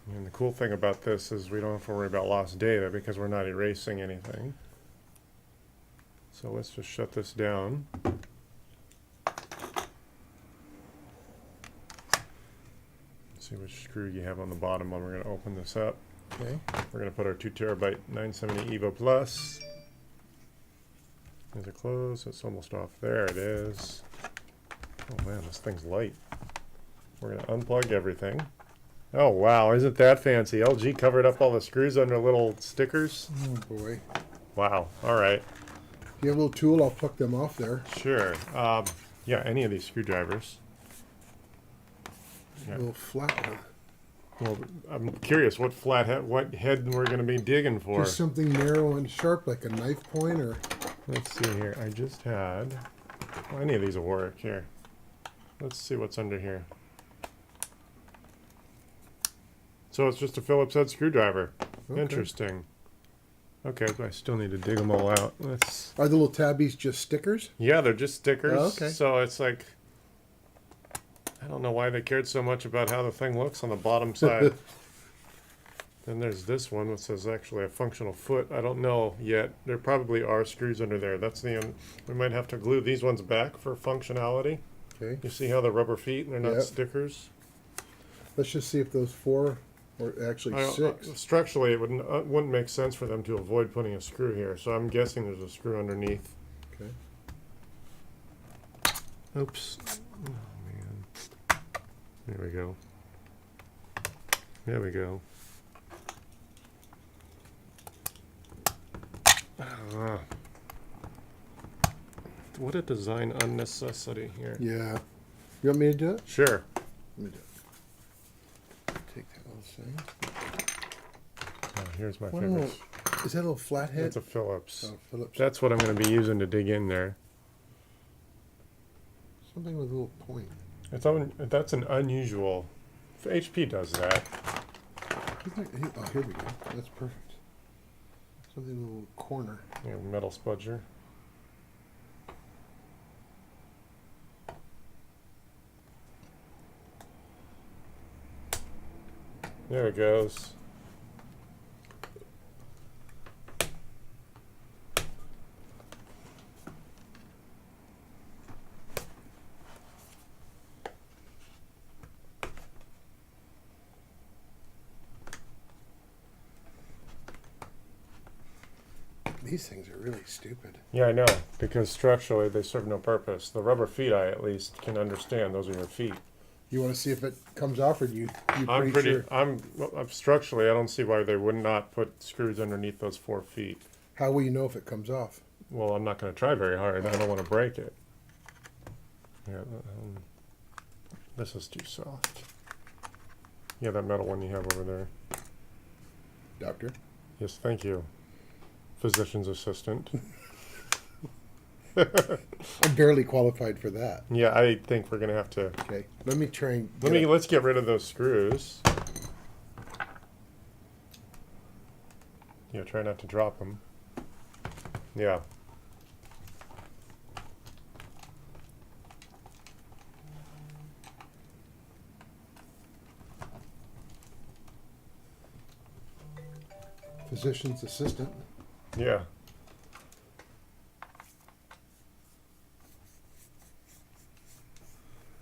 And the cool thing about this is we don't have to worry about lost data because we're not erasing anything. So let's just shut this down. See which screw you have on the bottom when we're going to open this up. Okay. We're going to put our 2 terabyte 970 EVO Plus. Is it closed? It's almost off. There it is. Oh man, this thing's light. We're going to unplug everything. Oh wow, isn't that fancy? LG covered up all the screws under little stickers. Oh boy. Wow, alright. If you have a little tool, I'll pluck them off there. Sure. Yeah, any of these screwdrivers. A little flat one. Well, I'm curious what what head we're going to be digging for. Just something narrow and sharp, like a knife point, or Let's see here. I just had. Well, any of these will work here. Let's see what's under here. So it's just a Phillips head screwdriver. Okay. Interesting. Okay, but I still need to dig them all out. Let's. Are the little tabbies just stickers? Yeah, they're just stickers. Oh, okay. So it's like. I don't know why they cared so much about how the thing looks on the bottom side. Then there's this one, which says actually a functional foot. I don't know yet. There probably are screws under there. That's the. We might have to glue these ones back for functionality. Okay. You see how they're rubber feet and they're not Yep. stickers? Let's just see if those 4 or actually 6. Structurally, it wouldn't make sense for them to avoid putting a screw here. So I'm guessing there's a screw underneath. Okay. Oops. Oh, man. There we go. There we go. Ah. What a design unnecessity here. Yeah. You want me to do it? Sure. Let me do it. Take that little thing. Oh, here's my What favorite. Is that a little flathead? That's a Phillips. Oh, Phillips. That's what I'm going to be using to dig in there. Something with a little point. That's an unusual. HP does that. Oh, here we go. That's perfect. Something with a little corner. Yeah, metal spudger. There it goes. These things are really stupid. Yeah, I know, because structurally they serve no purpose. The rubber feet I at least can understand. Those are your feet. You want to see if it comes off, or you I'm pretty sure? I'm structurally I don't see why they would not put screws underneath those 4 feet. How will you know if it comes off? Well, I'm not going to try very hard. I don't want to break it. Yeah, this is too soft. Yeah, that metal one you have over there. Doctor? Yes, thank you. Physician's assistant. I'm barely qualified for that. Yeah, I think we're going to have to. Okay, let me try and Let's get rid of those screws. Yeah, try not to drop them. Yeah. physician's assistant. Yeah.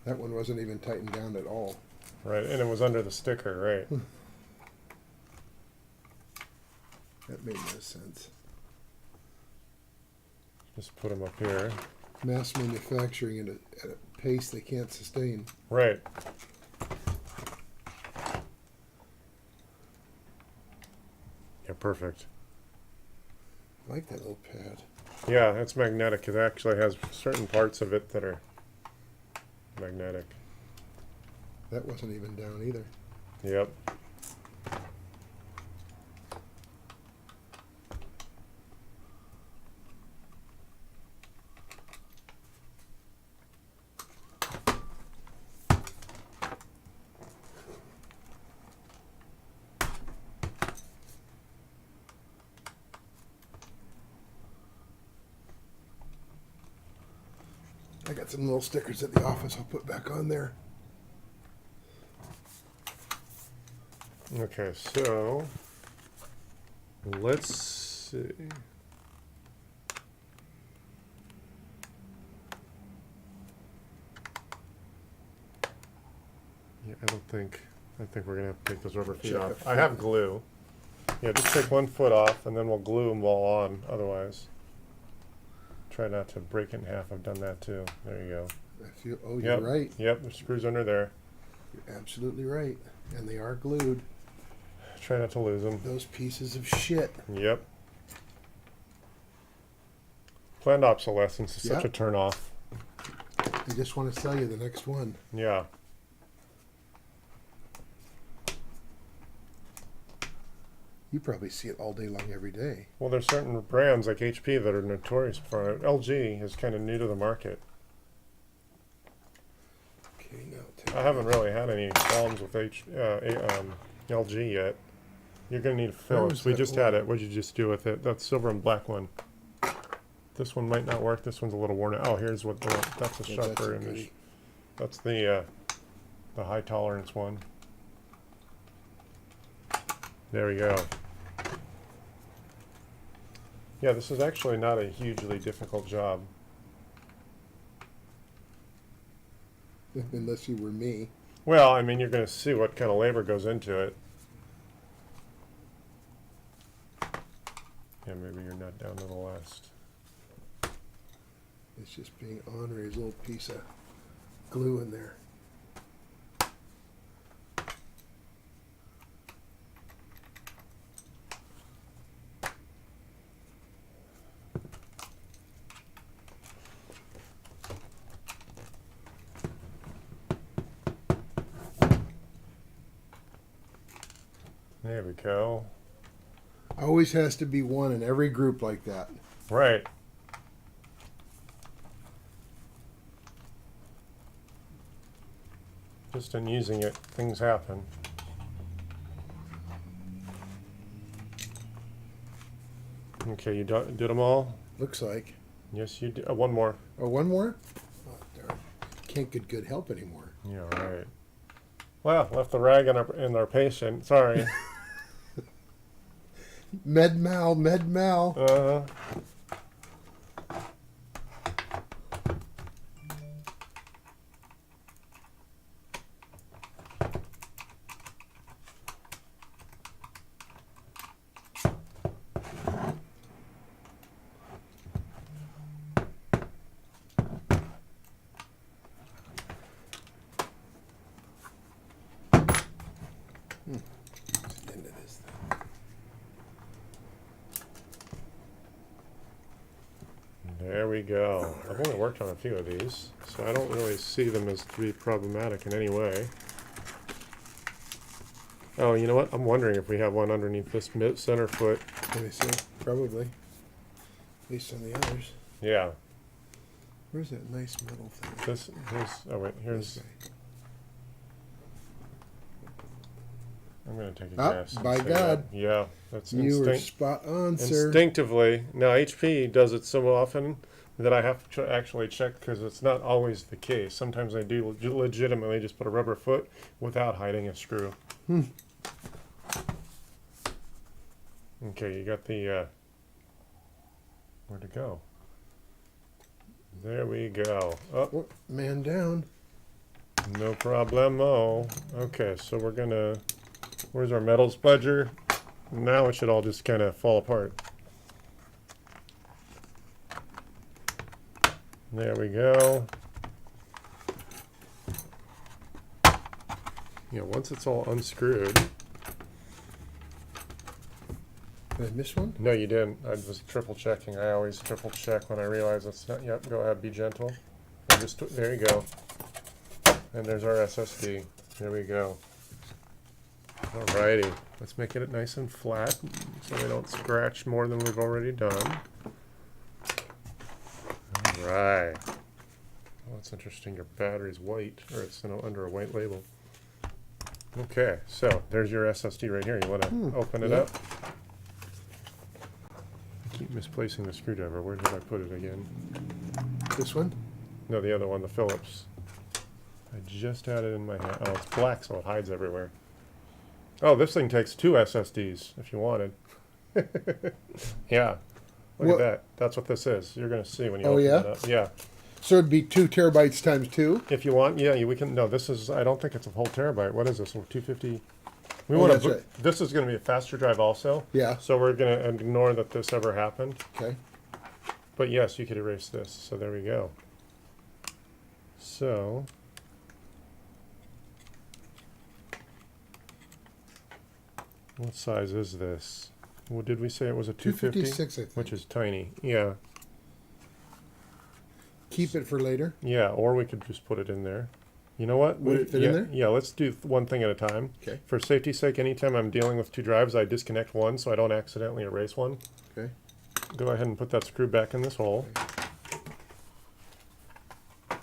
That one wasn't even tightened down at all. Right, and it was under the sticker, right? That made no sense. Just put them up here. Mass manufacturing at a pace they can't sustain. Right. Yeah, perfect. I like that little pad. Yeah, it's magnetic. It actually has certain parts of it that are magnetic. That wasn't even down either. Yep. I got some little stickers at the office I'll put back on there. Okay, so let's see. Yeah, I think we're gonna have to take those rubber feet Check off. the I have glue. Yeah, just take one foot off and then we'll glue them all on, otherwise. Try not to break it in half. I've done that too. There you go. Oh, Yep. you're right. Yep, the screws under there. You're absolutely right. And they are glued. Try not to lose them. Those pieces of shit. Yep. Planned obsolescence is such a Yep. turn off. They just want to sell you the next one. Yeah. You probably see it all day long every day. Well, there's certain brands like HP that are notorious for it. LG is kind of new to the market. Okay, now I haven't really had any problems with LG yet. You're going to need a Where was Philips. We that just had it. What'd you just do with it? That silver and black one. This one might not work. This one's a little worn out. Oh, here's what that's a Yeah, sharper that's a image. goodie. That's the high tolerance one. There we go. Yeah, this is actually not a hugely difficult job. Unless you were me. Well, I mean, you're going to see what kind of labor goes into it. Yeah, maybe you're not down to the last. It's just being Henri's little piece of glue in there. There we go. Always has to be one in every group like that. Right. Just in using it, things happen. Okay, you did them all? Looks like. Yes, you did. One more. Oh, one more? Oh, darn. Can't get good help anymore. Yeah, right. Well, left the rag in our patient. Sorry. Med mal, med mal. What's the end of this thing? There we go. I've only worked on a few of these, so I don't really see them as to be problematic in any way. Oh, you know what? I'm wondering if we have one underneath this center foot. Let me see. Probably. At least on the others. Yeah. Where's that nice metal thing? Oh wait, here's, This guy. I'm gonna take a Ah, guess. and by say God. that. Yeah, that's You were spot on, sir. instinctively. Now HP does it so often that I have to actually check because it's not always the case. Sometimes I do legitimately just put a rubber foot without hiding a screw. Okay, you got the where'd it go? There we go. Oh, Oh, man down. no problemo. Okay, so we're gonna. Where's our metal spudger? Now it should all just kind of fall apart. There we go. Yeah, once it's all unscrewed. Did I miss one? No, you didn't. I was triple checking. I always triple check when I realize it's not. Yep, go ahead, be gentle. And just there you go. And there's our SSD. There we go. Alrighty, let's make it nice and flat so we don't scratch more than we've already done. Alright. Oh, that's interesting. Your battery's white, or it's under a white label. Okay, so there's your SSD right here. You want to open it yeah. up? I keep misplacing the screwdriver. Where did I put it again? This one? No, the other one, the Phillips. I just had it in my hand. Oh, it's black, so it hides everywhere. Oh, this thing takes 2 SSDs if you wanted. Yeah. Look What- at that. That's what this is. You're going to see when you Oh, open yeah? it up. Yeah. So it'd be 2 terabytes times 2. If you want, yeah, we can. No, this is. I don't think it's a whole terabyte. What is this? 250. We Oh, want that's to. right. This is going to be a faster drive, also. Yeah. So we're going to ignore that this ever happened. Okay. But yes, you could erase this. So there we go. So. What size is this? What did we say it was a 250? 256, I think. Which is tiny. Yeah. Keep it for later. Yeah, or we could just put it in there. You know what? Would it fit yeah, in there? Yeah, let's do one thing at a time. Okay. For safety's sake, anytime I'm dealing with 2 drives, I disconnect one so I don't accidentally erase one. Okay. Go ahead and put that screw back in this hole. This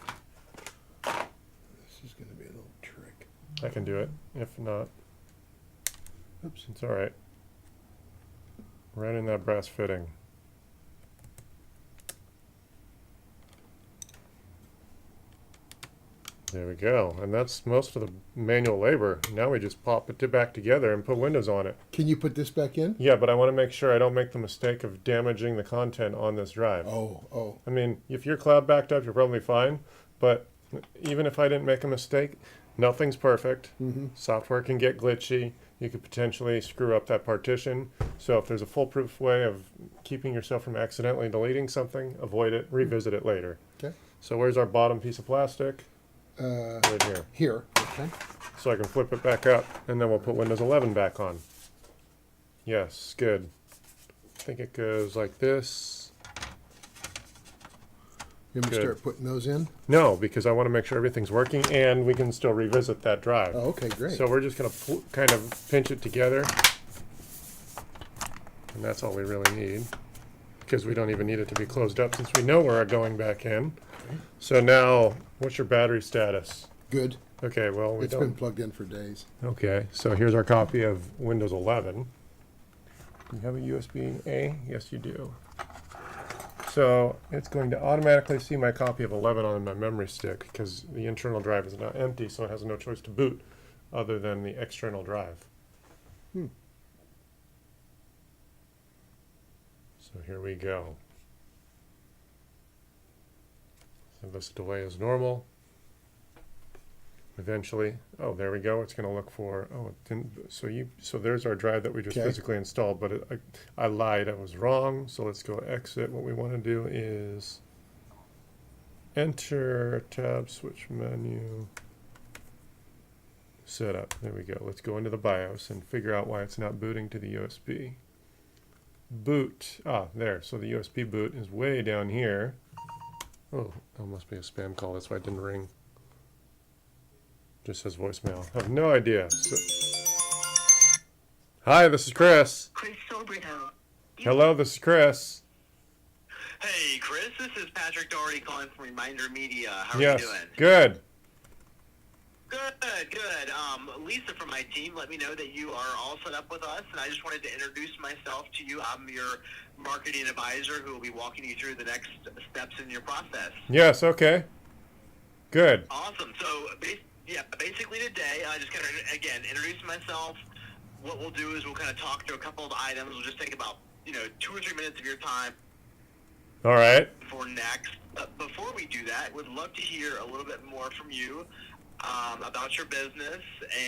is going to be a little trick. I can do it. If not, Oops. it's all right. Right in that brass fitting. There we go. And that's most of the manual labor. Now we just pop it back together and put windows on it. Can you put this back in? Yeah, but I want to make sure I don't make the mistake of damaging the content on this drive. Oh. I mean, if you're cloud backed up, you're probably fine. But even if I didn't make a mistake, nothing's perfect. Mm-hmm. Software can get glitchy. You could potentially screw up that partition. So if there's a foolproof way of keeping yourself from accidentally deleting something, avoid it, revisit it later. Okay. So where's our bottom piece of plastic? Right here. Here. Okay. So I can flip it back up, and then we'll put Windows 11 back on. Yes, good. I think it goes like this. You want me to Good. start putting those in? No, because I want to make sure everything's working, and we can still revisit that drive. Oh, okay, great. So we're just going to kind of pinch it together. And that's all we really need. Because we don't even need it to be closed up since we know we're going back in. So now, what's your battery status? Good. Okay, well, we It's been don't. plugged in for days. Okay, so here's our copy of Windows 11. Do you have a USB-A? Yes, you do. So it's going to automatically see my copy of 11 on my memory stick because the internal drive is now empty, so it has no choice to boot other than the external drive. So here we go. So this delay is normal. Eventually, oh, there we go. It's going to look for, oh, it didn't, so there's our drive that we just Okay. physically installed, but I lied. I was wrong. So let's go exit. What we want to do is enter, tab, switch menu, setup. There we go. Let's go into the BIOS and figure out why it's not booting to the USB. Boot, there. So the USB boot is way down here. Oh, that must be a spam call. That's why it didn't ring. Just says voicemail. I have no idea. Hi, this is Chris. Chris Sobrino. Hello, this is Chris. Hey, Chris, this is Patrick Doherty calling from Reminder Media. How are Yes, you doing? good. Good. Lisa from my team let me know that you are all set up with us, and I just wanted to introduce myself to you. I'm your marketing advisor who will be walking you through the next steps in your process. Yes, okay. Good. Awesome. So, basically today, I just kind of, again, introduce myself. What we'll do is we'll kind of talk through a couple of items. We'll just take about, 2 or 3 minutes of your time All right. for next. Before we do that, would love to hear a little bit more from you about your business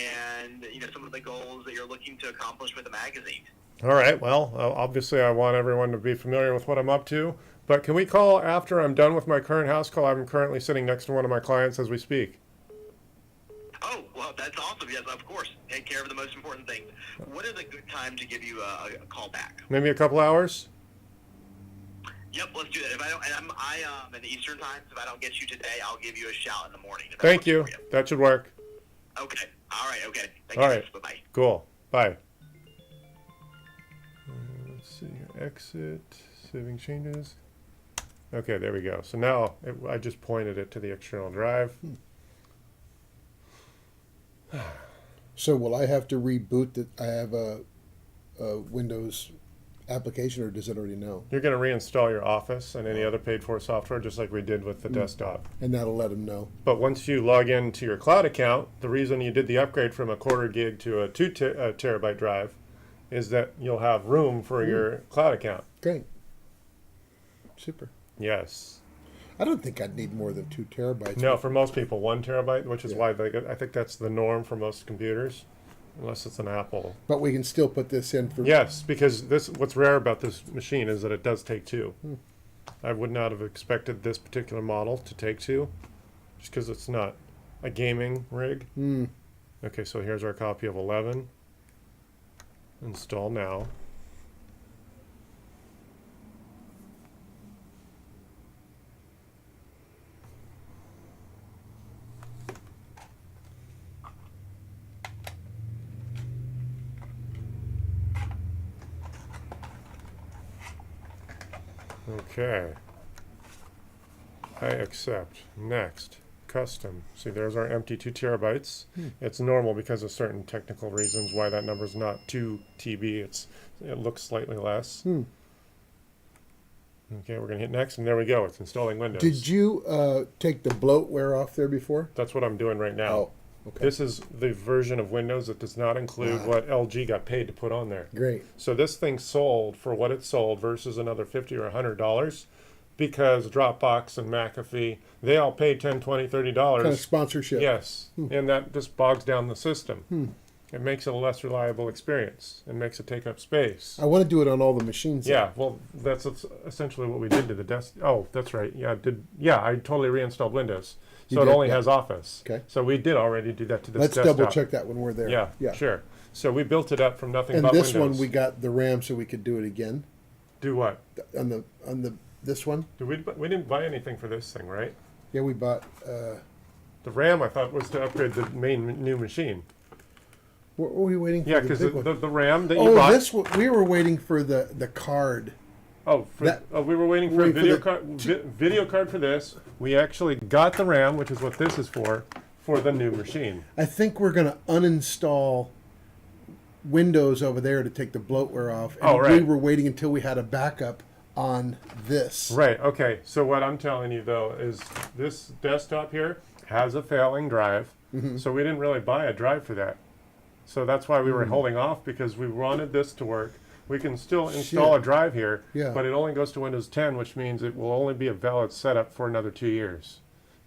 and some of the goals that you're looking to accomplish with the magazine. All right. Well, obviously, I want everyone to be familiar with what I'm up to. But can we call after I'm done with my current house call? I'm currently sitting next to one of my clients as we speak. Oh, well, that's awesome. Yes, of course. Take care of the most important things. What is a good time to give you a call back? Maybe a couple hours? Yep, let's do that. If I don't, and I in the Eastern time. So if I don't get you today, I'll give you a shout in the morning. if that Thank works you. for That should work. Okay. All right. Okay. Thank All you. right. Bye bye. Cool. Bye. Let's see here. Exit. Saving changes. Okay, there we go. So now I just pointed it to the external drive. So will I have to reboot that? I have a Windows application, or does it already know? You're going to reinstall your Office and any other paid-for software, just like we did with the desktop. And that'll let them know. But once you log into your cloud account, the reason you did the upgrade from a quarter gig to a 2 terabyte drive is that you'll have room for your cloud account. Great. Super. Yes. I don't think I'd need more than 2 terabytes. No, for most people, 1 terabyte, which is Yeah. why I think that's the norm for most computers, unless it's an Apple. But we can still put this in for. Yes, because what's rare about this machine is that it does take 2. I would not have expected this particular model to take 2, just because it's not a gaming rig. Hmm. Okay, so here's our copy of 11. Install now. Okay. I accept. Next. Custom. See, there's our empty 2 terabytes. It's normal because of certain technical reasons why that number's not 2 TB. It looks slightly less. Okay, we're going to hit next, and there we go. It's installing Windows. Did you take the bloatware off there before? That's what I'm doing right now. Oh, okay. This is the version of Windows that does not include what LG got paid to put on there. Great. So this thing sold for what it sold versus another $50 or $100 because Dropbox and McAfee, they all paid $10, $20, $30. Kind of sponsorship. Yes, and that just bogs down the system. It makes it a less reliable experience and makes it take up space. I want to do it on all the machines. Yeah, well, that's essentially what we did to the desk. Oh, that's right. Yeah, I totally reinstalled Windows, You so it did, only yeah. has Office. Okay. So we did already do that to this Let's desktop. double check that when we're there. Yeah, sure. So we built it up from nothing And but this Windows. one we got the RAM so we could do it again. Do what? On the this one. We didn't buy anything for this thing, right? Yeah, we bought. The RAM I thought was to upgrade the main new machine. What were we waiting for? Yeah, the because big one? the RAM that you Oh, bought. this one, we were waiting for the card. Oh, we were waiting for a waiting for video the- card. Video card for this. We actually got the RAM, which is what this is for the new machine. I think we're gonna uninstall Windows over there to take the bloatware off. And Oh, right. we were waiting until we had a backup on this. Right. Okay. So what I'm telling you though is this desktop here has a failing drive, Mm-hmm. so we didn't really buy a drive for that. So that's why we were holding off because we wanted this to work. We can still install Shit. a drive here, Yeah. but it only goes to Windows 10, which means it will only be a valid setup for another 2 years.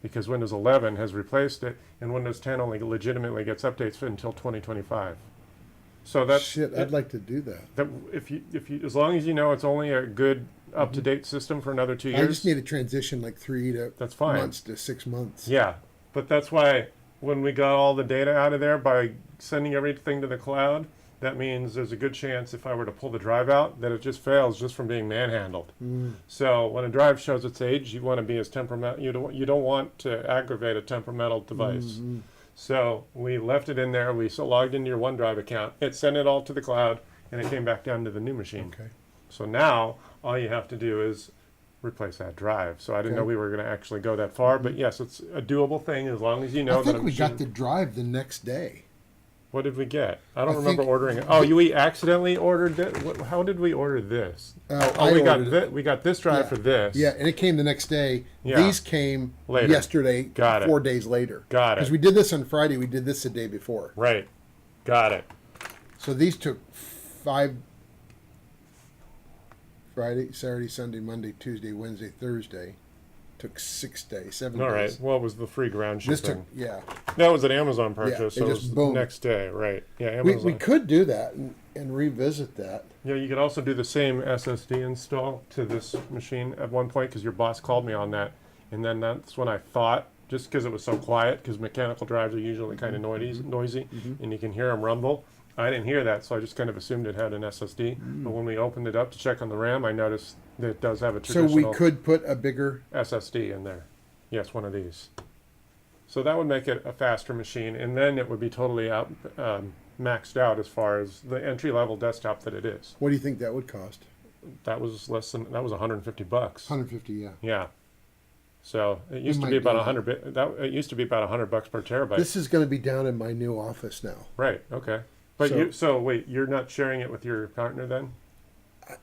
Because Windows 11 has replaced it, and Windows 10 only legitimately gets updates until 2025. So that's Shit, I'd like to do that. that. If you, as long as you know it's only a good up-to-date system for another 2 years, I just need to transition like 3 to That's fine. months to 6 months. yeah. But that's why when we got all the data out of there by sending everything to the cloud, that means there's a good chance if I were to pull the drive out that it just fails just from being manhandled. So when a drive shows its age, you want to be as temperamental. You don't want to aggravate a temperamental device. So we left it in there. We logged into your OneDrive account. It sent it all to the cloud, and it came back down to the new machine. Okay. So now all you have to do is replace that drive. So I didn't know Okay. we were going to actually go that far, but yes, it's a doable thing as long as you know I that think a we got machine- the drive the next day. What did we get? I don't I remember think- ordering it. Oh, we accidentally ordered it. How did we order this? I we got ordered it. we got this drive Yeah. for this. Yeah, and it came the next day. Yeah. These came Later. yesterday, Got it. 4 days later. Got it. Because we did this on Friday, we did this the day before. Right. Got it. So these took 5 Friday, Saturday, Sunday, Monday, Tuesday, Wednesday, Thursday. Took 6 days, 7 All right. days. Well, it was the free ground This took, shipping. yeah. That was an Amazon Yeah, purchase, it so it just was the boom. next day. Right. Yeah, We Amazon. could do that and revisit that. Yeah, you could also do the same SSD install to this machine at one point because your boss called me on that, and then that's when I thought, just because it was so quiet, because mechanical drives are usually kind of noisy, and you can hear them rumble. I didn't hear that, so I just kind of assumed it had an SSD. But when we opened it up to check on the RAM, I noticed that it does have a So traditional we could put a bigger. SSD in there. Yes, one of these. So that would make it a faster machine, and then it would be totally out, maxed out as far as the entry-level desktop that it is. What do you think that would cost? That was $150. 150, yeah. Yeah. So it used to might be about do 100. It used to be about $100 per terabyte. This is going to be down in my new office now. Right. Okay. But So- so wait, you're not sharing it with your partner then?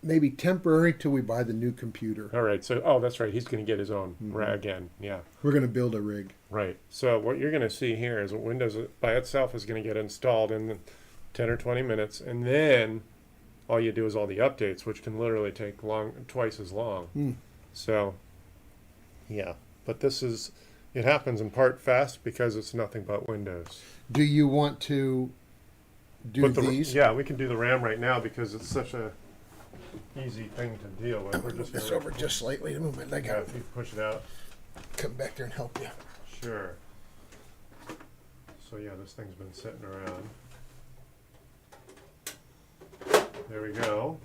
maybe temporary till we buy the new computer. All right. So, oh, that's right. He's going to get his own again. Yeah. We're gonna build a rig. Right. So what you're going to see here is Windows by itself is going to get installed in 10 or 20 minutes, and then all you do is all the updates, which can literally take twice as long. Mm. So, yeah. But it happens in part fast because it's nothing but Windows. Do you want to do these? Yeah, we can do the RAM right now because it's such a easy thing to deal with. We're Move just this gonna over just slightly to move my leg out. if you push it out. Come back there and help you. Sure. So yeah, this thing's been sitting around. There we go.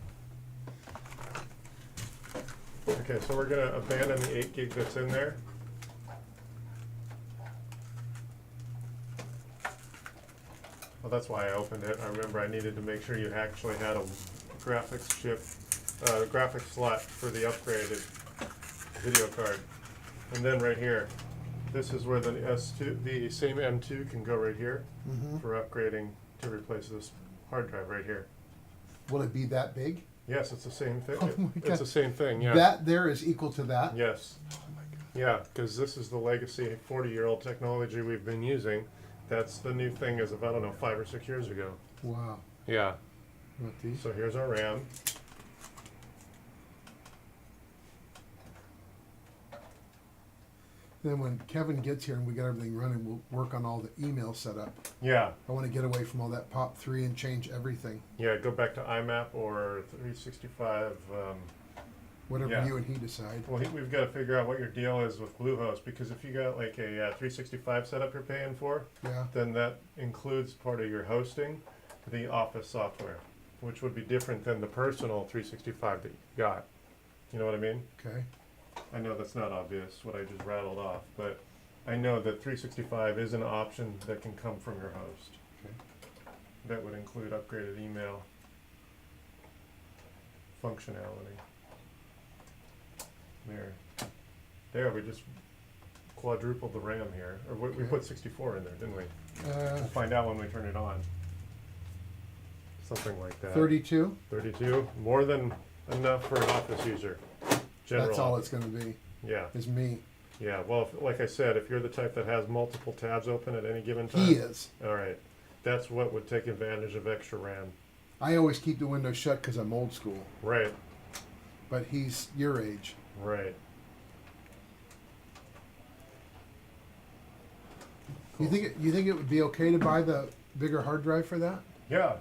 Okay, so we're gonna abandon the 8 gig that's in there. Well, that's why I opened it. I remember I needed to make sure you actually had a graphics chip, graphics slot for the upgraded video card. And then right here, this is where the S2, the same M2 can go right here for upgrading to replace this hard drive right here. Will it be that big? Yes, it's the same thing. Oh my It's God. the same thing, yeah. That there is equal to that? Yes. Oh my God. Yeah, because this is the legacy 40-year-old technology we've been using. That's the new thing as of, I don't know, 5 or 6 years ago. Wow. Yeah. What these? So here's our RAM. Then when Kevin gets here and we got everything running, we'll work on all the email setup. Yeah. I want to get away from all that POP3 and change everything. Yeah, go back to IMAP or 365. Whatever Yeah. you and he decide. Well, we've got to figure out what your deal is with Bluehost, because if you got like a 365 setup you're paying for, Yeah. then that includes part of your hosting, the Office software, which would be different than the personal 365 that you got. You know what I mean? Okay. I know that's not obvious, what I just rattled off, but I know that 365 is an option that can come from your host. Okay. That would include upgraded email functionality. There, we just quadrupled the RAM here. Or we Okay. put 64 in there, didn't we? We'll find out when we turn it on. Something like that. 32? 32, more than enough for an office user. General That's all office. it's going to be, Yeah, is me. yeah. Well, like I said, if you're the type that has multiple tabs open at any given time. He is. All right. That's what would take advantage of extra RAM. I always keep the window shut because I'm old school. Right, But he's your age. right. You think it would be okay to buy the bigger hard drive for that? Yeah,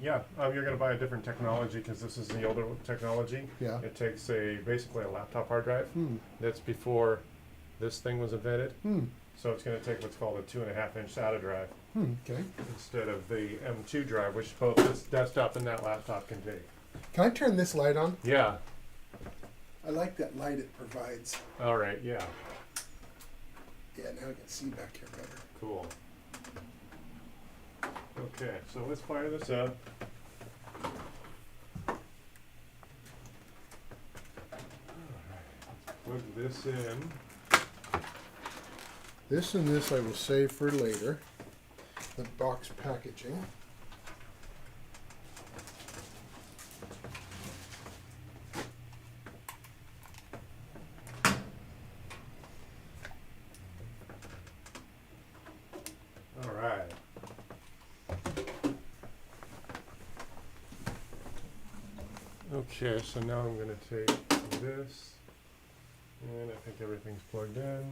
yeah. You're going to buy a different technology because this is the older technology. Yeah. It takes basically a laptop hard drive. Hmm. That's before this thing was invented. Hmm. So it's going to take what's called a 2.5-inch SATA drive Hmm. Okay. instead of the M2 drive, which both this desktop and that laptop can take. Can I turn this light on? Yeah. I like that light it provides. All right. Yeah. Yeah, now I can see back here better. Cool. Okay, so let's fire this up. Plug this in. This and this I will save for later. The box packaging. All right. Okay, so now I'm going to take this, and I think everything's plugged in.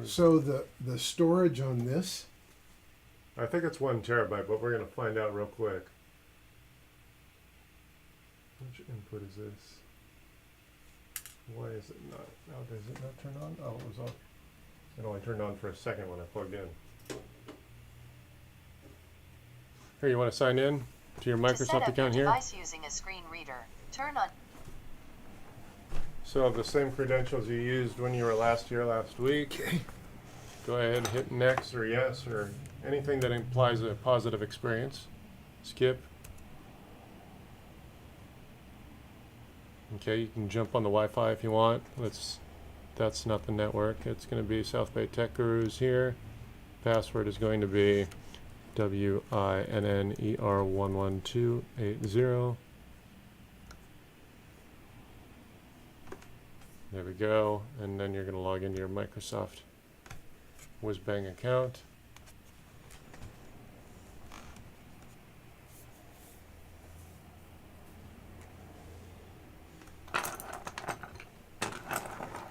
So the storage on this, I think it's 1 terabyte, but we're going to find out real quick. Which input is this? Why is it not? Oh, does it not turn on? Oh, it was off. It only turned on for a second when I plugged in. Here, you want to sign in to your To set Microsoft up account your here? device using a screen reader, turn on. So the same credentials you used when you were last week. okay. Go ahead and hit next or yes or anything that implies a positive experience. Skip. Okay, you can jump on the Wi-Fi if you want. That's not the network. It's going to be South Bay Tech Gurus here. Password is going to be WINNER11280. There we go. And then you're going to log into your Microsoft Whizbang account.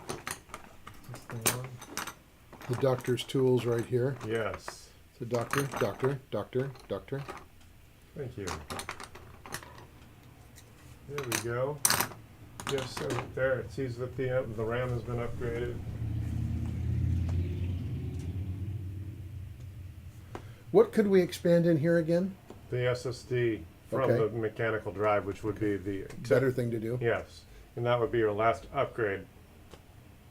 Is this the one? The doctor's tools right here. Yes. So doctor. Thank you. There we go. Yes, so there it sees that the RAM has been upgraded. What could we expand in here again? The SSD from Okay. the mechanical drive, which would be the Better thing to do. Yes, and that would be your last upgrade.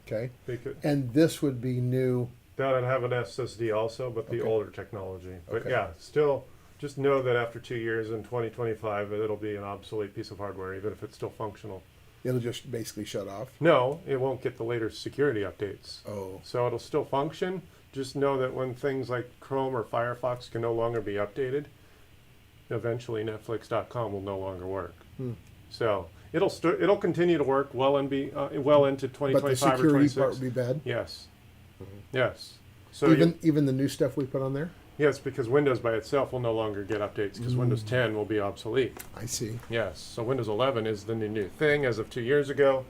Okay. Because And this would be new. that'd have an SSD also, but the Okay. older technology. But Okay. yeah, still, just know that after 2 years in 2025, it'll be an obsolete piece of hardware, even if it's still functional. It'll just basically shut off. No, it won't get the later security updates. Oh. So it'll still function. Just know that when things like Chrome or Firefox can no longer be updated, eventually Netflix.com will no longer work. So it'll continue to work well and be well into But 2025 the or security 26. part would be bad. Yes. Yes. So Even the new stuff we put on there. yes, because Windows by itself will no longer get updates because Windows 10 will be obsolete. I see. Yes. So Windows 11 is the new thing as of 2 years ago.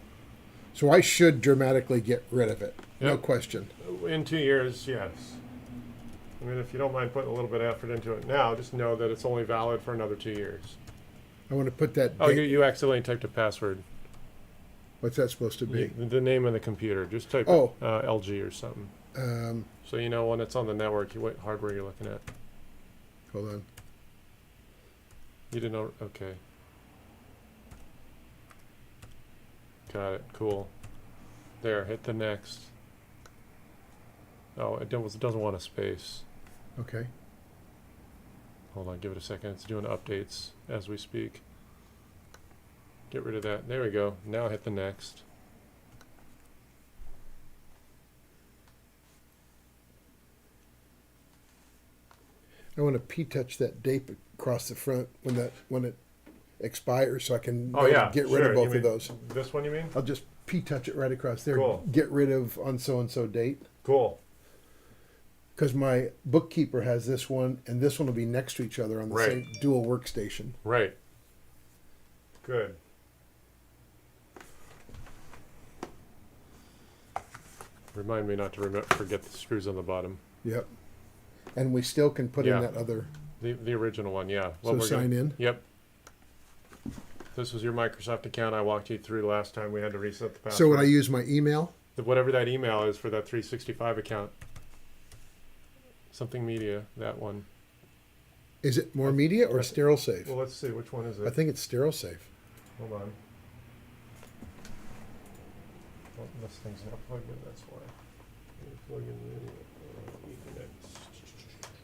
So I should dramatically get rid of it. No Yep. question. In 2 years, yes. I mean, if you don't mind putting a little bit of effort into it now, just know that it's only valid for another 2 years. I want to put that. Oh, date- you accidentally typed a password. What's that supposed to be? The name of the computer. Just type Oh. LG or something. Um, So you know when it's on the network, what hardware you're looking at. hold on. You didn't know? Okay. Got it. Cool. There. Hit the next. Oh, it doesn't want a space. Okay. Hold on. Give it a second. It's doing updates as we speak. Get rid of that. There we go. Now hit the next. I want to p-touch that date across the front when it expires, so I can Oh yeah. get rid sure. of both You of mean those. This one you mean? I'll just p-touch it right across there. Cool. Get rid of on so and so date, Cool. because my bookkeeper has this one, and this one will be next to each other on the Right. same dual workstation. Right. Good. Remind me not to forget the screws on the bottom. Yep. And we still can put Yeah. in that other. The original one, yeah. So sign in. Yep. This was your Microsoft account I walked you through last time. We had to reset the password. So would I use my email? Whatever that email is for that 365 account. Something media, that one. Is it more media or sterile safe? Well, let's see. Which one is it? I think it's sterile safe. Hold on. Oh, this thing's not plugged in, that's why. Plug in the Ethernet.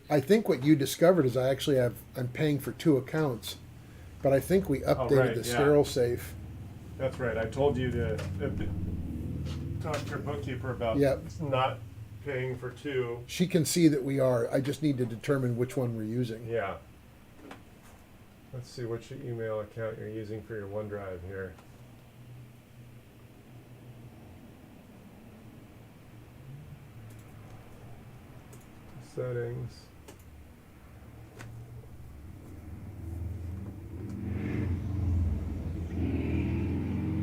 I think what you discovered is I'm paying for two accounts, but I think we updated right, the yeah. sterile safe. That's right. I told you to talk to your bookkeeper about Yep. not paying for two. She can see that we are. I just need to determine which one we're using. Yeah. Let's see which email account you're using for your OneDrive here. Settings.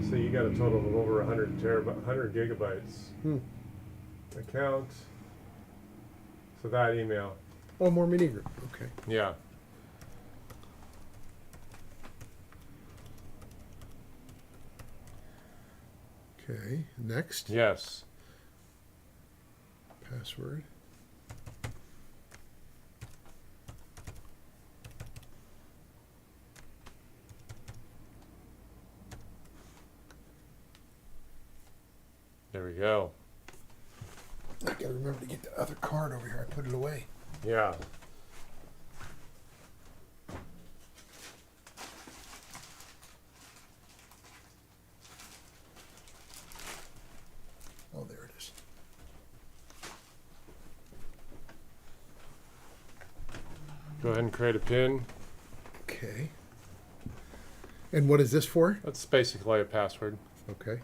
So you got a total of over 100 gigabytes. Account. So that email. Oh, more mini group. Okay. Yeah. Okay. Next. Yes. Password. There we go. I gotta remember to get the other card over here. I put it away. Yeah. Oh, there it is. Go ahead and create a pin. Okay. And what is this for? That's basically a password. Okay.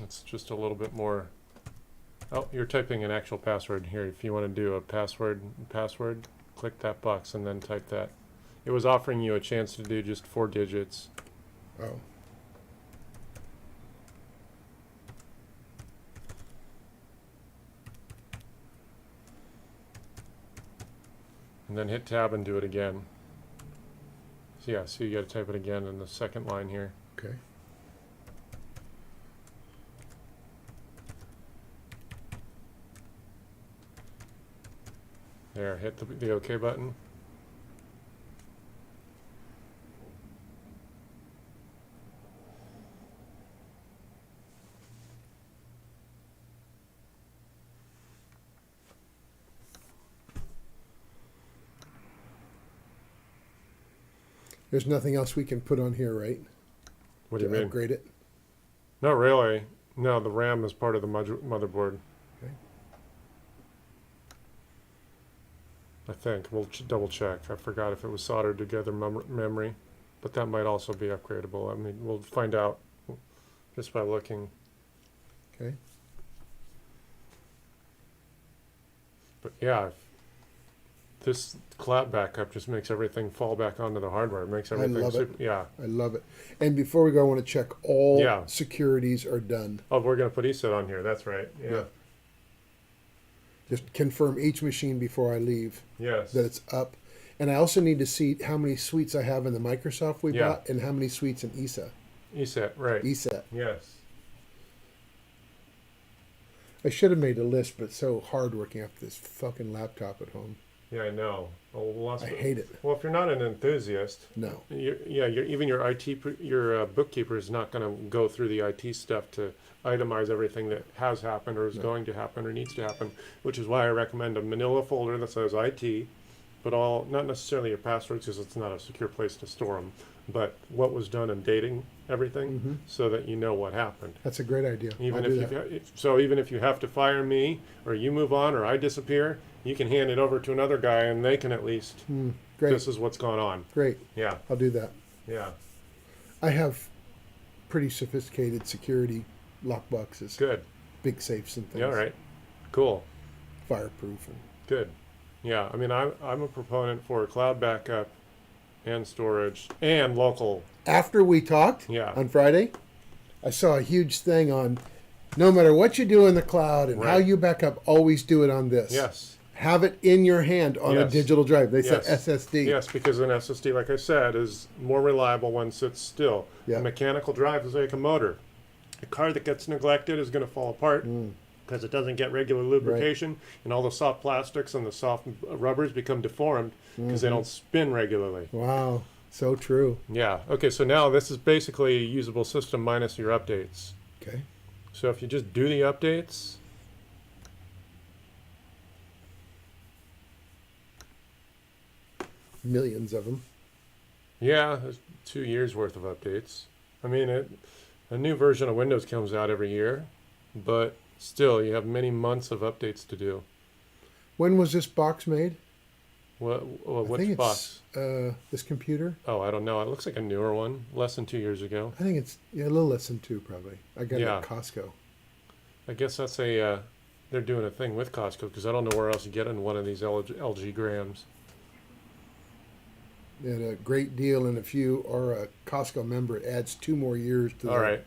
It's just a little bit more. Oh, you're typing an actual password here. If you want to do a password, click that box and then type that. It was offering you a chance to do just 4 digits. Oh. And then hit tab and do it again. So yeah, so you got to type it again in the second line here. Okay. There, hit the OK button. There's nothing else we can put on here, right? What do To you mean? upgrade it? Not really. No, the RAM is part of the motherboard. Okay. I think. We'll double check. I forgot if it was soldered together memory, but that might also be upgradable. I mean, we'll find out just by looking. Okay. But yeah, this cloud backup just makes everything fall back onto the hardware. It makes everything love it. super. Yeah. I love it. And before we go, I want to check all Yeah. securities are done. Oh, we're gonna put ESET on here. That's right. Yeah. Just confirm each machine before I leave Yes. that it's up. And I also need to see how many suites I have in the Microsoft we Yeah. bought and how many suites in ESET. Right. ESET. Yes. I should have made a list, but it's so hard working off this fucking laptop at home. Yeah, I know. Well, lots I of- hate it. Well, if you're not an enthusiast, No. even your IT, your bookkeeper is not going to go through the IT stuff to itemize everything that has happened or is going to happen or needs to happen, which is why I recommend a manila folder that says IT, but all, not necessarily your passwords because it's not a secure place to store them, but what was done and dating everything so that you know what happened. That's a great idea. Even I'll do if that. even if you have to fire me or you move on or I disappear, you can hand it over to another guy and they can at least, Great. this is what's going on. Great. Yeah, I'll do that. yeah, I have pretty sophisticated security lock boxes, good. big safes and things. Yeah, all right, cool, Fireproof. And good. Yeah, I mean, I'm a proponent for cloud backup and storage and local. after we talked Yeah. on Friday, I saw a huge thing on no matter what you do in the cloud and how Right. you back up, always do it on this. Yes, Have it in your hand on a Yes. digital drive. They said Yes. SSD. yes, because an SSD, like I said, is more reliable when it sits still. Yeah. A mechanical drive is like a motor. A car that gets neglected is going to fall apart because it doesn't get regular lubrication, and all the soft plastics and the soft rubbers become deformed because they don't spin regularly. Wow. So true. Yeah. Okay, so now this is basically a usable system minus your updates. Okay. So if you just do the updates, Millions of them. yeah, there's 2 years worth of updates. I mean, a new version of Windows comes out every year, but still, you have many months of updates to do. When was this box made? I Which think box? it's this computer. Oh, I don't know. It looks like a newer one, less than 2 years ago. I think it's a little less than 2 probably. I got Yeah. it at Costco. I guess that's they're doing a thing with Costco because I don't know where else you get in one of these LG grams. They had a great deal, and if you are a Costco member, it adds 2 more years to All right.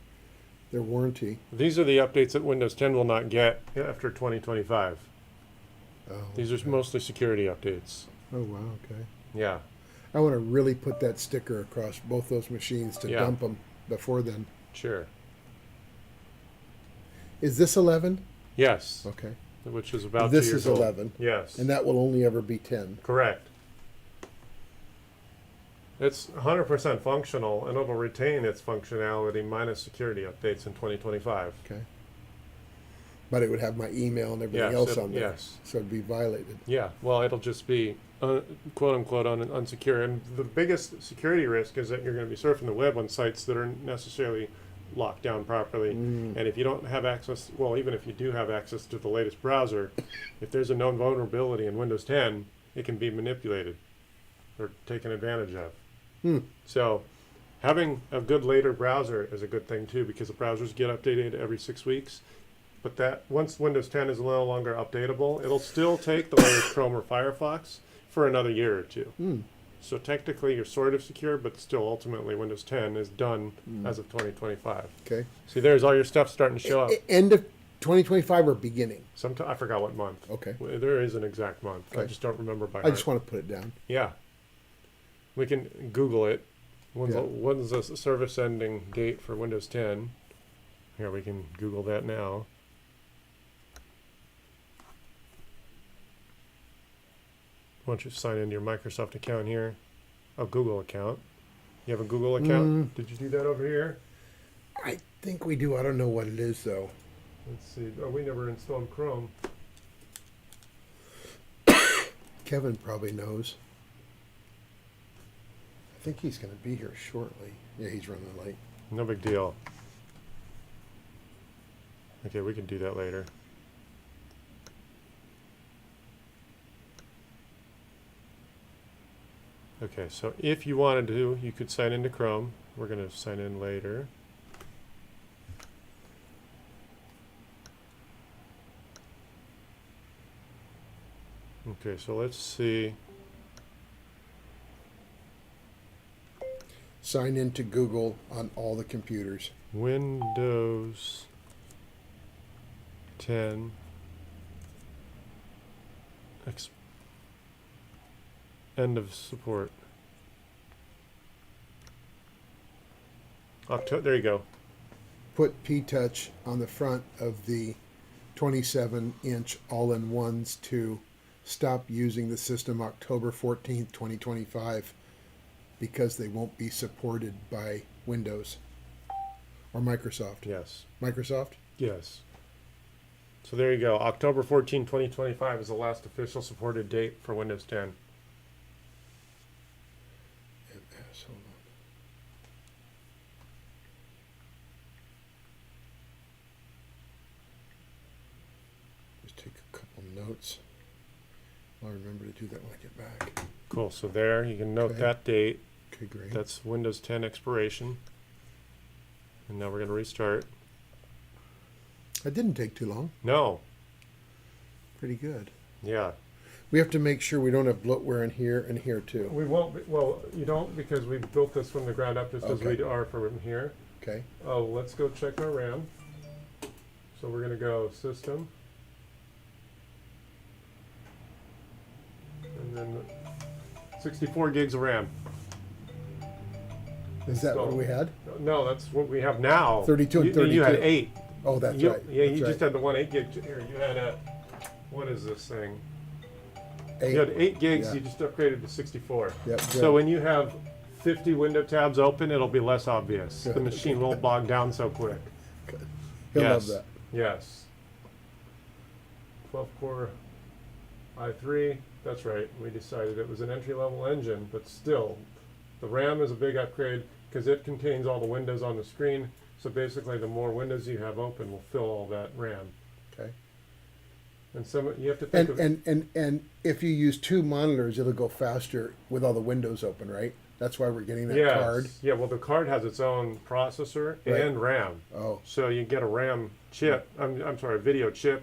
their warranty. These are the updates that Windows 10 will not get after 2025. Oh, These are mostly security updates. oh wow, okay. Yeah. I want to really put that sticker across both those machines to Yeah. dump them before then. Sure. Is this 11? Yes. Okay. Which is about This 2 years is old. 11. Yes. And that will only ever be 10. Correct. It's 100% functional, and it'll retain its functionality minus security updates in 2025. Okay. But it would have my email and everything Yes, else on there. yes. So it'd be violated. Yeah, well, it'll just be quote unquote unsecure. And the biggest security risk is that you're going to be surfing the web on sites that aren't necessarily locked down properly. And if you don't have access, well, even if you do have access to the latest browser, if there's a known vulnerability in Windows 10, it can be manipulated or taken advantage of. Hmm. So having a good later browser is a good thing too, because the browsers get updated every 6 weeks. But that once Windows 10 is no longer updatable, it'll still take the latest Chrome or Firefox for another year or two. Hmm. So technically you're sort of secure, but still ultimately Windows 10 is done Hmm. as of 2025. Okay. See, there's all your stuff starting to show up. End of 2025 or beginning? Sometime I forgot what month. Okay. There is an exact month. I Okay. just don't remember by I heart. just want to put it down. Yeah. We can Google it. When's, Yeah. when's the service ending date for Windows 10? Here, we can Google that now. Why don't you sign into your Microsoft account here? A Google account. You have a Google account? Did you do that over here? I think we do. I don't know what it is though. Let's see. Oh, we never installed Chrome. Kevin probably knows. I think he's going to be here shortly. Yeah, he's running late. No big deal. Okay, we can do that later. Okay, so if you wanted to, you could sign into Chrome. We're going to sign in later. Okay, so let's see. Sign into Google on all the computers. Windows 10 end of support. October, there you go. Put P-Touch on the front of the 27-inch all-in-ones to stop using the system October 14th, 2025 because they won't be supported by Windows or Microsoft. Yes. Microsoft? Yes. So there you go. October 14, 2025 is the last official supported date for Windows 10. MS, hold on. Just take a couple notes. I'll remember to do that when I get back. Cool. So there, you can note Okay. that date. Okay, great. That's Windows 10 expiration. And now we're going to restart. That didn't take too long. No. Pretty good. Yeah. We have to make sure we don't have bloatware in here and here too. We won't. Well, you don't, because we built this from the ground up just as Okay. we are from here. Okay. Oh, let's go check our RAM. So we're going to go System. And then 64 gigs of RAM. Is that what So- we had? No, that's what we have now. 32 and You had 32. 8. Oh, that's You- right. Yeah, That's you just right. had the one 8 gig. Here, you had a. What is this thing? Eight. You had 8 gigs. Yeah. You just upgraded to 64. Yep, So good. when you have 50 window tabs open, it'll be less obvious. The Good. machine won't bog down so quick. He'll Yes. love that. Yes. 12 core i3. That's right. We decided it was an entry level engine, but still, the RAM is a big upgrade because it contains all the windows on the screen. So basically, the more windows you have open will fill all that RAM. Okay. And some you have to think And if you use two monitors, it'll go faster with all the windows open, right? That's why we're getting that yes. card. Yeah, well, the card has its own processor Right. and RAM. Oh, So you get a RAM chip, I'm sorry, a video chip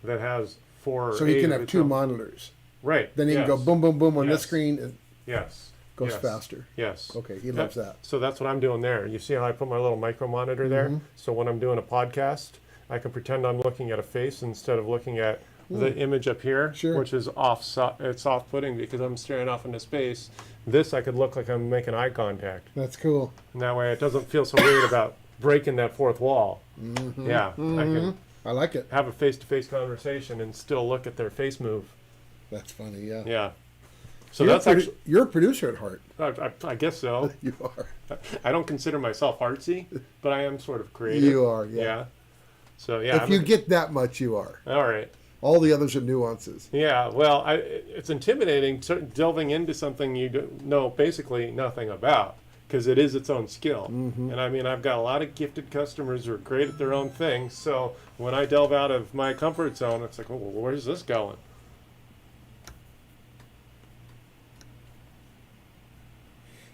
that has 4 or so 8 you can of have its two own- monitors. Right. Then you yes. can go boom, boom, boom on this Yes. screen. And Yes. goes Yes. faster. Yes. Okay, he loves that. So that's what I'm doing there. You see how I put my little micro monitor there? Mhm. So when I'm doing a podcast, I can pretend I'm looking at a face instead of looking at the image up here, Sure. which is it's off-putting because I'm staring off into space. This I could look like I'm making eye contact. That's cool. And that way it doesn't feel so weird about breaking that fourth wall. Mm-hmm. Yeah, I can I like it. have a face-to-face conversation and still look at their face move. That's funny. Yeah. Yeah. So you're that's a produ- actually, you're a producer at heart. I guess so. You are. I don't consider myself artsy, but I am sort of creative. You are. Yeah. Yeah. So yeah. If you get that much, you are. All right. All the others are nuances. Yeah. Well, it's intimidating delving into something you know basically nothing about because it is its own skill. Mm-hmm. And I mean, I've got a lot of gifted customers who are great at their own thing. So when I delve out of my comfort zone, it's like, well, where's this going?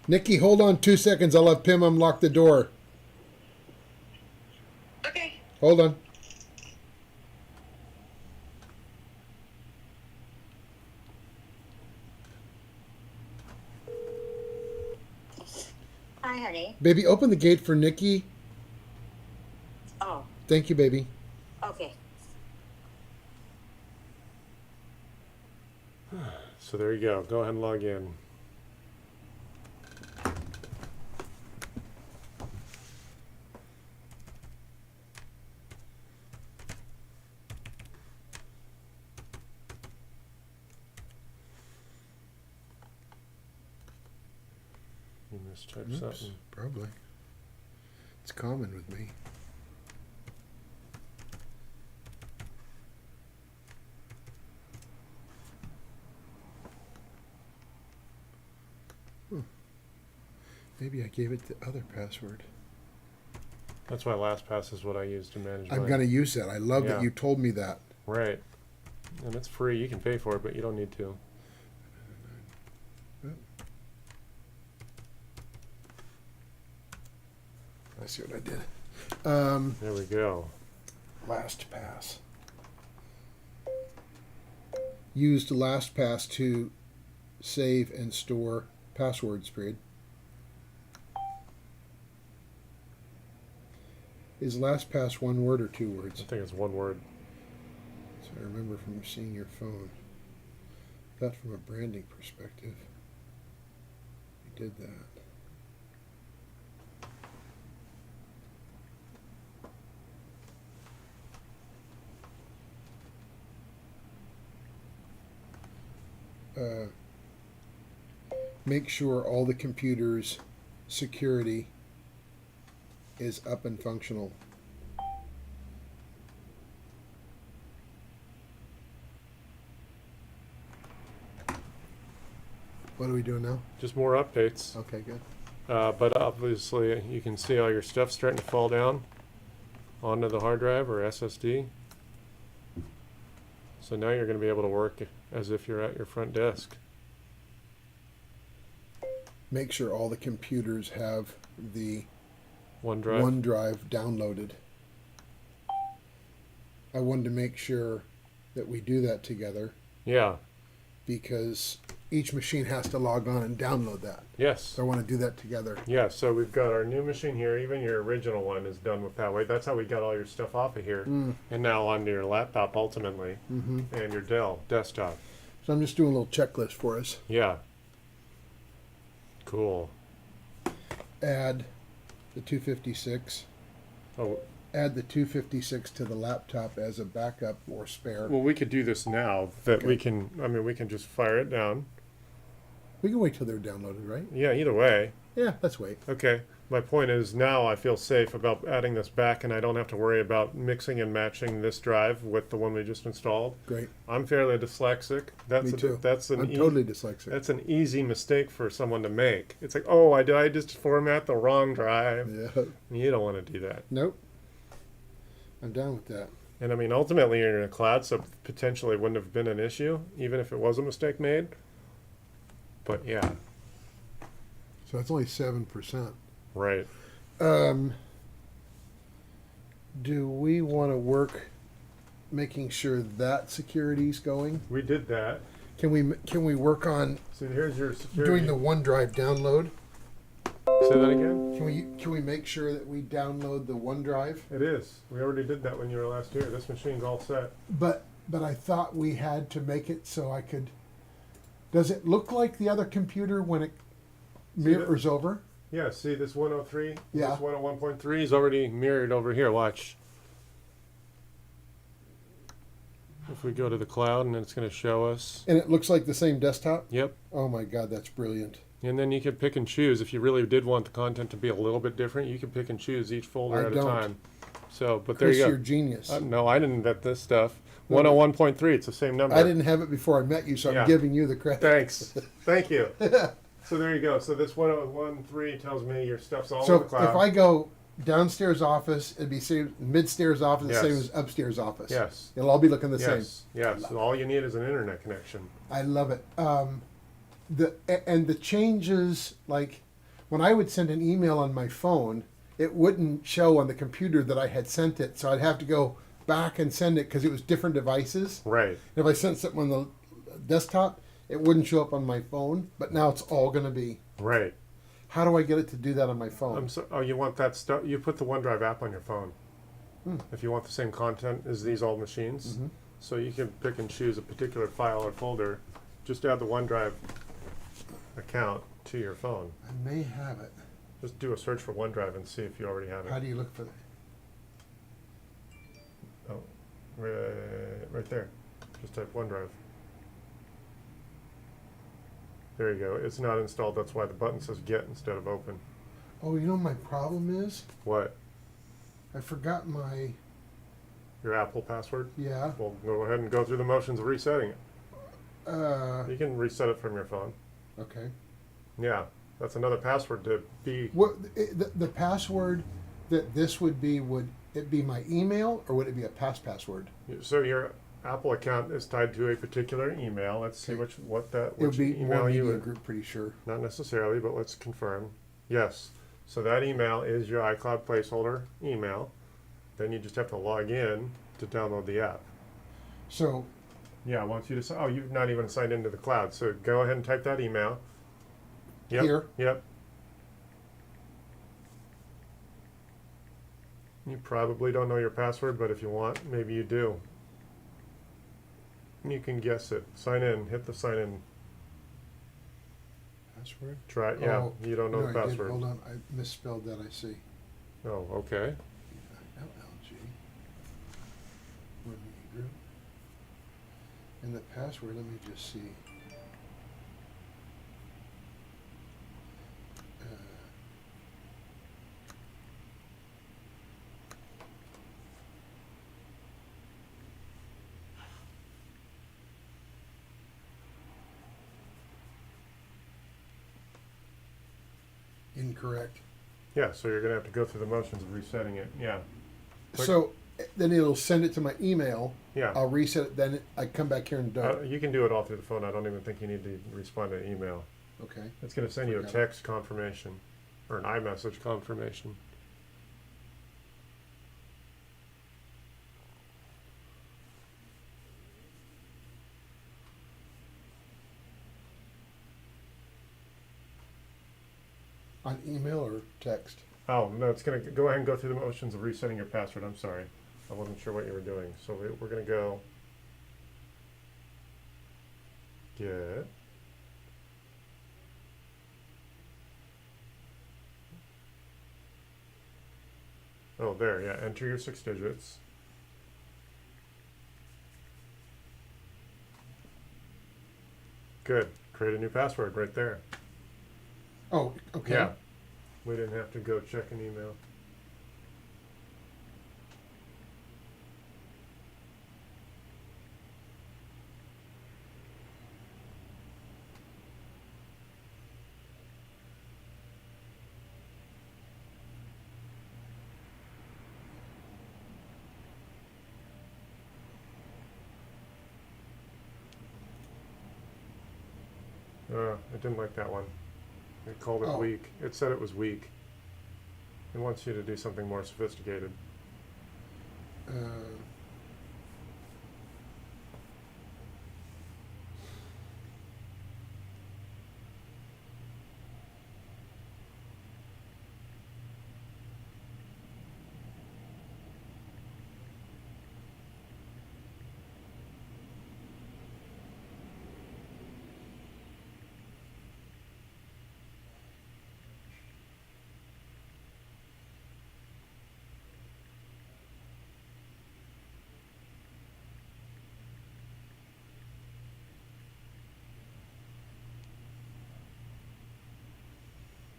Nikki, hold on 2 seconds. I'll have Pim unlock the door. Okay. Hold on. Hi, honey. Baby, open the gate for Nikki. Oh, Thank you, baby. okay. So there you go. Go ahead and log in. You mistyped something. Probably. It's common with me. Maybe I gave it the other password. That's why LastPass is what I use to manage I'm mine. going to use that. I love Yeah. that you told me that. Right. And it's free. You can pay for it, but you don't need to. I see what I did. There we go. LastPass. Used LastPass to save and store passwords, period. Is LastPass one word or two I words? think it's one word. So I remember from seeing your phone. That from a branding perspective. You did that. Make sure all the computers' security is up and functional. What are we doing now? Just more updates. Okay, good. But obviously, you can see all your stuff starting to fall down onto the hard drive or SSD. So now you're going to be able to work as if you're at your front desk. Make sure all the computers have the OneDrive. OneDrive downloaded. I wanted to make sure that we do that together Yeah. because each machine has to log on and download that. Yes. So I want to do that together. Yeah. So we've got our new machine here. Even your original one is done with that way. That's how we got all your stuff off of here, and now onto your laptop ultimately, and your Dell desktop. So I'm just doing a little checklist for us. Yeah. Cool. Add the 256. Oh, Add the 256 to the laptop as a backup or spare. well, we could do this now. That Okay. we can. I mean, we can just fire it down. We can wait till they're downloaded, right? Yeah. Either way. Yeah, let's wait. Okay. My point is now I feel safe about adding this back, and I don't have to worry about mixing and matching this drive with the one we just installed. Great. I'm fairly dyslexic. That's Me too. That's an I'm totally dyslexic. that's an easy mistake for someone to make. It's like, oh, I just format the wrong drive. Yeah. You don't want to do that. Nope. I'm down with that. And I mean, ultimately, you're in a cloud, so potentially it wouldn't have been an issue, even if it was a mistake made. But yeah, So that's only 7%. right. Do we want to work making sure that security's going? We did that. Can we work on So here's your security. doing the OneDrive download? Say that again. Can we make sure that we download the OneDrive? It is. We already did that when you were last here. This machine's all set. But I thought we had to make it so I could. Does it look like the other computer when it mirrors over? Yeah, see this 103? Yeah. This 101.3 is already mirrored over here. Watch. If we go to the cloud, and it's going to show us. And it looks like the same desktop? Yep. Oh my God, that's brilliant. And then you could pick and choose. If you really did want the content to be a little bit different, you could pick and choose each folder I at don't. a time. So, but there Chris, you you're go. genius. No, I didn't vet this stuff. 101.3, it's the same number. I didn't have it before I met you, so Yeah. I'm giving you the credit. Thanks. Thank you. So there you go. So this 101.3 tells me your stuff's all So in the cloud. if I go downstairs office, it'd be same midstairs office, the Yes. same as upstairs office. Yes. It'll all be looking the same. Yes. Yes. So all you need is an internet connection. I love it. The changes, like when I would send an email on my phone, it wouldn't show on the computer that I had sent it, so I'd have to go back and send it because it was different devices. Right. If I sent something on the desktop, it wouldn't show up on my phone, but now it's all going to be. Right. How do I get it to do that on my phone? Oh, you want that stuff? You put the OneDrive app on your phone. If you want the same content as these old machines, so you can pick and choose a particular file or folder. Just add the OneDrive account to your phone. I may have it. Just do a search for OneDrive and see if you already have How it. do you look for that? Oh, right there. Just type OneDrive. There you go. It's not installed. That's why the button says Get instead of Open. Oh, you know what my problem is? What? I forgot my, Your Apple password? yeah. Well, go ahead and go through the motions of resetting it. Uh, You can reset it from your phone. okay. Yeah, that's another password to be. What the password that this would it be my email or would it be a password? So your Apple account is tied to a particular email. Let's see Okay. which It would which be email one you media would. group, pretty sure. Not necessarily, but let's confirm. Yes. So that email is your iCloud placeholder email. Then you just have to log in to download the app. So Yeah, I want you to. Oh, you've not even signed into the cloud. So go ahead and type that email. Yep. Here? Yep. You probably don't know your password, but if you want, maybe you do. You can guess it. Sign in. Hit the sign in. password. Try. Yeah. Oh, You don't know no, the I did. password. Hold on, I misspelled that. I see. Oh, okay. LLG. One media group. And the password. Let me just see. Incorrect. Yeah. So you're gonna have to go through the motions of resetting it. Yeah. Click- So then it'll send it to my email. Yeah. I'll reset it. Then I come back here and do it. You can do it all through the phone. I don't even think you need to respond to email. Okay. It's going to send you a Forgot it. text confirmation or an iMessage confirmation. On email or text? Oh, no, it's going to go ahead and go through the motions of resetting your password. I'm sorry. I wasn't sure what you were doing. So we're going to go get. Oh, there, yeah. Enter your 6 digits. Good. Create a new password right there. Oh, okay. Yeah. We didn't have to go check an email. It didn't like that one. It called it Oh. weak. It said it was weak. It wants you to do something more sophisticated. Uh,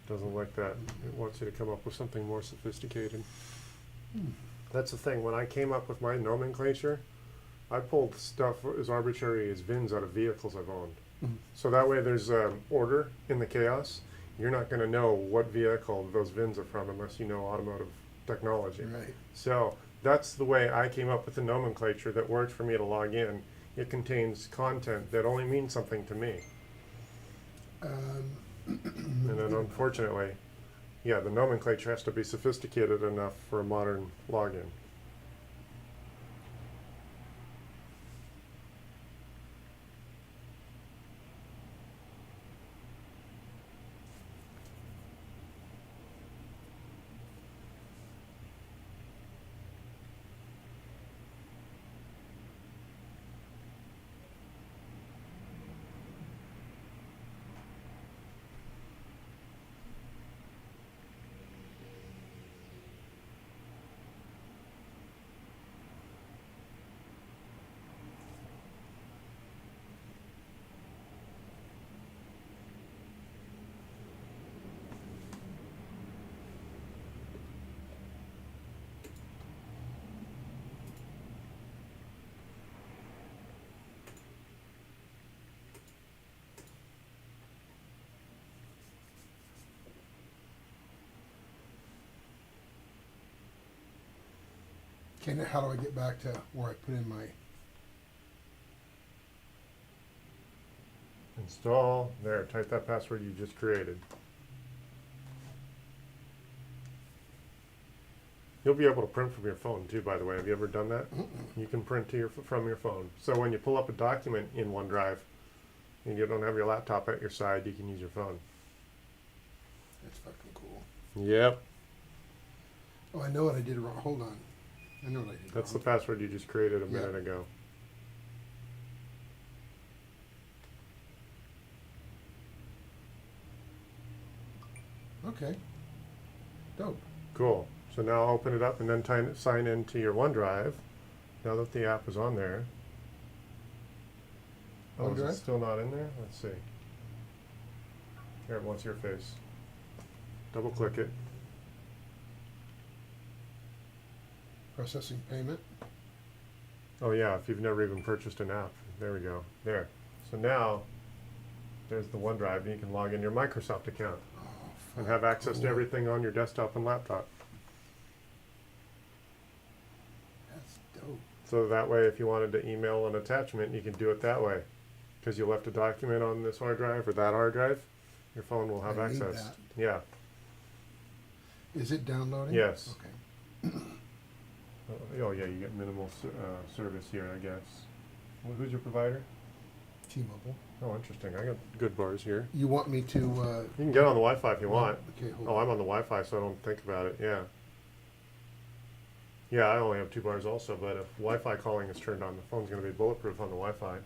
Doesn't like that. It wants you to come up with something more sophisticated. That's the thing. When I came up with my nomenclature, I pulled stuff as arbitrary as VINs out of vehicles I've owned. Mhm. So that way there's order in the chaos. You're not going to know what vehicle those VINs are from unless you know automotive technology. right. So that's the way I came up with the nomenclature that worked for me to log in. It contains content that only means something to me. Um, And then unfortunately, yeah, the nomenclature has to be sophisticated enough for a modern login. Okay, now how do I get back to where I put in my, Install, there, type that password you just created. You'll be able to print from your phone too, by the way. Have you ever done that? You can print to from your phone. So when you pull up a document in OneDrive and you don't have your laptop at your side, you can use your phone. that's fucking cool. Yep. Oh, I know what I did wrong. Hold on. I know what I did That's the wrong. password you just created a minute ago. Okay. Dope. Cool. So now open it up and then sign into your OneDrive. Now that the app is on there. Oh, is OneDrive? it still not in there? Let's see. Here, it wants your face. Double click it. Processing payment. Oh yeah, if you've never even purchased an app. There we go. There. So now, there's the OneDrive and you can log in your Microsoft account Oh, and have access to cool. everything on your desktop and laptop. That's dope. So that way, if you wanted to email an attachment, you can do it that way. Because you left a document on this hard drive or that hard drive, your phone will have I need access. that. Yeah. Is it downloading? Yes. Okay. Oh yeah, you get minimal service here, I guess. Who's your provider? T-Mobile. Oh, interesting. I got good bars here. You want me to? You can get on the Wi-Fi if you want. Okay, hold Oh, on. I'm on the Wi-Fi, so I don't think about it. Yeah. Yeah, I only have 2 bars also, but if Wi-Fi calling is turned on, the phone's going to be bulletproof on the Wi-Fi.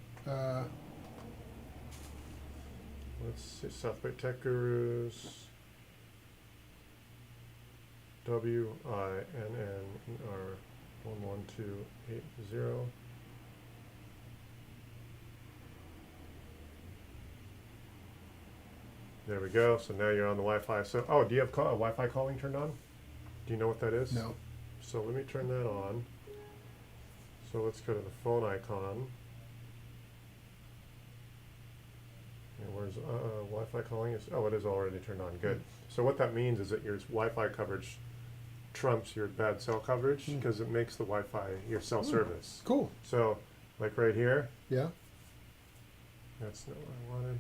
Let's see, South Bay Tech Gurus. WINNR 11280. There we go. So now you're on the Wi-Fi. So, oh, do you have Wi-Fi calling turned on? Do you know what that is? No. So let me turn that on. So let's go to the phone icon. And where's Wi-Fi calling? Oh, it is already turned on. Good. So what that means is that your Wi-Fi coverage trumps your bad cell coverage because it makes the Wi-Fi your cell service. Cool. So, like right here, Yeah. that's not what I wanted.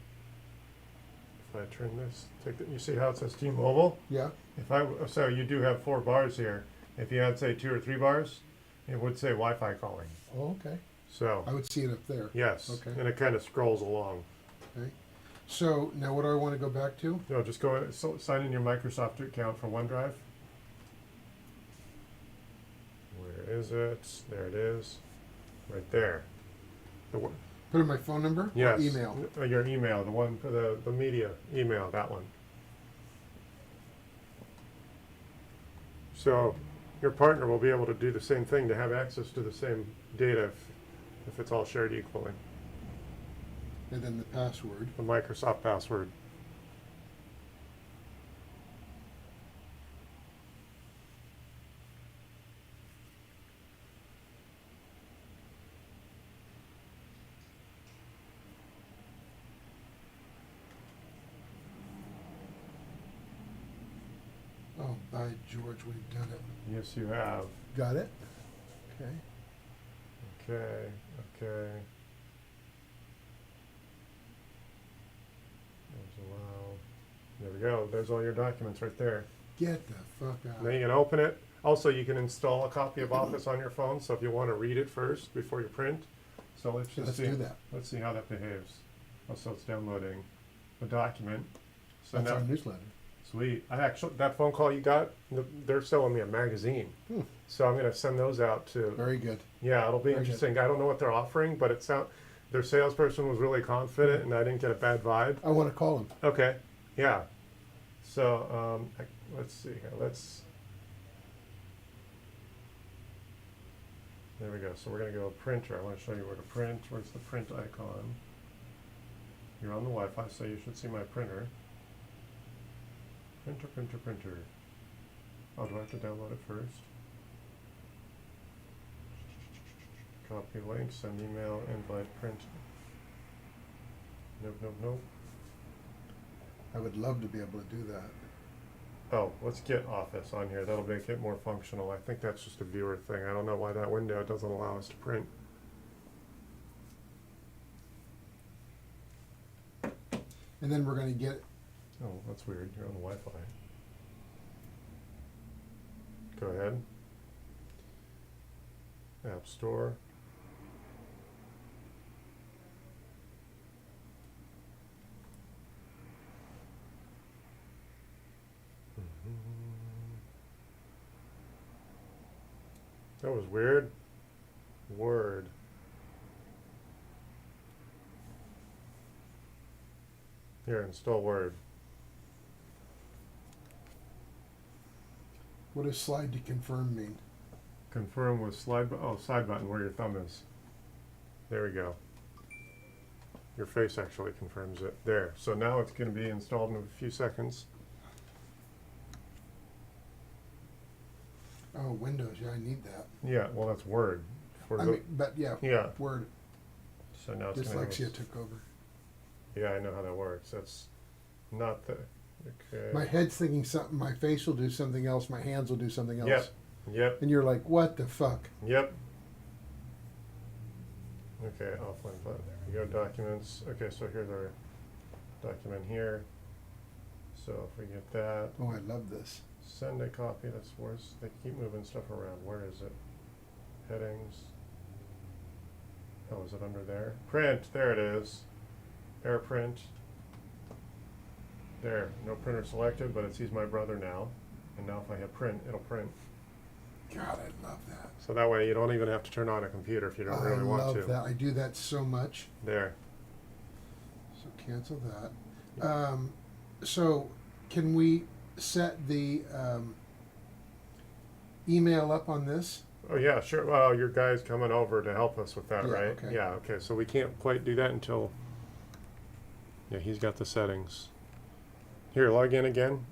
If I turn this, you see how it says T-Mobile? Yeah. So you do have 4 bars here. If you had, say, 2 or 3 bars, it would say Wi-Fi calling. Oh, okay. So, I would see it up there. yes, Okay. and it kind of scrolls along. Okay. So now what do I want to go back to? No, just go sign in your Microsoft account for OneDrive. Where is it? There it is. Right there. Put in my phone number? Yes. Or email? Your email, the one for the media email, that one. So your partner will be able to do the same thing to have access to the same data if it's all shared equally. And then the password. The Microsoft password. Oh, by George, we've done it. Yes, you have. Got it? Okay. Okay, okay. There's allow. There we go. There's all your documents right there. Get the fuck out. Then you can open it. Also, you can install a copy of Office on your phone, so if you want to read it first before you print. So let's just Let's see. do that. Let's see how that behaves. Oh, so it's downloading a document. So That's now, our newsletter. sweet. I actually, that phone call you got, they're selling me a magazine. So I'm going to send those out to, Very good. yeah, it'll be Very good. interesting. I don't know what they're offering, but it sound, their salesperson was really confident and I didn't get a bad vibe. I want to call him. Okay, yeah. So, let's see here. There we go. So we're going to go printer. I want to show you where to print. Where's the print icon? You're on the Wi-Fi, so you should see my printer. Printer, printer, printer. Oh, do I have to download it first? Copy link, send email, invite, print. Nope, nope, nope. I would love to be able to do that. Oh, let's get Office on here. That'll make it more functional. I think that's just a viewer thing. I don't know why that window doesn't allow us to print. And then we're going to get, Oh, that's weird. You're on the Wi-Fi. Go ahead. App Store. That was weird. Word. Here, install Word. what does slide to confirm mean? Confirm with side button where your thumb is. There we go. Your face actually confirms it. There. So now it's going to be installed in a few seconds. Oh, Windows. Yeah, I need that. Yeah, well that's Word. For I the, mean, but yeah, yeah. Word. So now it's going Dyslexia to. took over. Yeah, I know how that works. That's not the. Okay. My head's thinking something, my face will do something else, my hands will do something else. Yep. Yep. And you're like, what the fuck? Yep. Okay, offline button. There we go. Documents. Okay, so here's our document here. So if we get that, Oh, I love this. send a copy. That's worse. They keep moving stuff around. Where is it? Headings. Oh, is it under there? Print. There it is. Air print. There. No printer selected, but it sees my brother now. And now if I hit print, it'll print. God, I love that. So that way you don't even have to turn on a computer if you don't really want I to. love that. I do that so much. There. So cancel that. So can we set the email up on this? Oh yeah, sure. Well, your guy's coming over to help us with that, Yeah, right? okay. Yeah, okay. So we can't quite do that until. Yeah, he's got the settings. Here, log in again.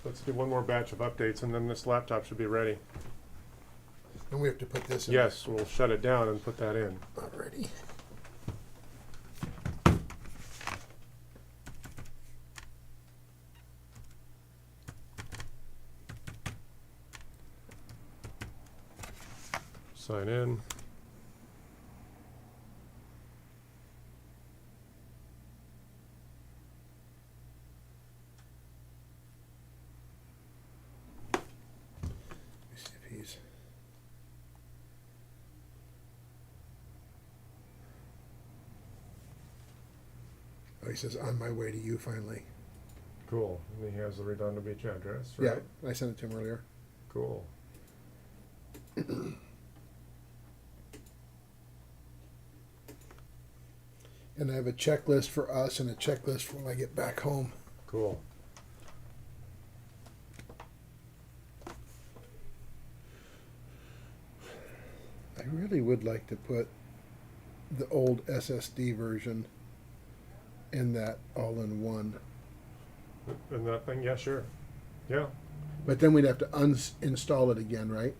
Let's do one more batch of updates, and then this laptop should be ready. And we have to put this in. Yes, we'll shut it down and put that in. Already. Sign in. Let me see if he's. Oh, he says, on my way to you finally. Cool. And he has the Redondo Beach address, right? Yeah, I sent it to him earlier. Cool. And I have a checklist for us and a checklist for when I get back home. Cool. I really would like to put the old SSD version in that all-in-one. And that thing, yeah, sure. Yeah. But then we'd have to uninstall it again, right?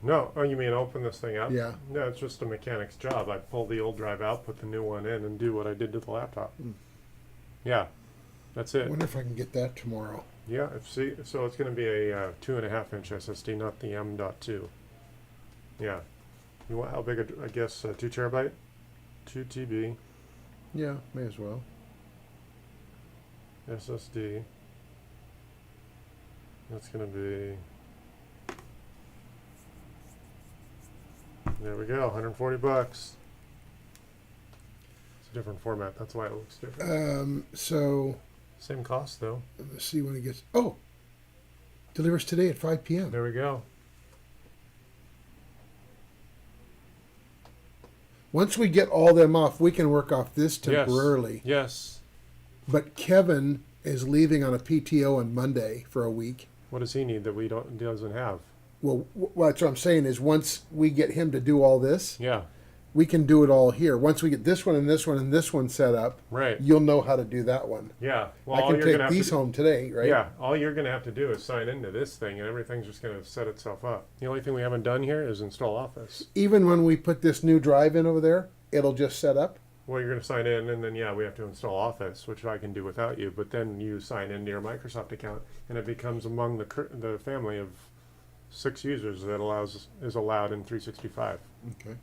No, oh, you mean open this thing up? Yeah. No, it's just a mechanic's job. I pull the old drive out, put the new one in, and do what I did to the laptop. Yeah, that's I it. wonder if I can get that tomorrow. Yeah, see, so it's going to be a 2.5-inch SSD, not the M.2. Yeah. You want how big? I guess 2 terabyte, 2 TB Yeah, may as well. SSD. That's gonna be. There we go, $140. It's a different format. That's why it looks different. So Same cost though. let's see when it gets. Oh, delivers today at 5 p.m. There we go. Once we get all them off, we can work off this Yes. temporarily. Yes. But Kevin is leaving on a PTO on Monday for a week. What does he need that we don't doesn't have? Well, that's what I'm saying is once we get him to do all this, Yeah. we can do it all here. Once we get this one and this one and this one set up, Right. you'll know how to do that one. Yeah. Well, I all can you're gonna take have these to home today, right? Yeah. All you're gonna have to do is sign into this thing, and everything's just gonna set itself up. The only thing we haven't done here is install Office. Even when we put this new drive in over there, it'll just set up. Well, you're gonna sign in, and then yeah, we have to install Office, which I can do without you. But then you sign into your Microsoft account, and it becomes among the family of 6 users that is allowed in 365. Okay.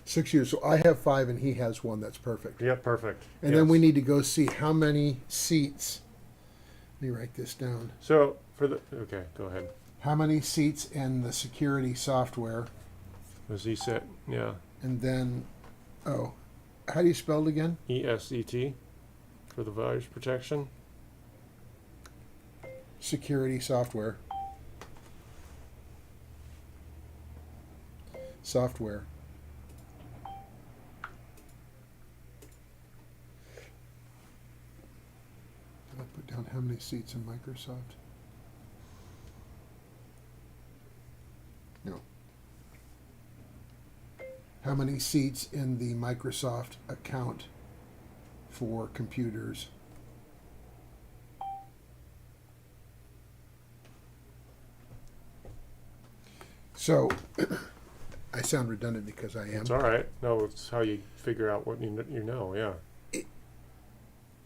6 years. So I have 5 and he has 1. That's perfect. Yep, perfect. And then we need to go see how many seats. Let me write this down. So for the okay, go ahead. How many seats in the security software, Was ESET? Yeah, and then, oh, how do you spell it again? ESET for the virus protection. Security software. Software. I'll put down how many seats in Microsoft. No. How many seats in the Microsoft account for computers? So, I sound redundant because I am. It's all right. No, it's how you figure out what you know. Yeah,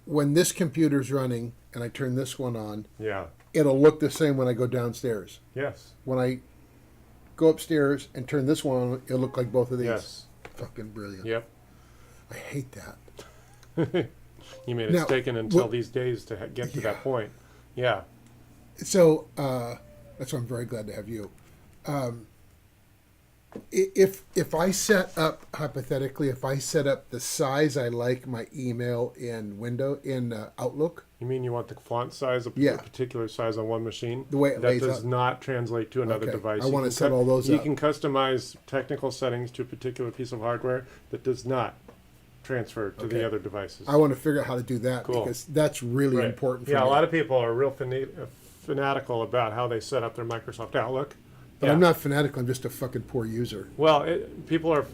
When this computer's running and I turn this one on, yeah, it'll look the same when I go downstairs. yes, When I go upstairs and turn this one on, it'll look like both of these. yes, Fucking brilliant. yep. I hate that. You mean it's Now, taken until what- these days to get to Yeah. that point? Yeah, So that's why I'm very glad to have you. If I set up hypothetically, if I set up the size I like my email in Outlook, you mean you want the font size, a Yeah. particular size on one machine? The way it that lays does out. not translate to another Okay. device. I You wanna can set all those You up. can customize technical settings to a particular piece of hardware that does not transfer to Okay. the other devices. I want to figure out how to do that Cool. because that's really Right. important for Yeah, me. a lot of people are real fanatical about how they set up their Microsoft Outlook. But Yeah. I'm not fanatical. I'm just a fucking poor user. Well, people are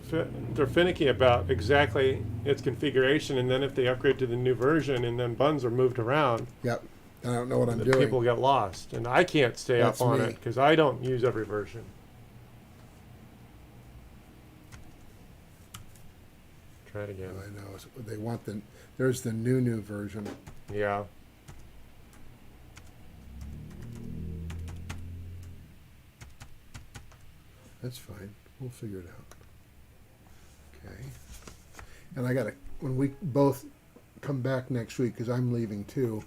they're finicky about exactly its configuration, and then if they upgrade to the new version, and then buttons are moved around, Yep. I don't know what I'm the doing. people get lost. And I can't stay That's up on me. it because I don't use every version. Try it again. I know. They want there's the new version. Yeah. That's fine. We'll figure it out. Okay. And when we both come back next week, because I'm leaving too,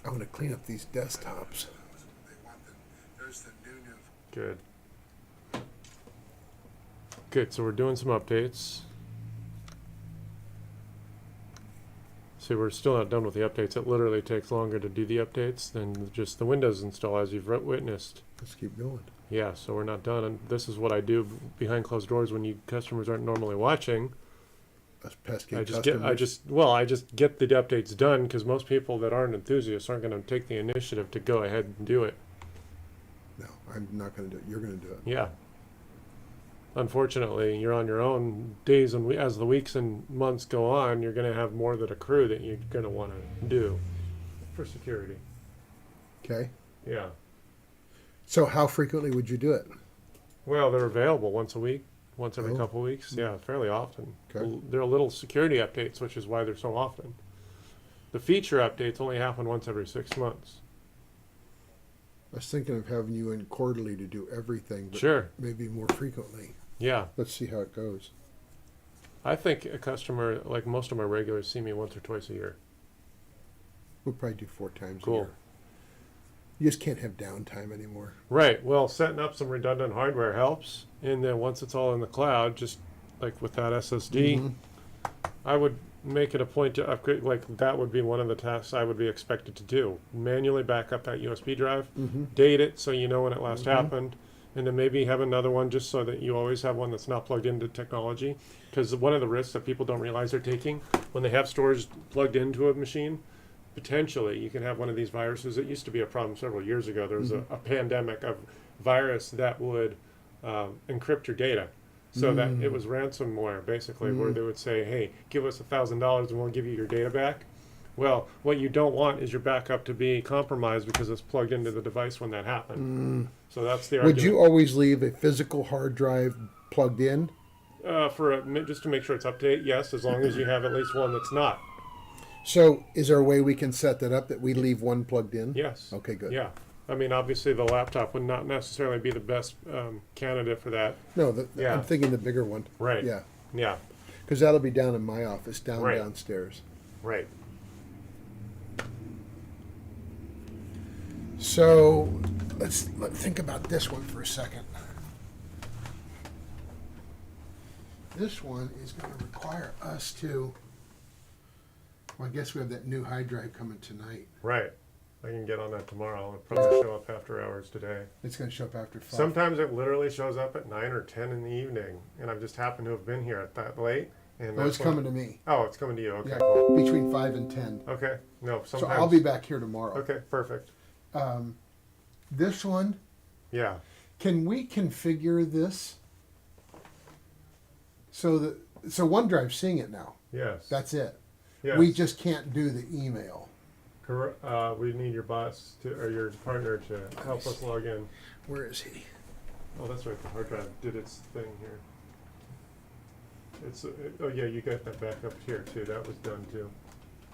I want to clean up these desktops. There's the new. Good. Good. So we're doing some updates. See, we're still not done with the updates. It literally takes longer to do the updates than just the Windows install, as you've witnessed. Let's keep going. Yeah, so we're not done. And this is what I do behind closed doors when you customers aren't normally watching. Us pesky I just customers. get the updates done because most people that aren't enthusiasts aren't going to take the initiative to go ahead and do it. No, I'm not going to do it. You're going to do it. Yeah. Unfortunately, you're on your own. Days and as the weeks and months go on, you're going to have more than a crew that you're going to want to do for security. Okay. Yeah. So how frequently would you do it? Well, they're available once a week, once every Oh. couple of weeks. Yeah, fairly often. Okay. They're little security updates, which is why they're so often. The feature updates only happen once every 6 months. I was thinking of having you in quarterly to do everything, but Sure. maybe more frequently. Yeah. Let's see how it goes. I think a customer, like most of my regulars, see me once or twice a year. We'll probably do 4 times a Cool. year. You just can't have downtime anymore. Right. Well, setting up some redundant hardware helps, and then once it's all in the cloud, just like with that SSD, Mhm. I would make it a point to upgrade. Like that would be one of the tasks I would be expected to do: manually back up that USB drive, date it so you know when it last happened, and then maybe have another one just so that you always have one that's not plugged into technology. Because one of the risks that people don't realize they're taking when they have storage plugged into a machine, potentially you can have one of these viruses. It used to be a problem several years ago. There was a pandemic of virus that would encrypt your data. So that it was ransomware, basically, where they would say, hey, give us $1,000 and we'll give you your data back. Well, what you don't want is your backup to be compromised because it's plugged into the device when that happened. So that's the Would argument. you always leave a physical hard drive plugged in? Just to make sure it's up to date, yes, as long as you have at least one that's not. So is there a way we can set that up that we leave one plugged in? Yes. Okay, good. Yeah. I mean, obviously, the laptop would not necessarily be the best candidate for that. No, Yeah. I'm thinking the bigger one. Right. Yeah, Yeah. because that'll be down in my office, Right. downstairs. Right. So let's think about this one for a second. This one is going to require us to. Well, I guess we have that new hard drive coming tonight. Right. I can get on that tomorrow. It'll probably show up after hours today. It's going to show up after 5. Sometimes it literally shows up at 9 or 10 in the evening, and I've just happened to have been here at that late. And Oh, that's it's when- coming to me. Oh, it's coming to you. Okay, Yeah, cool. between 5 and 10. Okay. No, So sometimes. I'll be back here tomorrow. Okay, perfect. This one, Yeah. can we configure this so that OneDrive's seeing it now? Yes. That's it. yes. We just can't do the email. We need your boss to, or your partner to help us log in. Where is he? Oh, that's right. The hard drive did its thing here. It's oh yeah, you got that back up here too. That was done too.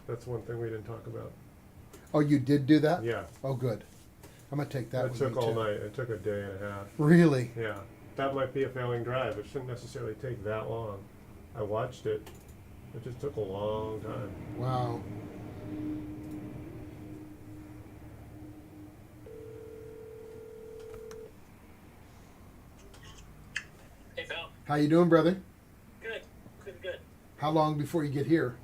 That's one thing we didn't talk about. Oh, you did do that? Yeah. Oh, good. I'm gonna take that. That with took me, all too. night. It took a day and a half. Really? Yeah. That might be a failing drive. It shouldn't necessarily take that long. I watched it. It just took a long time. Wow. Hey, Phil. How you doing, brother? Good. Good. How long before you get here?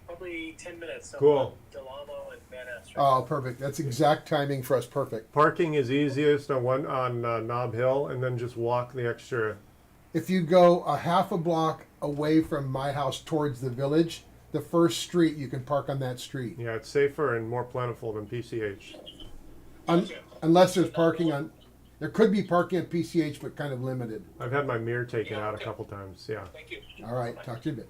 Probably 10 minutes. So Cool. Delamo and Van Ness. Right? Oh, perfect. That's exact timing for us. Perfect. Parking is easiest on Knob Hill, and then just walk the extra. If you go a half a block away from my house towards the village, the first street, you can park on that street. Yeah, it's safer and more plentiful than PCH. Unless there's parking on, there could be parking at PCH, but kind of limited. I've had my mirror taken Yeah, out okay. a couple times. Yeah. Thank you. All right, talk to you a bit.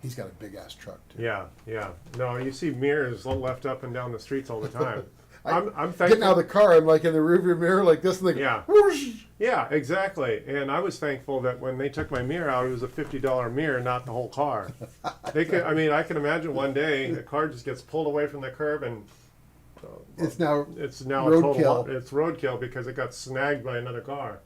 He's got a big ass truck too. Yeah, yeah. No, you see mirrors left up and down the streets all the time. I'm thankful. Getting out of the car, I'm like in the rearview mirror like this, and like, Yeah. whoosh. Yeah, exactly. And I was thankful that when they took my mirror out, it was a $50 mirror, not the whole car. They could. I mean, I can imagine one day a car just gets pulled away from the curb and It's now. it's now a total. Roadkill. It's roadkill because it got snagged by another car.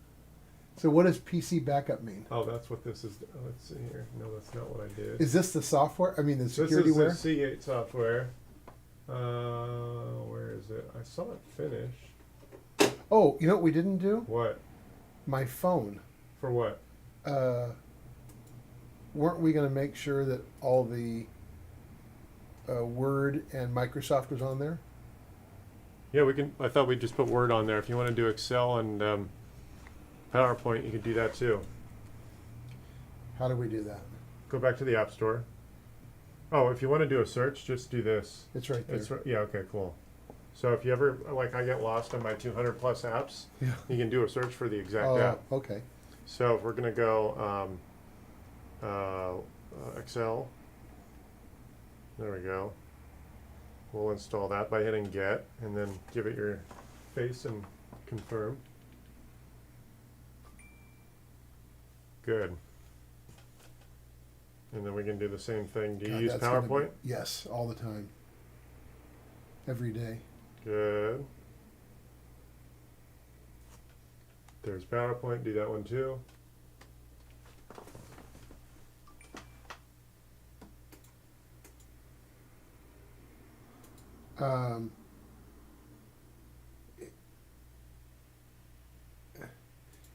So what does PC backup mean? Oh, that's what this is. Let's see here. No, that's not what I did. Is this the software? I mean, the This security is the ware? C8 software. Where is it? I saw it finish. Oh, you know what we didn't do? What? My phone. For what? Weren't we going to make sure that all the Word and Microsoft was on there? Yeah, we can. I thought we'd just put Word on there. If you want to do Excel and PowerPoint, you can do that too. How do we do that? Go back to the App Store. Oh, if you want to do a search, just do this. It's right there. It's yeah. Okay, cool. So if you ever like, I get lost on my 200 plus apps. Yeah. You can do a search for the exact Oh, app. okay. So if we're gonna go Excel. There we go. We'll install that by hitting get and then give it your face and confirm. Good. And then we can do the same thing. Do you God, use that's gonna be- PowerPoint? Yes, all the time. Every day. Good. There's PowerPoint. Do that one too. Um,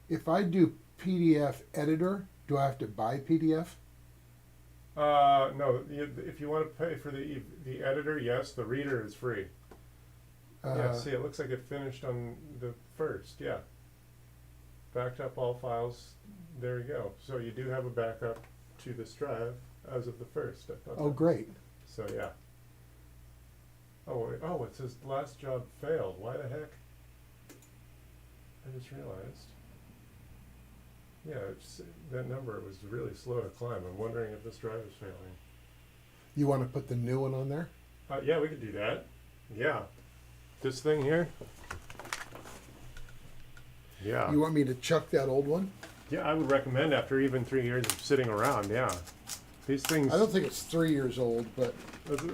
If I do PDF editor, do I have to buy PDF? No, if you want to pay for the editor, yes, the reader is free. Yeah, Uh, see, it looks like it finished on the first, yeah. Backed up all files, there you go. So you do have a backup to this drive as of the first. I thought Oh, that- great. So, yeah. Oh, it says last job failed. Why the heck? I just realized. Yeah, that number was really slow to climb. I'm wondering if this drive is failing. You want to put the new one on there? Yeah, we could do that. Yeah. This thing here? Yeah. You want me to chuck that old one? Yeah, I would recommend after even 3 years of sitting around, yeah. These things, I don't think it's 3 years old, but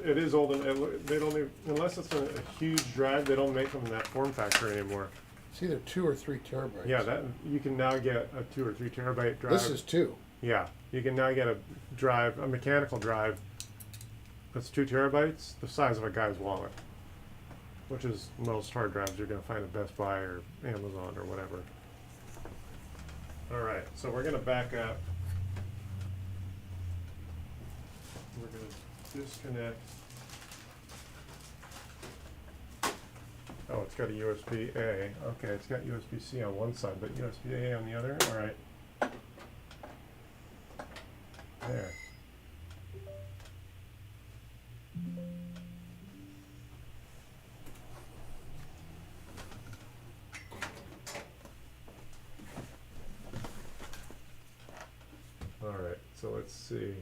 it is old, and they don't even, unless it's a huge drive, they don't make them in that form factor anymore. it's either 2 or 3 terabytes. Yeah, that you can now get a 2 or 3 terabyte drive. This is 2. Yeah, you can now get a drive, a mechanical drive that's 2 terabytes, the size of a guy's wallet, which is most hard drives you're going to find at Best Buy or Amazon or whatever. All right, so we're going to back up. We're going to disconnect. Oh, it's got a USB-A. Okay, it's got USB-C on one side, but USB-A on the other. All right. There. All right, so let's see.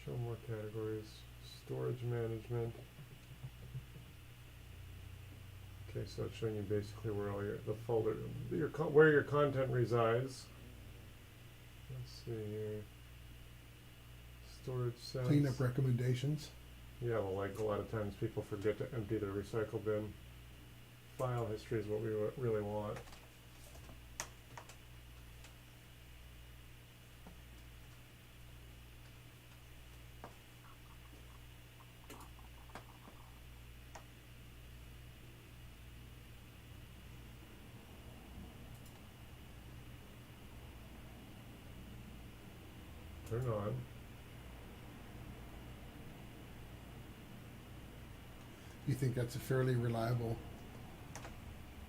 Show more categories. Storage management. Okay, so it's showing you basically where all the folder, where your content resides. Let's see here. Storage sense. Cleanup recommendations. Yeah, well, like a lot of times people forget to empty their recycle bin. File history is what we really want. Turn on. You think that's a fairly reliable?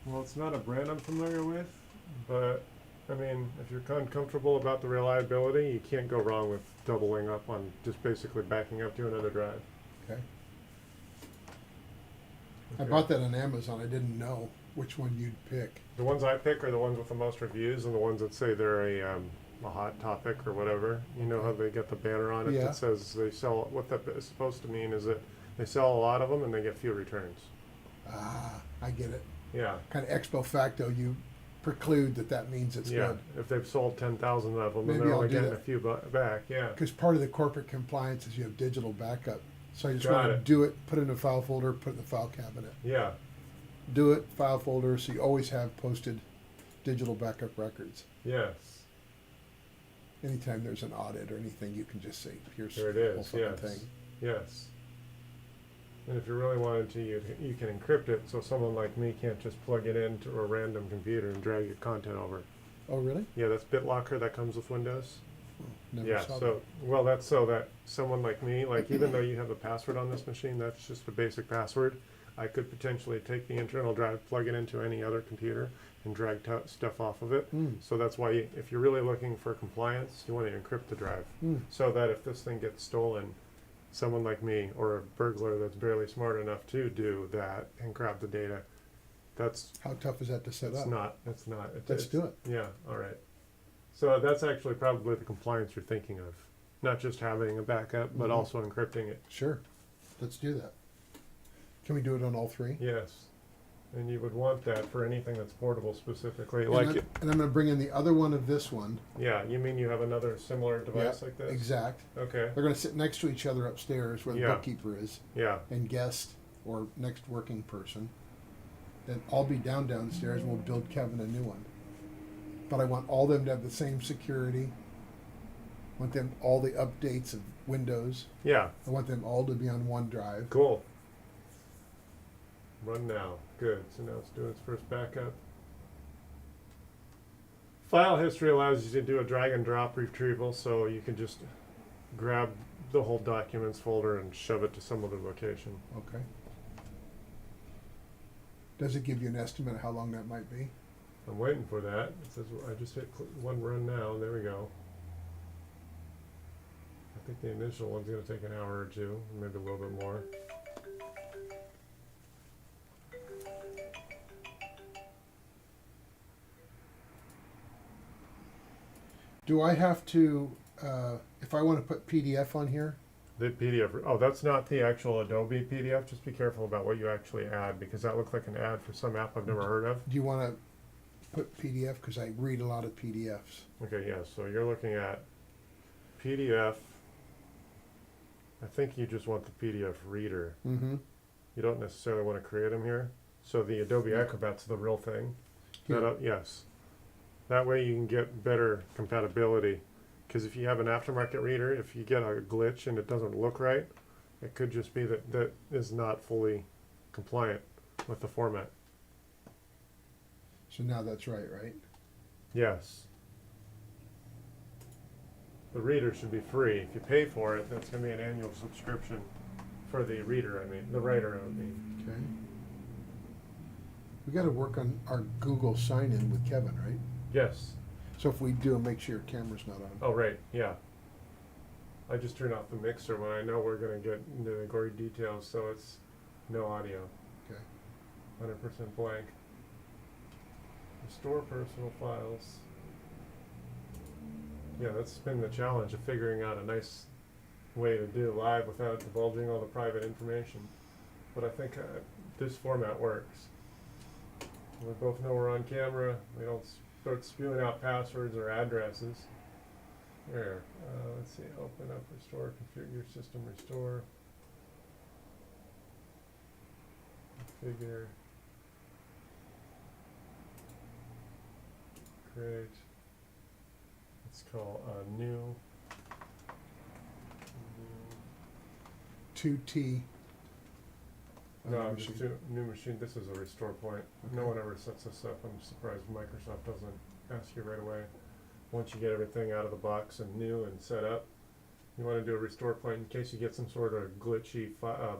Well, it's not a brand I'm familiar with, but I mean, if you're comfortable about the reliability, you can't go wrong with doubling up on just basically backing up to another drive. Okay. I Okay. bought that on Amazon. I didn't know which one you'd pick. The ones I pick are the ones with the most reviews and the ones that say they're a hot topic or whatever. You know how they get the banner on it Yeah. that says they sell, what that is supposed to mean is that they sell a lot of them and they get few returns. Ah, I get it. Yeah. Kind of ex post facto, you preclude that means it's Yeah, good. if they've sold 10,000 of them Maybe and they're I'll only do getting that. a few back, yeah. Because part of the corporate compliance is you have digital backup. So I just Got want to it. do it, put it in a file folder, put it in the file cabinet. Yeah, Do it, file folder, so you always have posted digital backup records. yes, Anytime there's an audit or anything, you can just say, here's there it the whole is, fucking yes, thing. yes. And if you really wanted to, you can encrypt it so someone like me can't just plug it into a random computer and drag your content over. Oh, really? Yeah, that's BitLocker that comes with Windows. Never Yeah, saw so, well, that's so that someone like me, like even though you have a password on this machine, that's just a basic password. I could potentially take the internal drive, plug it into any other computer, and drag stuff off of it. Mm. So that's why, if you're really looking for compliance, you want to encrypt the drive, Mm. so that if this thing gets stolen, someone like me or a burglar that's barely smart enough to do that and grab the data, that's How tough is that to set it's up? not. Let's do it. Yeah. All right. So that's actually probably the compliance you're thinking of, not just having a backup, but Mhm. also encrypting it. Sure. Let's do that. Can we do it on all three? Yes. And you would want that for anything that's portable specifically. And Like, I'm going to bring in the other one of this one. yeah, you mean you have another similar device like this? Exact. Okay. They're going to sit next to each other upstairs where the Yeah. bookkeeper is Yeah. and guest or next working person. Then I'll be downstairs and we'll build Kevin a new one. But I want all of them to have the same security Want them all the updates of Windows. Yeah, I want them all to be on OneDrive. cool. Run now. Good. So now it's doing its first backup. File history allows you to do a drag and drop retrieval, so you can just grab the whole documents folder and shove it to some other location. Okay. Does it give you an estimate of how long that might be? I'm waiting for that. It says I just hit one run now. There we go. I think the initial one's going to take an hour or two, maybe a little bit more. Do I have to, if I want to put PDF on here? The PDF. Oh, that's not the actual Adobe PDF. Just be careful about what you actually add, because that looks like an ad for some app I've never heard of. Do you want to put PDF? Because I read a lot of PDFs. Okay, yeah. So you're looking at PDF. I think you just want the PDF reader. Mm-hmm. You don't necessarily want to create them here. So the Adobe Acrobat's the real thing. Here. Yes. That way you can get better compatibility. Because if you have an aftermarket reader, if you get a glitch and it doesn't look right, it could just be that that is not fully compliant with the format. So now that's right? Yes. The reader should be free. If you pay for it, that's going to be an annual subscription for the reader, the writer, Okay. We got to work on our Google sign-in with Kevin, right? Yes. So if we do, make sure your camera's not on. Oh, right, yeah. I just turn off the mixer when I know we're going to get into the gory details, so it's no audio. Okay. 100% blank. Restore personal files. Yeah, that's been the challenge of figuring out a nice way to do live without divulging all the private information. But I think this format works. We both know we're on camera. We don't start spewing out passwords or addresses. There. Let's see. Open up, restore, configure system, restore. Configure. Create. Let's call new. 2T. No, New just machine. new machine. This is a restore point. No Okay. one ever sets this up. I'm surprised Microsoft doesn't ask you right away. Once you get everything out of the box and new and set up, you want to do a restore point in case you get some sort of glitchy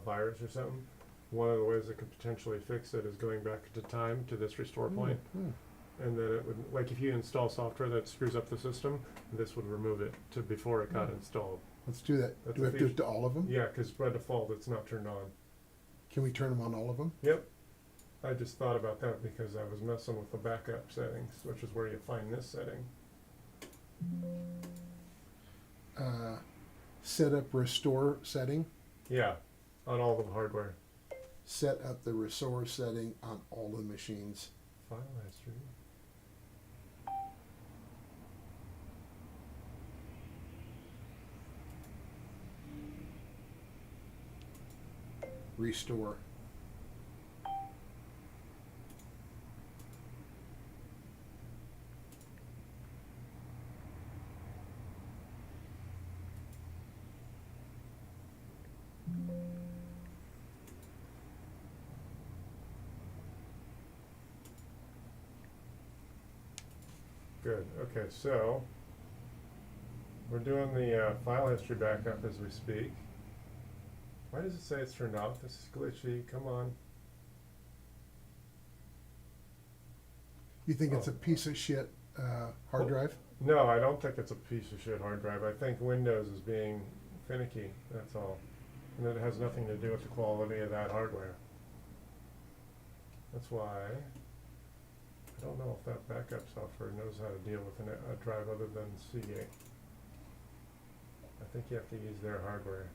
virus or something. One of the ways that could potentially fix it is going back to time to this restore point. And then it would, like if you install software that screws up the system, this would remove it to before it got installed. Let's do that. That's Do we a have to do it feature. to all of them? Yeah, because by default it's not turned on. Can we turn them on all of them? Yep. I just thought about that because I was messing with the backup settings, which is where you find this setting. Set up restore setting. Yeah, on all the hardware. Set up the restore setting on all the machines. File history. Restore. Good. Okay, so we're doing the file history backup as we speak. Why does it say it's turned off? This is glitchy. Come on. You think it's Oh. a piece of shit hard Oh. drive? No, I don't think it's a piece of shit hard drive. I think Windows is being finicky. That's all. And it has nothing to do with the quality of that hardware. That's why I don't know if that backup software knows how to deal with a drive other than Seagate. I think you have to use their hardware.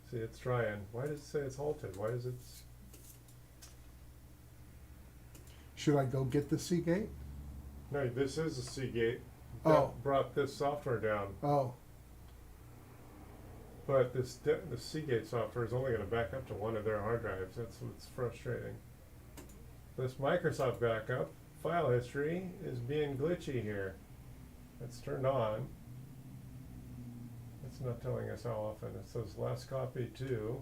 See, it's trying. Why does it say it's halted? Why does it? Should I go get the Seagate? No, this is a Seagate. Oh. That brought this software down. Oh, But the Seagate software is only going to back up to one of their hard drives. That's what's frustrating. This Microsoft backup file history is being glitchy here. It's turned on. It's not telling us how often. It says last copy to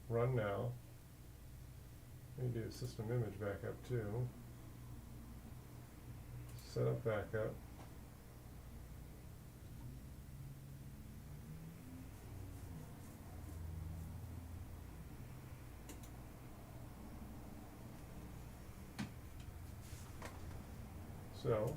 run now. We do system image backup too. Set up backup. So,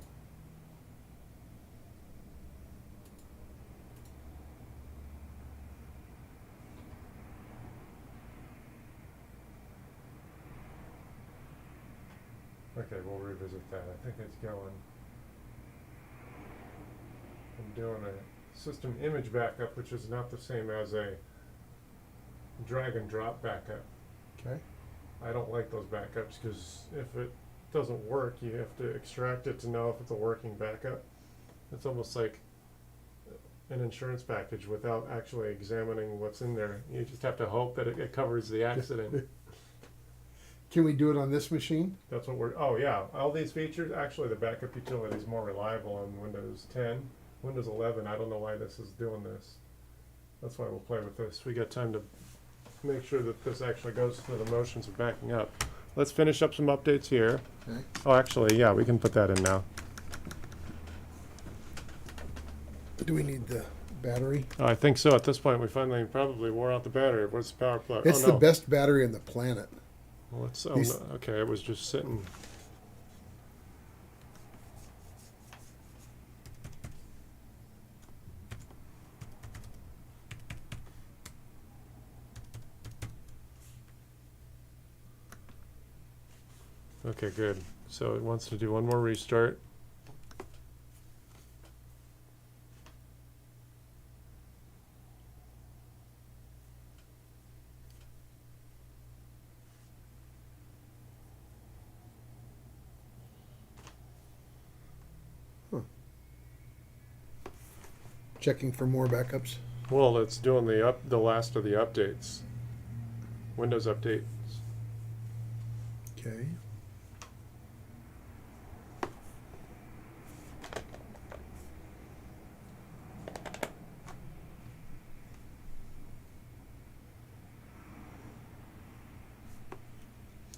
okay, we'll revisit that. I think it's going. I'm doing a system image backup, which is not the same as a drag and drop backup. Okay. I don't like those backups because if it doesn't work, you have to extract it to know if it's a working backup. It's almost like an insurance package without actually examining what's in there. You just have to hope that it covers the accident. Can we do it on this machine? That's what we're, oh yeah, all these features, actually the backup utility is more reliable on Windows 10. Windows 11, I don't know why this is doing this. That's why we'll play with this. We got time to make sure that this actually goes through the motions of backing up. Let's finish up some updates here. Okay. Oh, actually, yeah, we can put that in now. Do we need the battery? I think so. At this point, we finally probably wore out the battery. Where's the power plug? It's oh, no. the best battery on the planet. Well, it's, oh, These- no. Okay, it was just sitting. Okay, good. So it wants to do one more restart. Checking for more backups. Well, it's doing the last of the updates. Windows updates. Okay.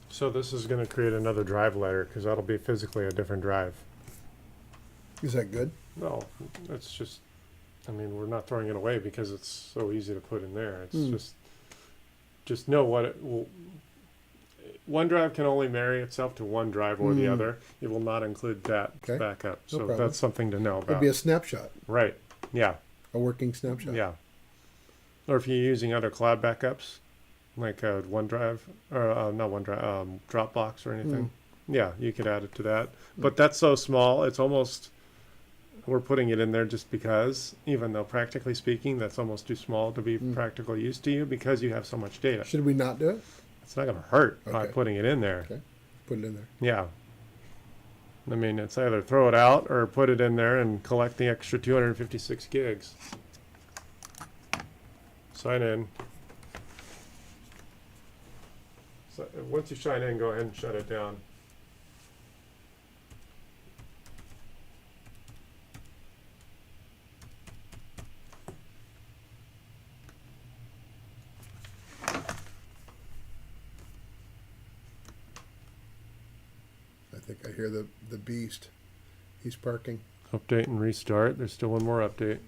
So this is going to create another drive letter because that'll be physically a different drive. Is that good? No, it's just, I mean, we're not throwing it away because it's so easy to put in there. It's Hmm. just know what it will. One drive can only marry itself to one drive or the Hmm. other. It will not include that Okay. backup. No So problem. that's something to know It'd about. be a snapshot, Right. Yeah. a working snapshot. Yeah. Or if you're using other cloud backups, like OneDrive or not OneDrive, Dropbox or anything. Yeah, you could add it to that. But that's so small, it's almost, we're putting it in there just because, even though practically speaking, that's almost too small to be practical use to you because you have so much data. Should we not do it? It's not going to hurt by Okay. putting it in there. Okay. Put it in there. Yeah. I mean, it's either throw it out or put it in there and collect the extra 256 gigs. Sign in. So once you sign in, go ahead and shut it down. I think I hear the beast. He's parking. Update and restart. There's still one more update.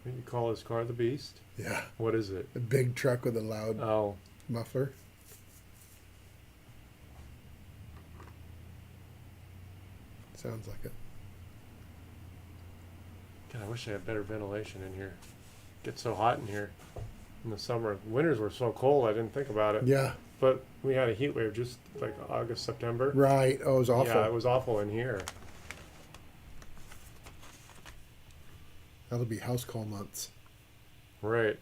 You call his car the Beast? Yeah. What is it? A big truck with a loud Oh, muffler. Sounds like it. God, I wish I had better ventilation in here. Gets so hot in here in the summer. Winters were so cold, I didn't think about it. Yeah. But we had a heat wave just like August, September. Right. Oh, it was awful. Yeah, it was awful in here. That'll be house call months. Right.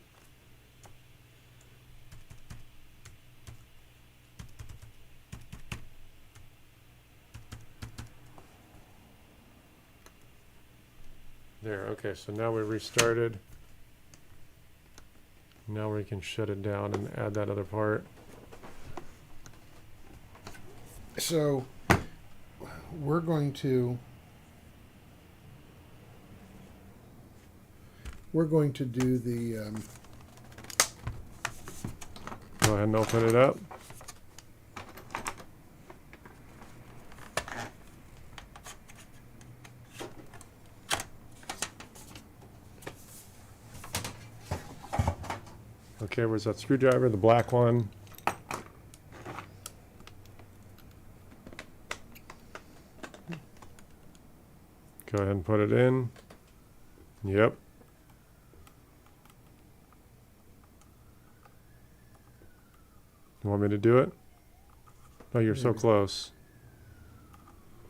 There, okay, so now we restarted. Now we can shut it down and add that other part. So, we're going to do the Go ahead and open it up. Okay, where's that screwdriver? The black one. Go ahead and put it in. Yep. You want me to do it? Oh, you're so close.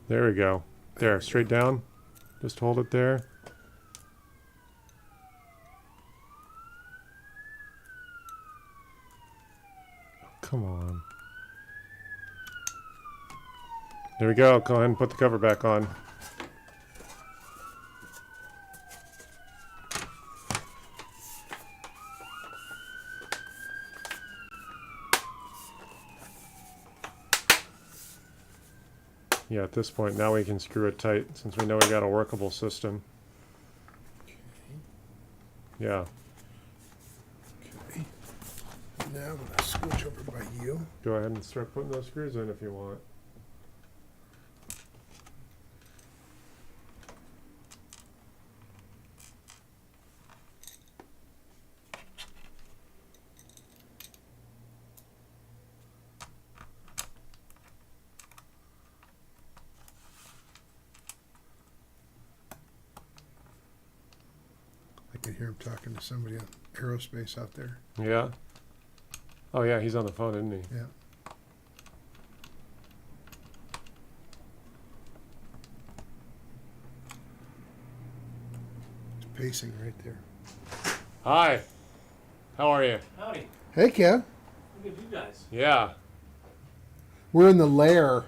There we go. There, straight down. Just hold it there. Come on. There we go. Go ahead and put the cover back on. Yeah, at this point, now we can screw it tight since we know we got a workable system. Yeah. okay. Now I'm gonna scooch over by you. Go ahead and start putting those screws in if you want. I can hear him talking to somebody on aerospace out there. Yeah. Oh yeah, he's on the phone, isn't he? Yeah. He's pacing right there. Hi. How are you? Howdy. Hey, Kev. Look at you guys. Yeah. We're in the lair.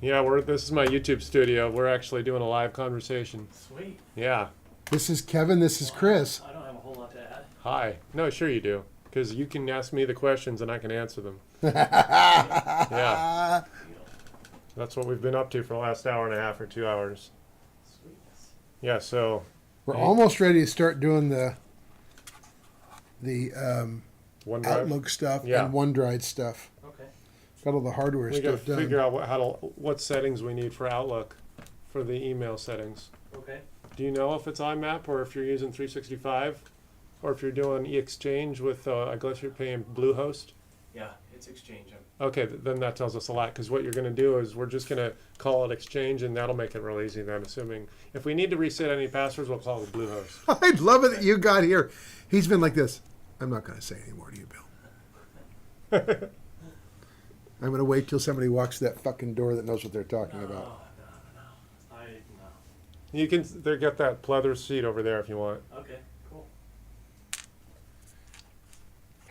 Yeah, this is my YouTube studio. We're actually doing a live conversation. Sweet. Yeah. This is Kevin. This is Chris. I don't have a whole lot to add. Hi. No, sure you do. Because you can ask me the questions and I can answer them. Yeah. That's what we've been up to for the last hour and a half or 2 hours. Sweetness. Yeah, so We're almost ready to start doing the OneDrive. Outlook stuff Yeah. and OneDrive stuff. Okay. Got all the hardware We got to stuff done. figure out what settings we need for Outlook for the email settings. Okay. Do you know if it's IMAP or if you're using 365 or if you're doing eExchange with, I guess you're paying Bluehost? Yeah, it's Exchange. Okay, then that tells us a lot because what you're going to do is we're just going to call it Exchange and that'll make it real easy then, assuming. If we need to reset any passwords, we'll call it Bluehost. I love it that you got here. He's been like this. I'm not going to say any more to you, Bill. I'm going to wait till somebody walks through that fucking door that knows what they're talking about. No. You can get that pleather seat over there if you want. Okay, cool.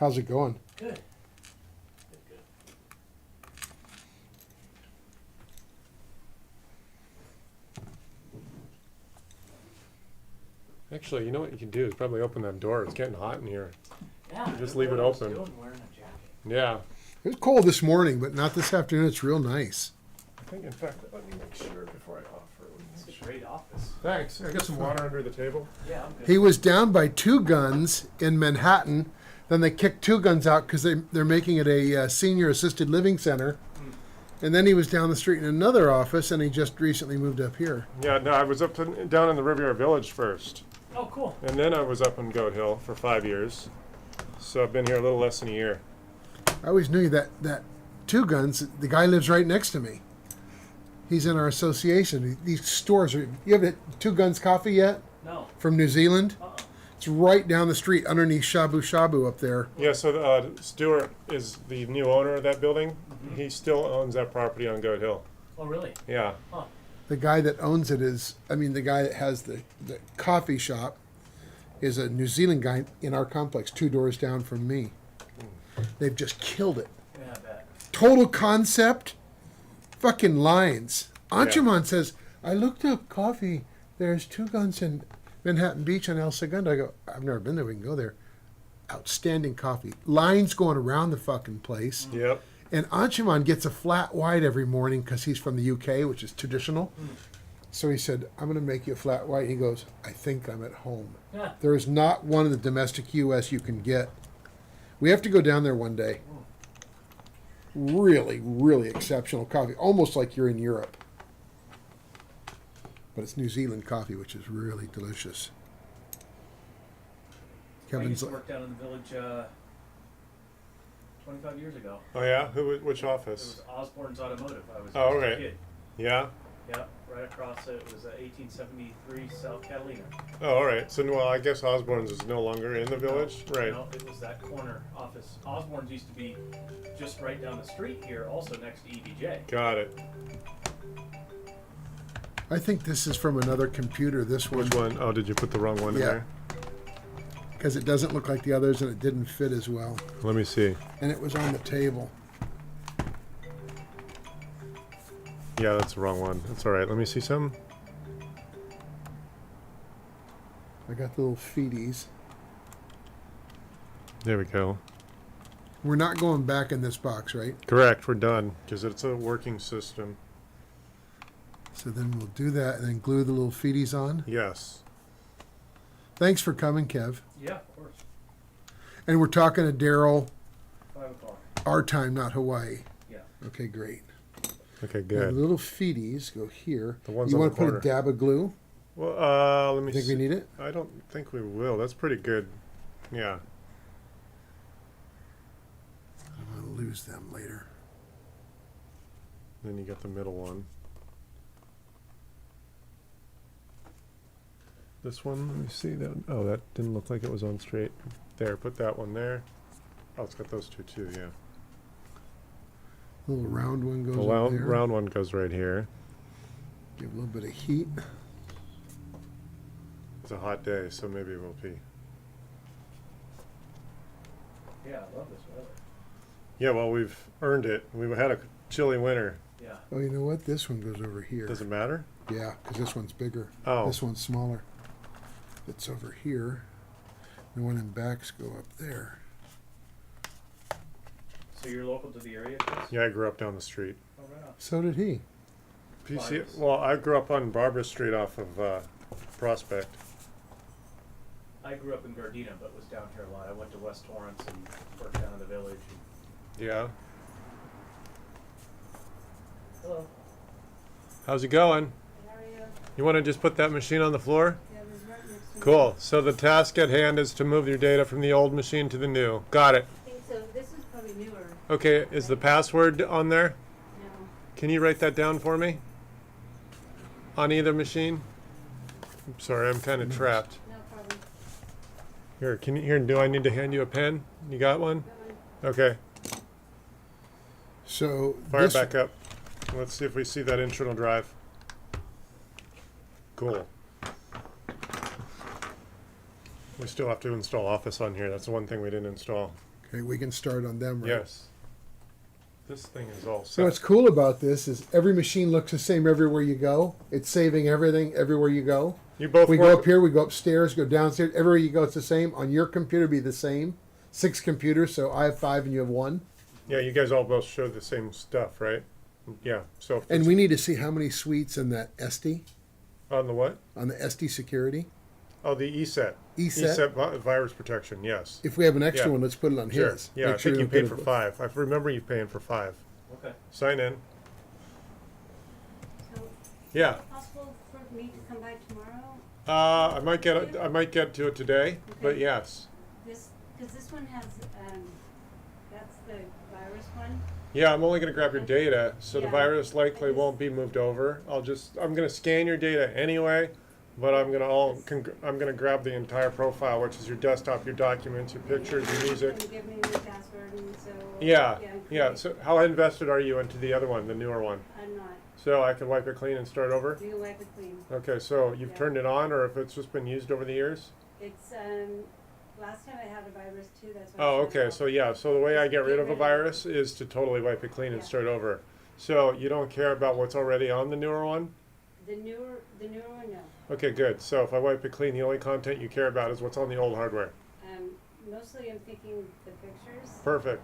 How's it going? Good. Actually, you know what you can do is probably open that door. It's getting hot in here. Yeah. Just good leave it what I was open. doing, wearing a jacket. Yeah. It was cold this morning, but not this afternoon. It's real nice. I think, in fact, let me make sure before I offer. It's a great office. Thanks. I got some water under the table. Yeah, I'm good. He was down by Two Guns in Manhattan. Then they kicked Two Guns out because they're making it a senior assisted living center. And then he was down the street in another office, and he just recently moved up here. Yeah, no, I was down in the Riviera Village first. Oh, cool. And then I was up in Goat Hill for 5 years. So I've been here a little less than a year. I always knew that Two Guns, the guy lives right next to me. He's in our association. These stores are. You have Two Guns Coffee yet? No. From New Zealand? Uh-uh. It's right down the street underneath Shabu Shabu up there. Yeah, so Stuart is the new owner of that building. He still owns that property on Goat Hill. Oh, really? Yeah. The guy that owns it the guy that has the coffee shop is a New Zealand guy in our complex, 2 doors down from me. They've just killed it. Yeah, I bet. Total concept, fucking lines. Anchuman says, I looked up coffee. There's Two Guns in Manhattan Beach on El Segundo. I go, I've never been there. We can go there. Outstanding coffee. Lines going around the fucking place. Yep. And Anshuman gets a flat white every morning because he's from the UK, which is traditional. So he said, I'm going to make you a flat white. He goes, I think I'm at home. Yeah. There is not one in the domestic U.S. you can get. We have to go down there one day. Really, really exceptional coffee. Almost like you're in Europe. But it's New Zealand coffee, which is really delicious. I used Kevin's to work down in the village 25 years ago. Oh yeah, which It office? was Osborne's Automotive. I was Oh, just a right. kid. Yeah. Yeah, right across it was 1873 South Catalina. Oh, all right. So well, I guess Osborne's is no longer in the village, right? No, it was that corner office. Osborne's used to be just right down the street here, also next to EDJ. Got it. I think this is from another computer, this one. Which one? Oh, did you put the wrong one in Yeah. there? Because it doesn't look like the others and it didn't fit as well. Let me see. And it was on the table. Yeah, that's the wrong one. That's all right. Let me see some. I got the little feeties. There we go. We're not going back in this box, right? Correct. We're done because it's a working system. So then we'll do that and then glue the little feeties on. Yes. Thanks for coming, Kev. Yeah, of course. And we're talking to Daryl, 5 o'clock. our time, not Hawaii. Yeah. Okay, great. Okay. Now, Good. the little feeties go here. The ones You on want the to put corner. a dab of glue? Well, let me You think see. we need it? I don't think we will. That's pretty good. Yeah. I'm going to lose them later. Then you got the middle one. This one, let me see that. Oh, that didn't look like it was on straight. There, put that one there. Oh, it's got those two too. Yeah. The little round one goes The up there. round one goes right here. Give a little bit of heat. It's a hot day, so maybe we'll be. Yeah, I love this weather. Yeah, well, we've earned it. We had a chilly winter. Yeah. Oh, you know what? This one goes over here. Does it matter? Yeah, because this one's bigger. Oh. This one's smaller. It's over here. The one in backs go up there. So you're local to the area, Chris? Yeah, I grew up down the street. Oh, right on. So did he. PC. Barbara's. Well, I grew up on Barbara Street off of Prospect. I grew up in Gardena, but was down here a lot. I went to West Torrance and worked down in the village. Yeah. Hello. How's it going? How are you? You want to just put that machine on the floor? Yeah, it was right next to me. Cool. So the task at hand is to move your data from the old machine to the new. Got it. I think so. This is probably newer. Okay, is the password on there? No. Can you write that down for me? On either machine? I'm sorry, I'm kind of trapped. No problem. Here, do I need to hand you a pen? You got one? That one. Okay, So fire it this, back up. Let's see if we see that internal drive. Cool. We still have to install Office on here. That's the one thing we didn't install. okay, we can start on them, right? Yes. This thing is all So set. what's cool about this is every machine looks the same everywhere you go. It's saving everything everywhere you go. You both We work, go up here, we go upstairs, go downstairs. Everywhere you go, it's the same. On your computer, it'd be the same. 6 computers, so I have 5 and you have 1. Yeah, you guys all both show the same stuff, right? Yeah. So if And it's we need to see how many suites in that SD, on the what? on the SD security. Oh, the ESET. ESET. Virus protection. Yes. If we have an extra Yeah. one, let's put it on Sure. his. Yeah, Make I sure think you don't paid get for it- 5. I remember you paying for 5. Okay. Sign in. So, Yeah. is it possible for me to come by tomorrow? I might get to it today, but Okay. yes. Because this one has, that's the virus one. Yeah, I'm only gonna grab your data, so the Yeah. virus likely I just- won't be moved over. I'm gonna scan your data anyway, but I'm gonna grab the entire profile, which is your desktop, your documents, your pictures, your music. And give me the password and so. Yeah, yeah. great. So how invested are you into the other one, the newer one? I'm not. So I can wipe it clean and start over? You can wipe it clean. Okay, so you've Yeah. turned it on, or if it's just been used over the years? It's, last time I had a virus too, that's why. Oh, I turned it okay, off. so yeah, so the way I get rid Get of a rid of it. virus is to totally wipe it clean and Yeah. start over. So you don't care about what's already on the newer one? The newer one, no. Okay, good. So if I wipe it clean, the only content you care about is what's on the old hardware. Mostly I'm thinking the pictures. Perfect.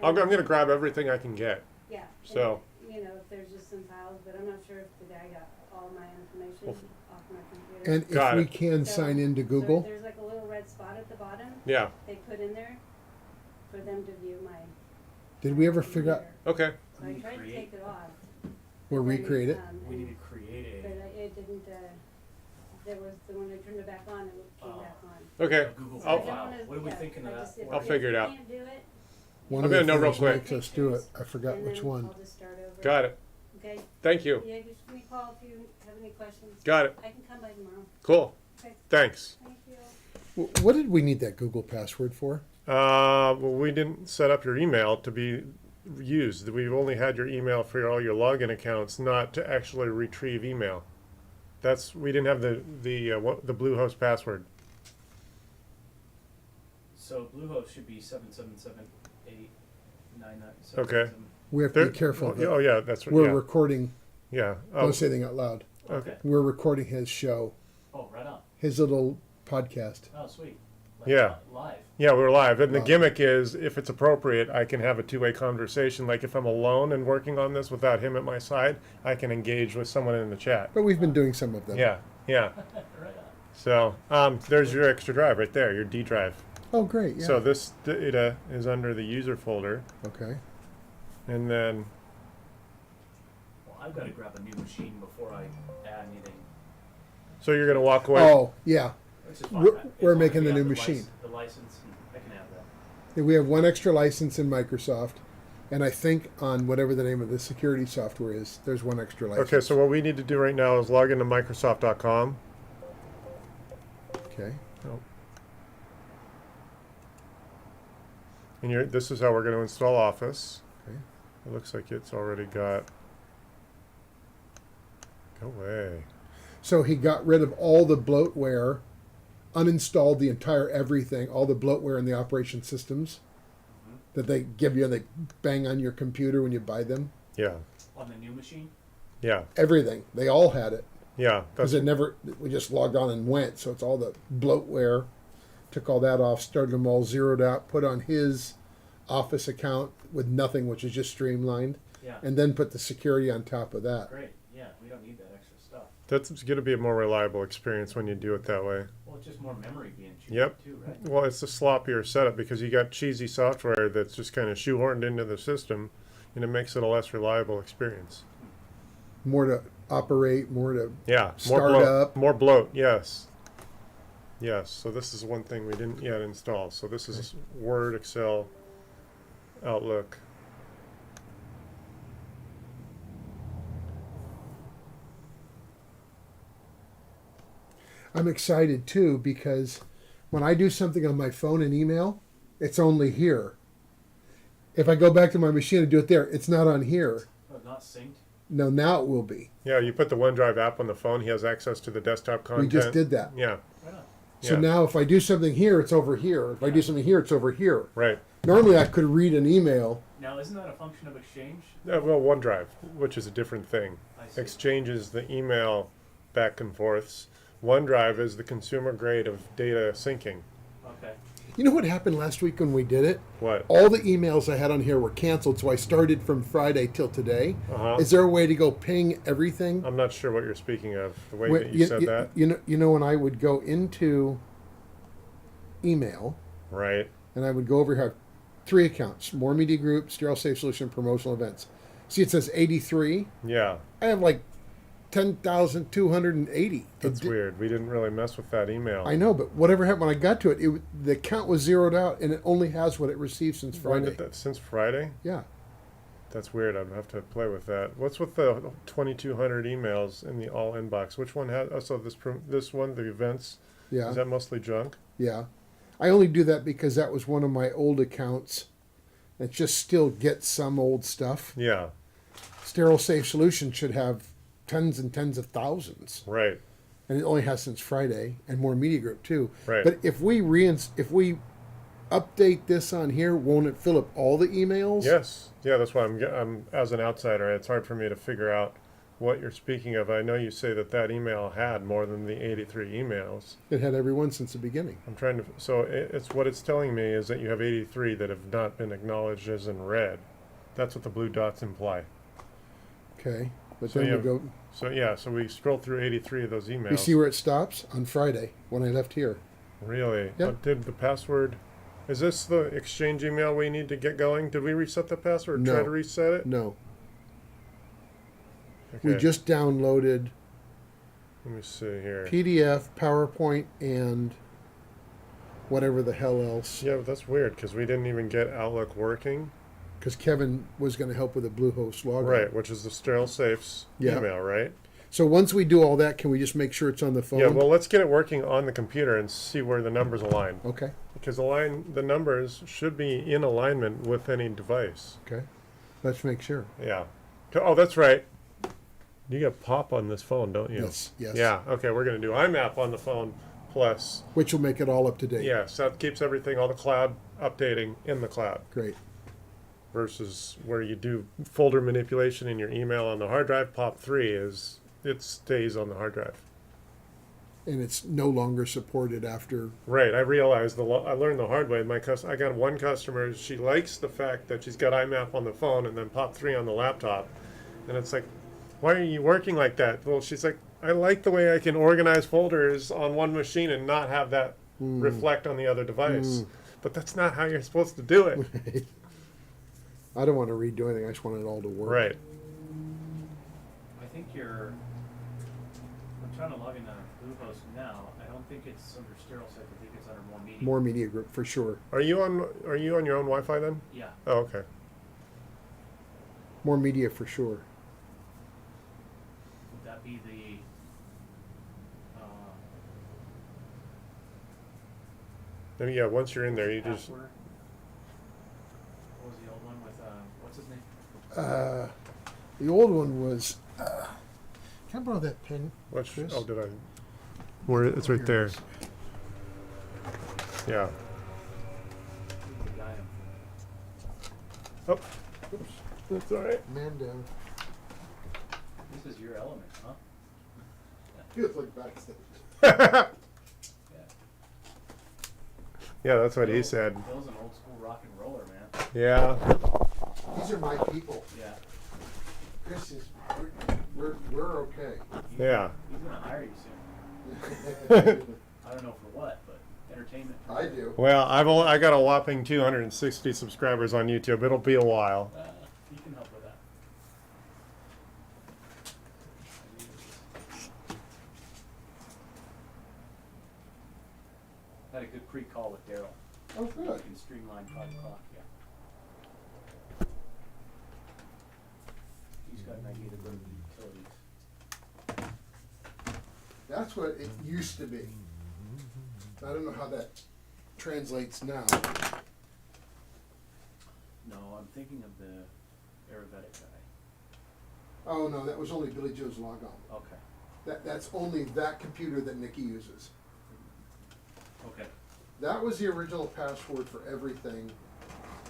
I'm gonna grab everything I can get. Yeah. So- and, you know, if there's just some files, but I'm not sure if the guy got all my information Well, off my computer. And Got if we it. can So- sign into So Google, there's like a little red spot at the bottom Yeah. they put in there for them to view my. did we ever figure out, computer. Okay. So I tried to take it off. we'll but then, recreate it? We need to create But a it didn't, there was, when I turned it back on, it came Oh. back on. Okay. Google So I I'll- don't profile. wanna- What are we yeah, thinking of I that just- if- for? I'll figure it if out. you can't do it, One I'm of the gonna know real things quick. makes us do it. I forgot and which then one. I'll just start over. Got it. Okay, Thank you. yeah, just give me a call if you have any questions. Got it. I can come by tomorrow. Cool. Okay, Thanks. thank you. What did we need that Google password for? Well, we didn't set up your email to be used. We've only had your email for all your login accounts, not to actually retrieve email. We didn't have the Bluehost password. So Bluehost should be 777-899. Okay. We have to There- be careful. Oh, yeah, that's right. We're Yeah. recording. Yeah. Oh, Don't say anything out loud. Okay. We're recording his show, Oh, right on. his little podcast. Oh, sweet. Yeah. Live. yeah, we're live. And the Live. gimmick is, if it's appropriate, I can have a two-way conversation. Like if I'm alone and working on this without him at my side, I can engage with someone in the chat. But we've been doing some of them. Yeah, yeah. Right on. So there's your extra drive right there, your D drive. Oh, great. Yeah. So this data is under the user folder, okay. and then Well, I've got to grab a new machine before I add anything. so you're gonna walk away. Oh, yeah. Which is fine. We're- As we're long as making we the have new machine. The license, and I can have that. We have one extra license in Microsoft, and I think on whatever the name of the security software is, there's one extra license. Okay, so what we need to do right now is log into Microsoft.com. Okay. Oh. And this is how we're going to install Office. Okay. It looks like it's already got. Go away. So he got rid of all the bloatware, uninstalled the entire everything, all the bloatware in the operation systems that they give you and they bang on your computer when you buy them. Yeah, On the new machine? yeah, Everything. They all had it. yeah. Because That's it never, we just logged on and went. So it's all the bloatware. Took all that off, started them all zeroed out, put on his Office account with nothing, which is just streamlined, Yeah. and then put the security on top of that. Great. Yeah, we don't need that extra stuff. that's going to be a more reliable experience when you do it that way. Well, it's just more memory being chewed Yep. too, right? Well, it's a sloppier setup because you got cheesy software that's just kind of shoehorned into the system, and it makes it a less reliable experience. More to operate, more to Yeah, more Start bloat. up. More bloat. Yes. Yes. So this is one thing we didn't yet install. So this is Word, Excel, Outlook. I'm excited too because when I do something on my phone and email, it's only here. If I go back to my machine and do it there, it's not on here. Oh, not synced? No, now it will be. Yeah, you put the OneDrive app on the phone. He has access to the desktop content. We just did that. Yeah. Right on. So Yeah. now if I do something here, it's over here. If I do something here, it's over here. Right. Normally I could read an email. Now, isn't that a function of Exchange? Well, OneDrive, which is a different thing. I see. Exchange is the email back and forths. OneDrive is the consumer grade of data syncing. Okay. You know what happened last week when we did it? What? All the emails I had on here were canceled, so I started from Friday till today. Uh-huh. Is there a way to go ping everything? I'm not sure what you're speaking of. The way Wait, that you said that. You know when I would go into email Right. and I would go over here, I have 3 accounts: More Media Group, Sterile Safe Solution, Promotional Events. See, it says 83. Yeah. I have like 10,280. That's weird. We didn't really mess with that email. I know, but whatever happened when I got to it, the count was zeroed out, and it only has what it received since When Friday. did that, since Friday? Yeah, That's weird. I'd have to play with that. What's with the 2,200 emails in the all inbox? Which one has? Oh, so this one, the events. yeah, Is that mostly junk? yeah. I only do that because that was one of my old accounts. It just still gets some old stuff. Yeah. Sterile Safe Solution should have tens and tens of thousands, Right. and it only has since Friday, and More Media Group too. Right. But if we update this on here, won't it fill up all the emails? Yes. Yeah. That's why I'm as an outsider, it's hard for me to figure out what you're speaking of. I know you say that email had more than the 83 emails. It had every one since the beginning. I'm trying to, so it's what it's telling me is that you have 83 that have not been acknowledged as in red. That's what the blue dots imply. Okay, but So then you we go. So yeah, so we scroll through 83 of those emails. You see where it stops on Friday when I left here. Really? Yep. Did the password, is this the Exchange email we need to get going? Did we reset the password? Try No. to reset it? No, Okay. we just downloaded Let me see here. PDF, PowerPoint, and whatever the hell else. Yeah, but that's weird because we didn't even get Outlook working. Because Kevin was going to help with the Bluehost login. Right, which is the Sterile Safes Yeah. email, right? So once we do all that, can we just make sure it's on the phone? Yeah, well, let's get it working on the computer and see where the numbers align. Okay. Because the numbers should be in alignment with any device. Okay. Let's make sure. Yeah. Oh, that's right. You get POP on this phone, don't you? Yes. Yes. Yeah. Okay, we're going to do IMAP on the phone plus. Which will make it all up to date. Yeah, so that keeps everything, all the cloud updating in the cloud Great. versus where you do folder manipulation in your email on the hard drive. POP3 is, it stays on the hard drive. And it's no longer supported after. Right, I realized I learned the hard way. I got one customer. She likes the fact that she's got IMAP on the phone and then POP3 on the laptop, and it's like, why are you working like that? Well, she's like, I like the way I can organize folders on one machine and not have that reflect on the other device. But that's not how you're supposed to do it. I don't want to redo anything. I just want it all to work. Right. I think I'm trying to log into Bluehost now. I don't think it's under Sterile Safe. I think it's under More Media. More Media Group for sure. Are you on your own Wi-Fi then? Yeah. Oh, okay. More Media for sure. Would that be the And yeah, once you're in there, you just password? What was the old one with what's his name? The old one was. Can I borrow that pen? which Chris? oh did I? Where it's right Here it there. is. Yeah. Who's the guy up Oh, Oops. that's all right. Man down. there? This is your element, huh? Feels like backstage. Yeah. Yeah, that's what he said. Bill's an old school rock and roller, man. Yeah. These are my people. Yeah. Chris is. We're okay. Yeah. He's gonna hire you soon. I don't know for what, but entertainment. I do. Well, I got a whopping 260 subscribers on YouTube. It'll be a while. You can help with that. Had a good pre-call with Daryl. Oh, good. You can streamline 5 o'clock, yeah. He's got an idea to go to the utilities. That's what it used to be. I don't know how that translates now. No, I'm thinking of the Ayurvedic guy. Oh no, that was only Billy Joe's logon. Okay. That's only that computer that Nikki uses. Okay. That was the original password for everything,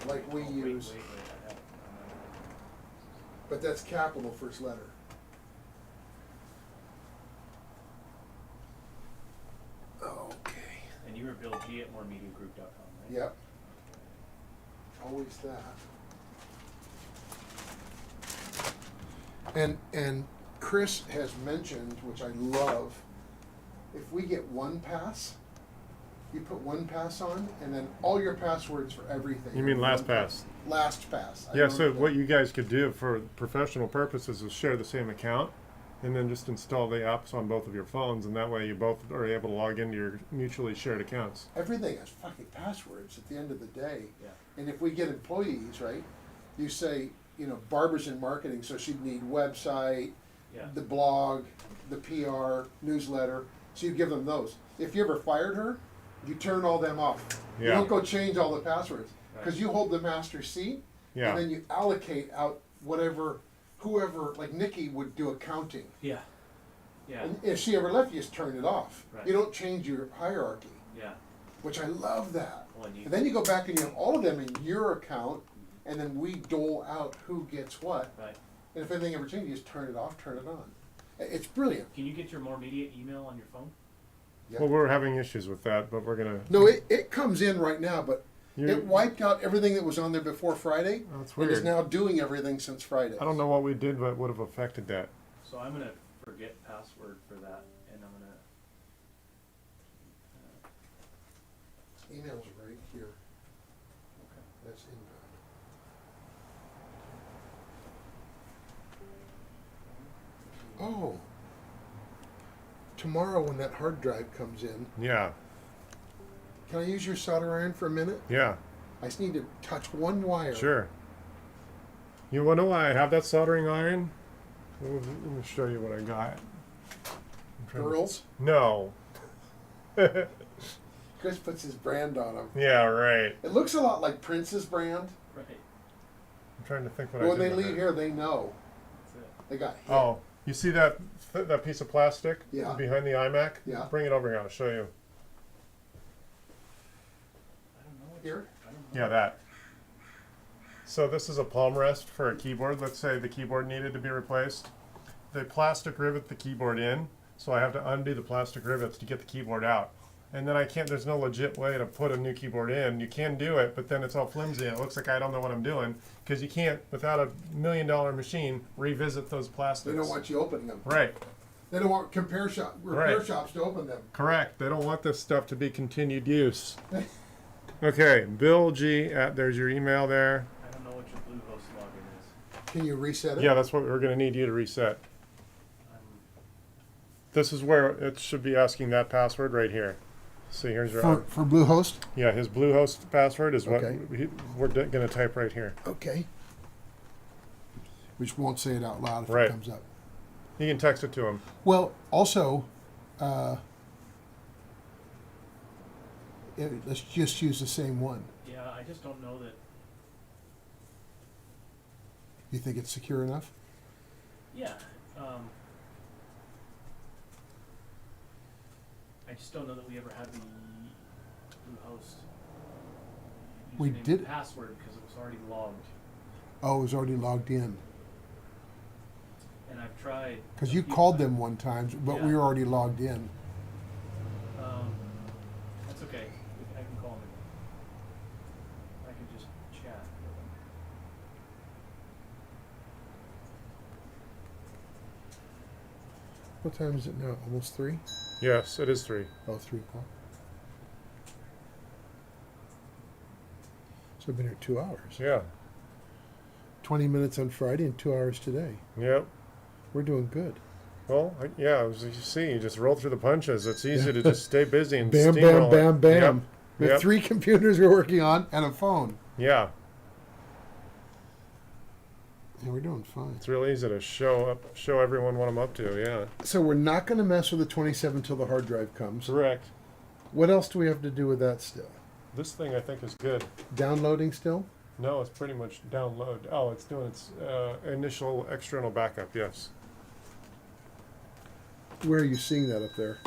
like we Oh, use. Wait, I have But that's capital first letter. Okay. And you were Bill G at moremediagroup.com, right? Yep. Always that. And Chris has mentioned, which I love, if we get one pass, you put one pass on, and then all your passwords for everything. You mean LastPass? LastPass. I Yeah, wrote so it what down. you guys could do for professional purposes is share the same account and then just install the apps on both of your phones, and that way you both are able to log into your mutually shared accounts. Everything has fucking passwords at the end of the day. Yeah. And if we get employees, right, you say, Barbara's in marketing, so she'd need website, Yeah. the blog, the PR, newsletter. So you give them those. If you ever fired her, you turn all them off. You Yeah. don't go change all the passwords. Because Right. you hold the master seat, Yeah. and then you allocate out whoever, like Nikki would do accounting. Yeah. Yeah. And if she ever left, you just turn it off. Right. You don't change your hierarchy, Yeah. which I love that. Well, and And then you go back and you have all of them in your account, and then we dole out who gets what. Right. And if anything ever changes, just turn it off, turn it on. It's brilliant. Can you get your more immediate email on your phone? Yeah. Well, we're having issues with that, but we're gonna. No, it comes in right now, but You- it wiped out everything that was on there before Friday. Oh, that's and is weird. now doing everything since Friday. I don't know what we did, but would have affected that. So I'm gonna forget password for that, and I'm gonna. Email's right here. Okay. That's inbound. Oh. Tomorrow when that hard drive comes in, Yeah, can I use your solder iron for a minute? yeah, I just need to touch one wire. sure. You wanna know why I have that soldering iron? Let me show you what I got. I'm trying to- Girls. No. Chris puts his brand on them. Yeah, right. It looks a lot like Prince's brand. Right. I'm trying to think what But I when did they with leave it. here, they know. That's it. They got hit. Oh, you see that that piece of plastic Yeah. behind the iMac? Yeah. Bring it over here. I'll show you. I don't know what Here? I don't know. Yeah, that. So this is a palm rest for a keyboard. Let's say the keyboard needed to be replaced. The plastic rivet the keyboard in, so I have to undo the plastic rivets to get the keyboard out. And then I can't, there's no legit way to put a new keyboard in. You can do it, but then it's all flimsy and it looks like I don't know what I'm doing, because you can't, without a $1 million machine, revisit those plastics. They don't want you opening them. Right, They don't want repair Right. shops to open them. correct. They don't want this stuff to be continued use. Okay, Bill G, there's your email there. I don't know what your Bluehost login is. Can you reset it? Yeah, that's what we're gonna need you to reset. I'm, This is where it should be asking that password right here. See, here's your, For Bluehost? yeah, his Bluehost password is what Okay. we're gonna type right here. Okay. We just won't say it out loud if Right. it comes up. You can text it to him. Well, also, let's just use the same one. yeah, I just don't know that. You think it's secure enough? Yeah. I just don't know that we ever had the Bluehost We username did- and password because it was already logged, Oh, it was already logged in. and I've tried. Because a you few called times. them one time, but we Yeah. were already logged in. That's okay. I can call him. I can just chat with him. What time is it now? Almost 3? Yes, it is 3. Oh, 3 o'clock. So I've been here 2 hours. Yeah. 20 minutes on Friday and 2 hours today. Yep. We're doing good. Well, yeah, as you see, you just roll through the punches. It's easy to just stay busy and Bam, steamroll bam, it. bam, bam. Yep. We have Yep. 3 computers we're working on and a phone. Yeah, And we're doing fine. it's real easy to show everyone what I'm up to. Yeah. So we're not going to mess with the 27 till the hard drive comes. Correct. What else do we have to do with that still? This thing I think is good. Downloading still? No, it's pretty much download. Oh, it's doing its initial external backup. Yes. Where are you seeing that up there?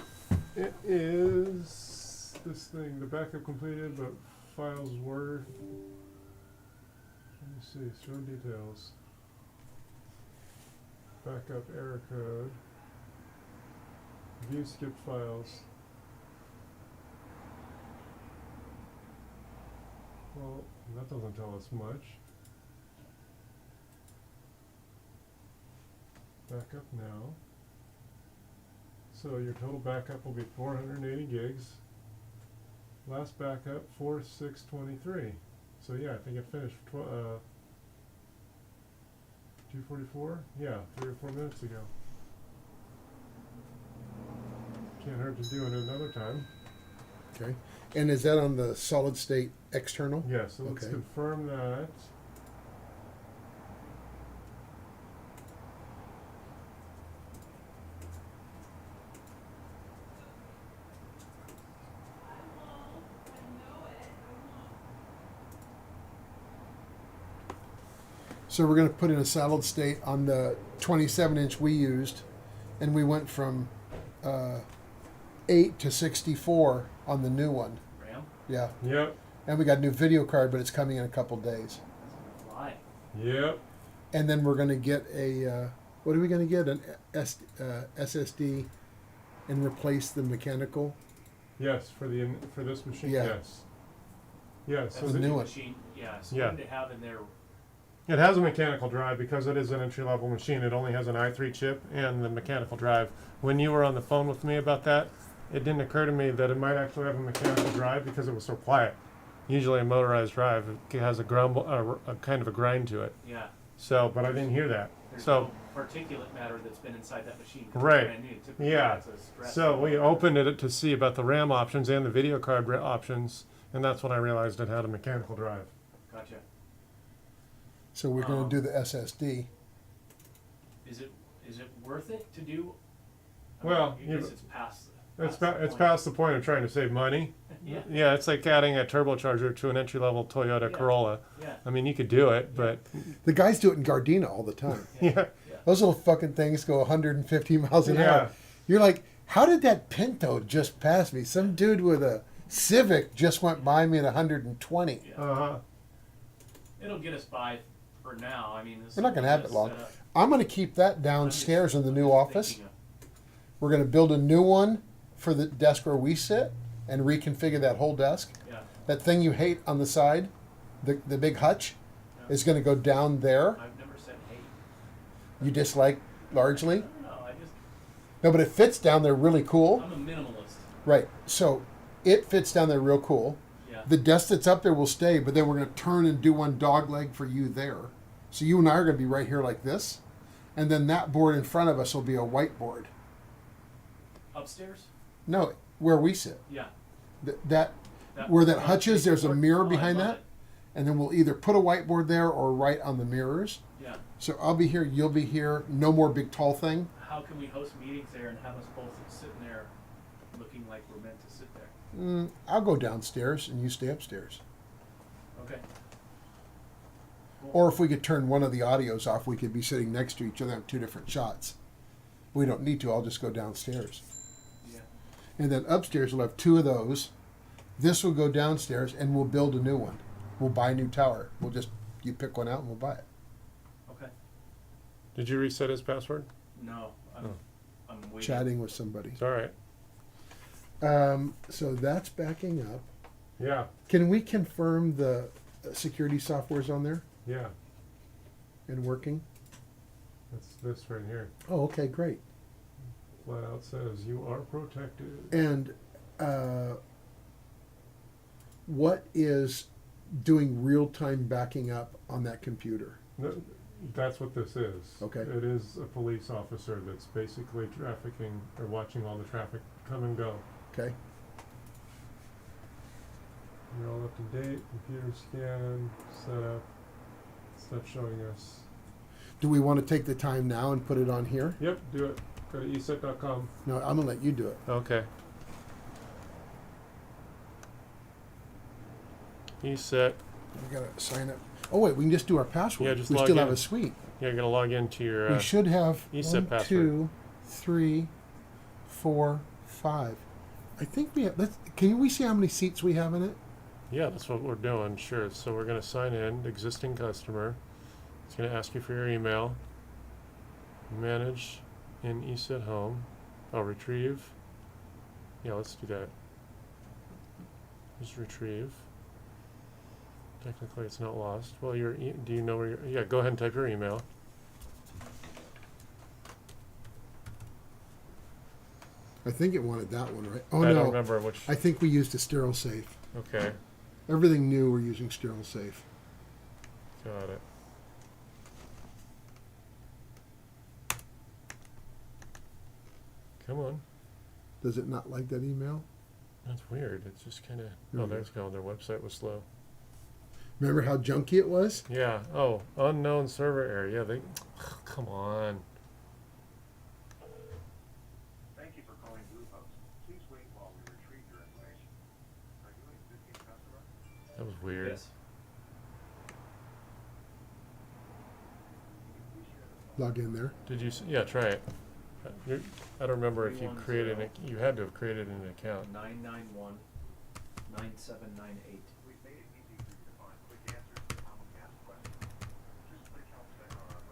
It is this thing. The backup completed, but files were. Let me see. Show details. Backup error code. View skipped files. Well, that doesn't tell us much. Backup now. So your total backup will be 480 gigs. Last backup 4623. So yeah, I think it finished 244. Yeah, 3 or 4 minutes ago. Can't hurt to do it another time. Okay. And is that on the solid state external? Yeah, so let's Okay. confirm that. So we're going to put in a solid state on the 27-inch we used, and we went from 8 to 64 on the new one. RAM? Yeah. Yep. And we got a new video card, but it's coming in a couple days. That's gonna fly. Yep. and then we're gonna get a, what are we gonna get? An SSD and replace the mechanical? Yes, for this machine, Yeah. yes. Yes, That's so the a new new one. machine, yeah, so Yeah. what do they have in there? it has a mechanical drive because it is an entry-level machine. It only has an i3 chip and the mechanical drive. When you were on the phone with me about that, it didn't occur to me that it might actually have a mechanical drive because it was so quiet. Usually a motorized drive, it has a grumble, a kind of a grind to it. Yeah, So, but I didn't hear that. there's So, no particulate matter that's been inside that machine. 'cause it's Right. brand new. Typically, Yeah. that's a stress. so we opened it to see about the RAM options and the video card options, and that's when I realized it had a mechanical drive. Gotcha. So we're gonna do the SSD. Is it worth it to do? Well, I you- guess it's past. It's the it's point. past the point of trying to save money. Yeah, Yeah, it's like adding a turbocharger to an entry-level Toyota Yeah. Corolla. yeah. I mean, you could do it, but The guys do it in Gardena all the time. yeah, Those little fucking things go 150 miles an Yeah. hour. You're like, how did that Pinto just pass me? Some dude with a Civic just went by me at 120. Yeah. uh-huh. It'll get us by for now. I mean, this We're not gonna have it is long. set up. I'm going to keep that I'm just- downstairs in the I'm new just office. thinking We're going to build a new one for the desk where we sit and reconfigure that whole desk. Yeah, That thing you hate on the side, the big hutch, Yeah. is going to go down there. I've never said hate. You dislike largely. No, I just No, but it fits down there really cool. I'm a minimalist. Right. So it fits down there real cool. Yeah. The desk that's up there will stay, but then we're going to turn and do one dog leg for you there. So you and I are going to be right here like this. And then that board in front of us will be a whiteboard. Upstairs? No, where we sit. Yeah. That where that hutch is, there's a Oh, mirror I behind love that. it. And then we'll either put a whiteboard there or write on the mirrors. Yeah. So I'll be here, you'll be here. No more big tall thing. How can we host meetings there and have us both sitting there looking like we're meant to sit there? I'll go downstairs and you stay upstairs. Okay. Cool. Or if we could turn one of the audios off, we could be sitting next to each other on two different shots. We don't need to. I'll just go downstairs. Yeah. And then upstairs we'll have two of those. This will go downstairs and we'll build a new one. We'll buy a new tower. You pick one out and we'll buy it. Okay. Did you reset his password? No, I'm waiting. Chatting with somebody. It's all right. So that's backing up. Yeah, Can we confirm the security software's on there yeah. and working? That's this right here. Oh, okay, great. Flat out says you are protected. And what is doing real-time backing up on that computer? No, that's what this is. Okay. It is a police officer that's basically trafficking or watching all the traffic come and go. Okay. You're all up to date, computer scan, setup, stuff showing us. Do we want to take the time now and put it on here? Yep, do it. Go to eset.com. No, I'm gonna let you do it. Okay. ESET. We gotta sign up. Oh wait, we can just do our password. Yeah, just we log still in. have a suite. Yeah, you're gonna log into your. We should have ESET 1, password. 2, 3, 4, 5. I think we have. Can we see how many seats we have in it? Yeah, that's what we're doing. Sure. So we're gonna sign in, existing customer. It's gonna ask you for your email. Manage in ESET home. I'll retrieve. Yeah, let's do that. Just retrieve. Technically, it's not lost. Well, do you know where you're? Yeah, go ahead and type your email. I think it wanted that one, right? Oh I no, don't remember which. I think we used a sterile safe. Okay, Everything new, we're using sterile safe. got it. Come on. Does it not like that email? That's weird. It's just kind of. There Oh, we go. there's going. Their website was slow. Remember how junky it was? Yeah. Oh, unknown server error. Yeah, they. Come on. Thank you for calling Bluehost. Please wait while we retrieve your information. Are you an existing customer? That was weird. Yes. Log in there. Did you? Yeah, try it. I don't remember if you 310. created it. You had to have created an account. 991-9798. We've made it easy for you to find quick answers to commonly asked questions. Just click help center on our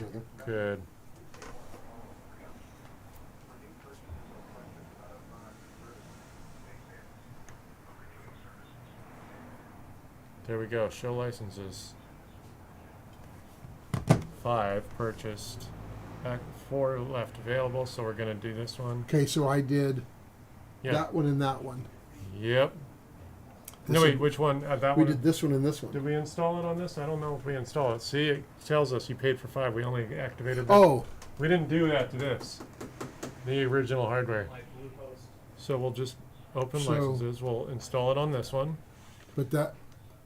you, brother. Good. There we go. Show licenses. 5 purchased. 4 left available, so we're gonna do this one. Okay, so I did Yeah. that one and that one. Yep. This No, wait, one- which one? That We one? did this one and this Did one. we install it on this? I don't know if we install it. See, it tells us you paid for 5. We only activated that. Oh, We didn't do that to this. The original hardware. Like Blue Post. So we'll just open So- licenses. We'll install it on this one. but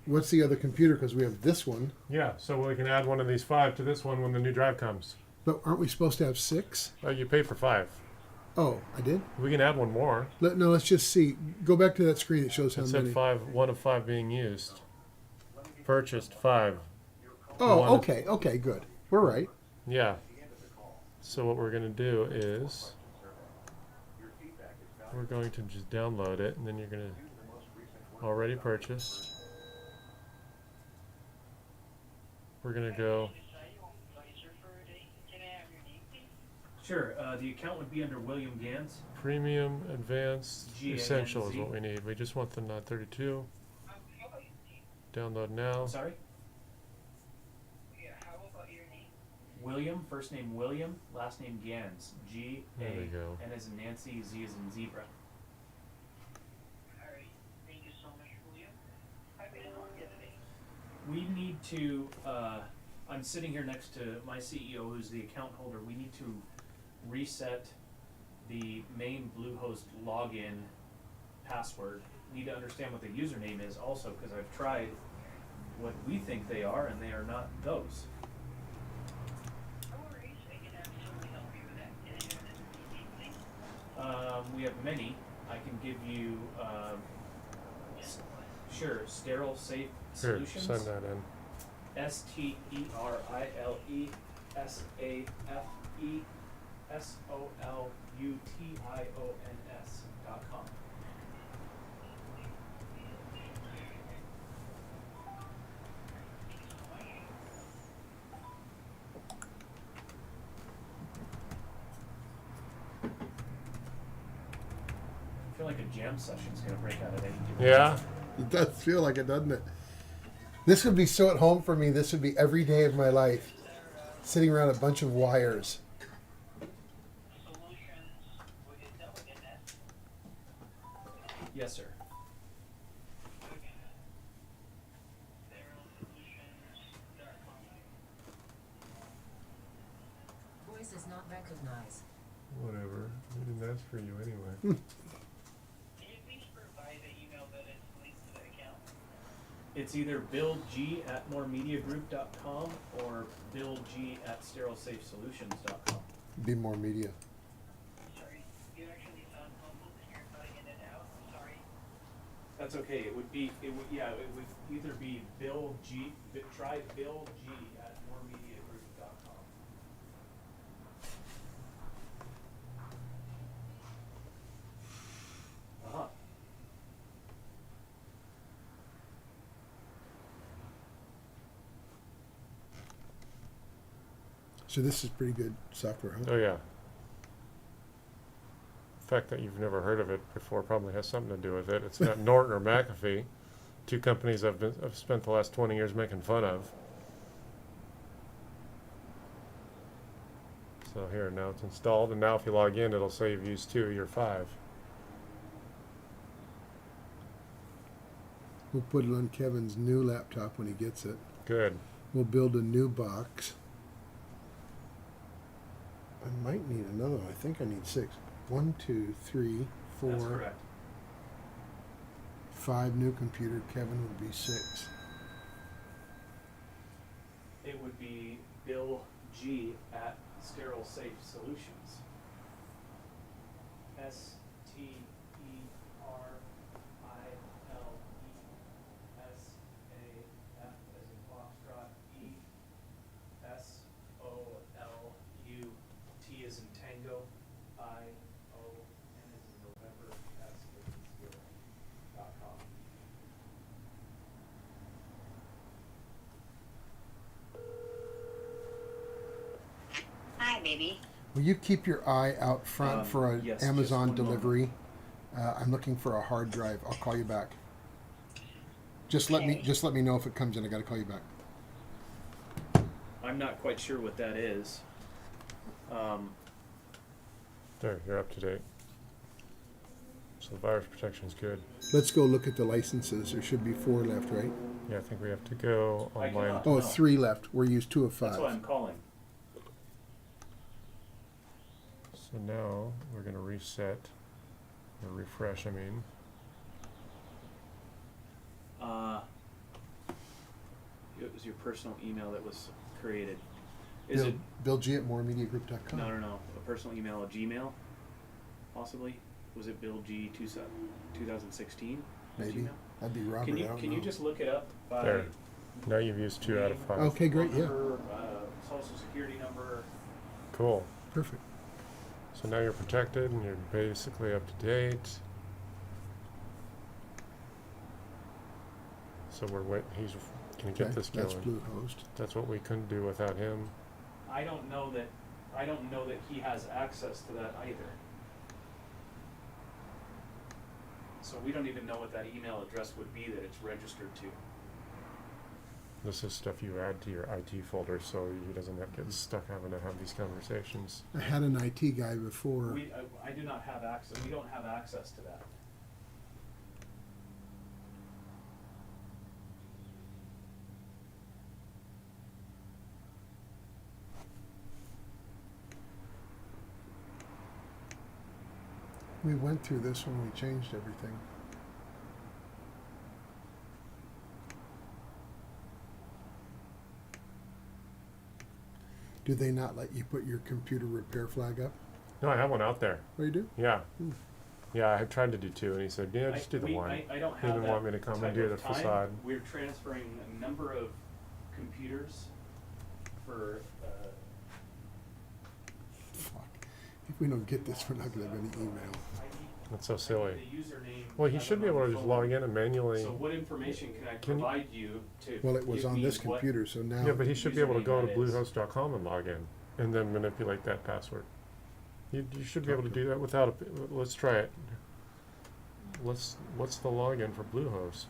what's the other computer? Because we have this one. Yeah, so we can add one of these 5 to this one when the new drive comes. But aren't we supposed to have 6? You paid for 5. Oh, I did? We can add one more. No, let's just see. Go back to that screen. It shows how It said many. 5, 1 of 5 being used. Purchased 5. Oh, One. okay, good. We're right. Yeah. So what we're going to do is we're going to just download it, and then you're going to already purchased. We're going to go Sure, the account would be under William Gans. premium, advanced, GANZ. essential is what we need. We just want the NOD 32. Download now. Sorry? William, first name William, last name Gans. G There we A go. N as in Nancy, Z as in zebra. We need to, I'm sitting here next to my CEO who's the account holder. We need to reset the main Bluehost login password. Need to understand what the username is also, because I've tried what we think they are and they are not those. We have many. I can give you, sure, Sterile Safe Here, Solutions. send that in. STERILESafeSolutions.com. I feel like a jam session's gonna break out at any given Yeah? It does feel like it, doesn't it? This would be so at home for me. This would be every day of my life. Sitting around a bunch of wires. Yes, sir. Voice is not recognized. Whatever. We didn't ask for you anyway. It's either billg@moremediagroup.com or billg@sterilesafesolutions.com. Be more media. That's okay. It would either be try billg@moremediagroup.com. Uh-huh. So this is pretty good software, huh? Oh, yeah. The fact that you've never heard of it before probably has something to do with it. It's not Norton or McAfee, 2 companies I've spent the last 20 years making fun of. So here, now it's installed, and now if you log in, it'll say you've used 2, you're 5. We'll put it on Kevin's new laptop when he gets it. Good. We'll build a new box. I might need another one. I think I need 6. 1, 2, 3, 4, That's correct. 5 new computer. Kevin would be 6. It would be billg@sterilesafesolutions. STERILESAF as in Foxtrot, ESOLUT as in Tango, ION as in November, S as in Sierra.com. maybe. Will you keep your eye out front for an yes, just Amazon one moment. delivery? I'm looking for a hard drive. I'll call you back. Just let Okay. me know if it comes in. I got to call you back. I'm not quite sure what that is. There, you're up to date. So the virus protection's good. Let's go look at the licenses. There should be 4 left, right? Yeah, I think we have to go I online. cannot- Oh, No. 3 left. We're used 2 of That's why 5. I'm calling. So now we're gonna reset, or refresh, I mean. It was your personal email that was created. Is Bill, it? Bill G at moremediagroup.com. No. A personal email, a Gmail, possibly. Was it Bill G 2016? Maybe. Gmail? That'd be Robert. Can you I don't can know. you just look it up by There. Now you've used 2 out of 5. Okay, great. phone Yeah. number, social security number? Cool. Perfect. So now you're protected and you're basically up to date. So we're he's gonna get Okay, this that's going. Bluehost. That's what we couldn't do without him. I don't know that he has access to that either. So we don't even know what that email address would be that it's registered to. This is stuff you add to your IT folder so he doesn't have to get stuck having to have these conversations. I had an IT guy before. I do not have access. We don't have access to that. We went through this when we changed everything. Do they not let you put your computer repair flag up? No, I have one out there. Oh, you do? Yeah. Yeah, I tried to do 2 and he said, yeah, just do the one. I don't He have didn't that want me to come and type do of the time. facade. We're transferring a number of computers for. Fuck. If we don't get this, we're not going to have any email. That's so silly. The username. Well, he has should it be on able the to just phone. log in and manually. So what information can I Can you- provide you to? Well, it was give on me this what- computer, so now. Yeah, but he should be able to go to username that is. bluehost.com and log in and then manipulate that password. You should be able to do that without a. Let's try it. What's the login for Bluehost?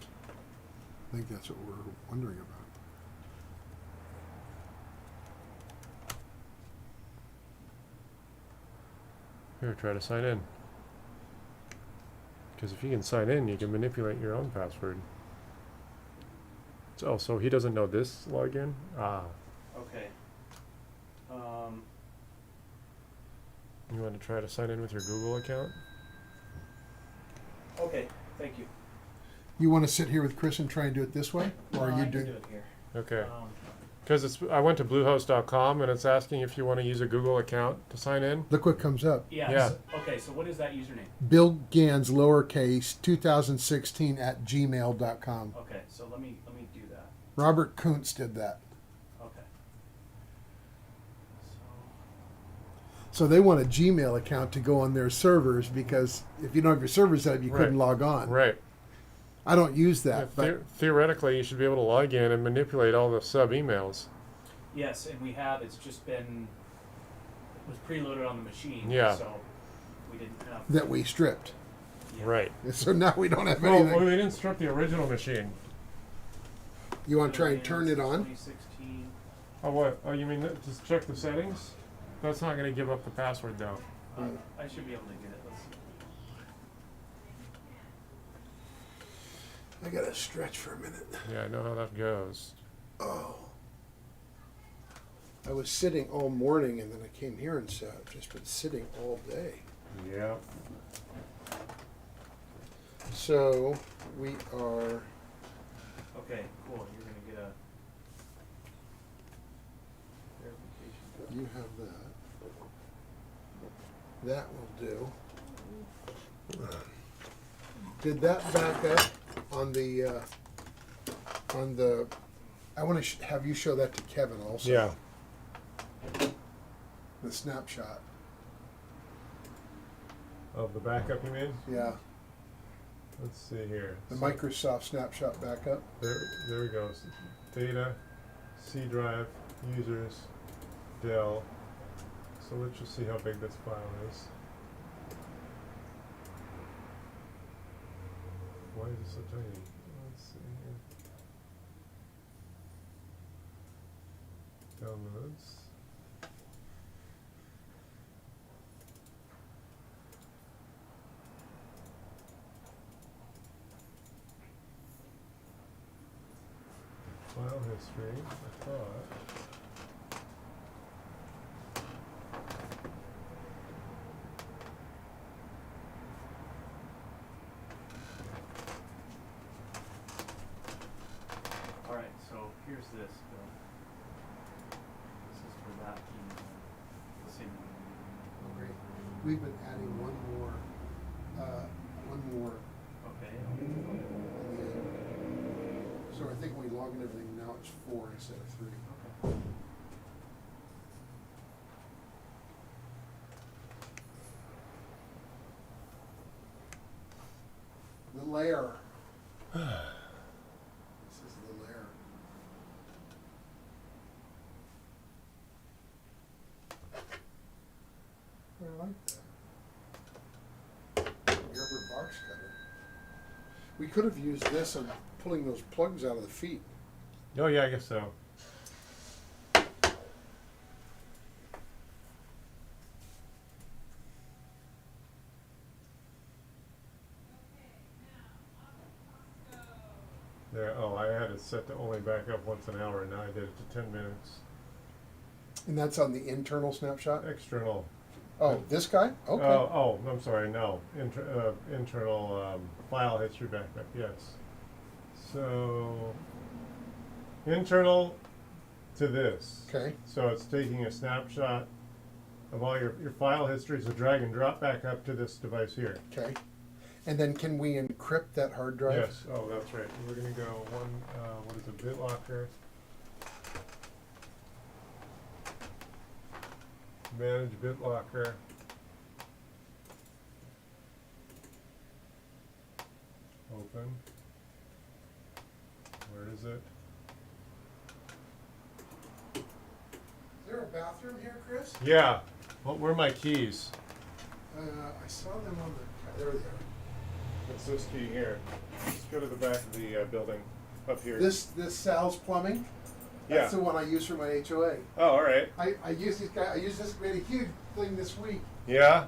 I think that's what we're wondering about. Here, try to sign in. Because if you can sign in, you can manipulate your own password. So he doesn't know this login? Ah, Okay. you want to try to sign in with your Google account? Okay. Thank you. You want to sit here with Chris and try and do it this way? Or No, are you I can doing do it here. Okay. Um, Because I went to bluehost.com and it's asking if you want to use a Google account to sign in. Look what comes up. yeah. Yeah. Okay. So what is that username? Bill Gans, lowercase, 2016 at gmail.com. Okay. So let me do that. Robert Kuntz did that. Okay. So they want a Gmail account to go on their servers because if you don't have your servers set up, you couldn't Right. log on. Right. I don't use Yeah, that, but theoretically, you should be able to log in and manipulate all the sub emails. Yes, and we have. It's just been. It was preloaded on the machine. Yeah. So we didn't have. that we stripped. Yeah. Right. So now we don't have Well, anything. they didn't strip the original machine. You want to try and turn it on? 2016. Oh, what? Oh, you mean just check the settings? That's not going to give up the password, though. I should be able to get it. Let's see. I gotta stretch for a minute. Yeah, I know how that goes. Oh. I was sitting all morning and then I came here and sat. I've just been sitting all day. Yeah. So we are. Okay, cool. You're gonna get a verification. You have that. That will do. Did that back up on the? I want to have you show that to Kevin also. Yeah. The snapshot. Of the backup, you mean? Yeah. Let's see here. The So Microsoft snapshot backup. there we go. Data, C drive, users, Dell, So let's just see how big this file is. Why is it so tiny? Let's see here. Downloads. File history, I thought. Alright, so here's this, Bill. This is for that email. The same Oh, great. We've been adding one more, Okay. at the end. So I think when we log in everything, now it's 4 instead of 3. Okay. The layer. This is the layer. I like that. Rubber box cutter. We could have used this on pulling those plugs out of the feet. Oh yeah, I guess so. There, oh, I had it set to only back up once an hour, and now I did it to 10 minutes. And that's on the internal snapshot? External. Oh, this guy? Okay. Oh, I'm sorry, no. Internal file history backup, yes. So, internal to this. Okay. So it's taking a snapshot of all your file history, so drag and drop back up to this device here. Okay. And then can we encrypt that hard drive? Yes, oh, that's right. We're gonna go one, what is it, BitLocker. Manage BitLocker. Open. Where is it? Is there a bathroom here, Chris? Yeah. Well, where are my keys? I saw them on the, there they are. It's this key here. Let's go to the back of the building, up here. This Sal's Plumbing? Yeah. That's the one I use for my HOA. Oh, all right. I use this guy, I used this, made a huge thing this week. Yeah.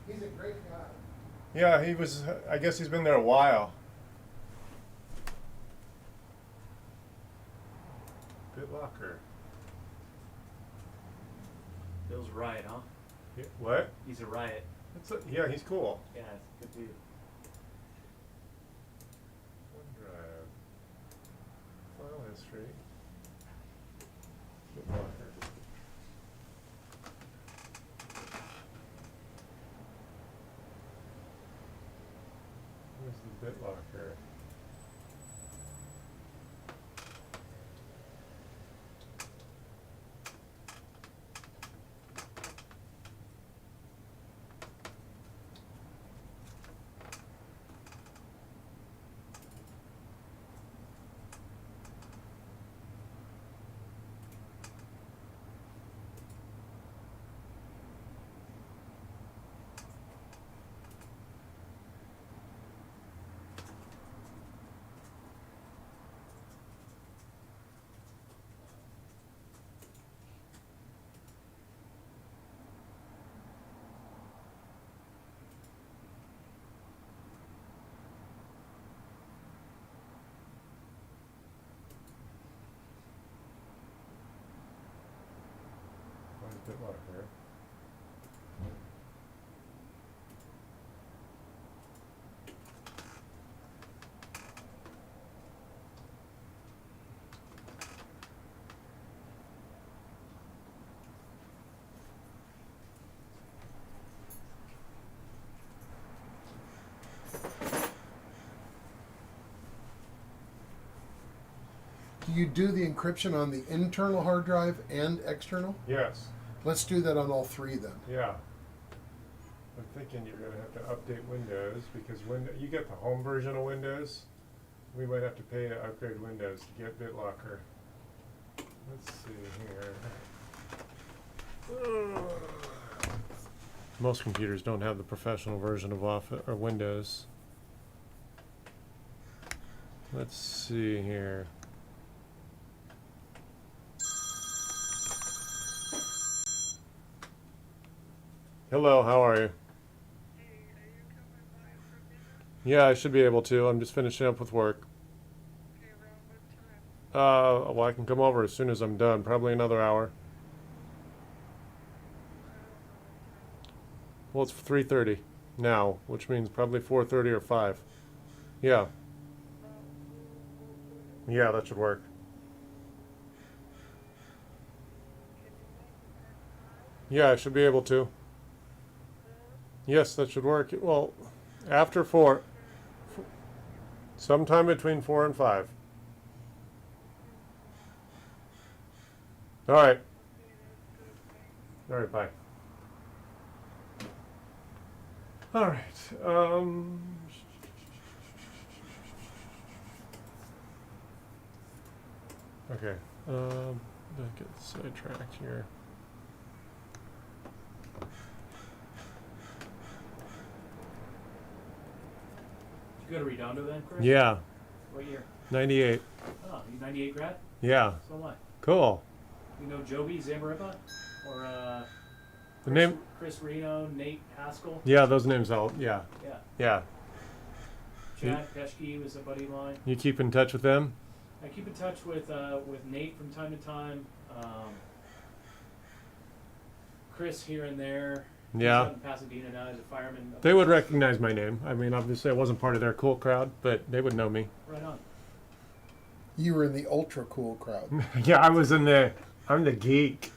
He's a great guy. Yeah, he was. I guess he's been there a while. BitLocker. Bill's riot, huh? Yeah, what? He's a riot. Yeah, he's cool. Yeah, good dude. OneDrive. File history. BitLocker. Where's the BitLocker? Where's BitLocker? Do you do the encryption on the internal hard drive and external? Yes. Let's do that on all three then. Yeah. I'm thinking you're gonna have to update Windows because you get the home version of Windows. We might have to pay to upgrade Windows to get BitLocker. Let's see here. Most computers don't have the professional version of Office or Windows. Let's see here. Hello, how are you? Yeah, I should be able to. I'm just finishing up with work. Well, I can come over as soon as I'm done. Probably another hour. Well, it's 3:30 now, which means probably 4:30 or 5. Yeah. Yeah, that should work. Yeah, I should be able to. Yes, that should work. Well, after 4. Sometime between 4 and 5. All right. All right, bye. All right. Okay. Don't get sidetracked here. Did you go to Redondo then, Chris? Yeah, What year? 98. Oh, you 98 grad? Yeah, So am I. cool. You know Joby Zambarippa? Or The name? Chris Reno, Nate Haskell? Yeah, those names all. Yeah, Yeah. yeah. Chad Peschke was a buddy of mine. You keep in touch with them? I keep in touch with Nate from time to time. Chris here and there. He's Yeah. out in Pasadena now. He's a fireman. They would recognize my name. I mean, obviously, I wasn't part of their cool crowd, but they would know me. Right on. You were in the ultra cool crowd. Yeah, I'm the geek.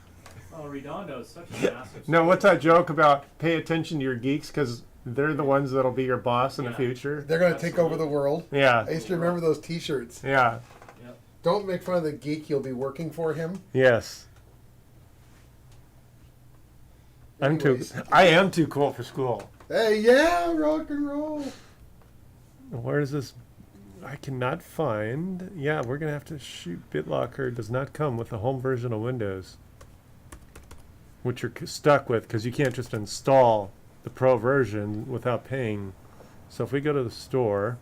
Oh, Redondo is such a massive. No, what's that joke about pay attention to your geeks because they're the ones that'll be your boss in the Yeah. future? They're going to take over the world. Yeah, I used to remember those T-shirts. yeah, Yep. Don't make fun of the geek. You'll be working for him. yes. Anyways. I am too cool for school. Hey, yeah, rock and roll. Where is this? I cannot find. Yeah, we're gonna have to shoot. BitLocker does not come with the home version of Windows, which you're stuck with because you can't just install the Pro version without paying. So if we go to the store,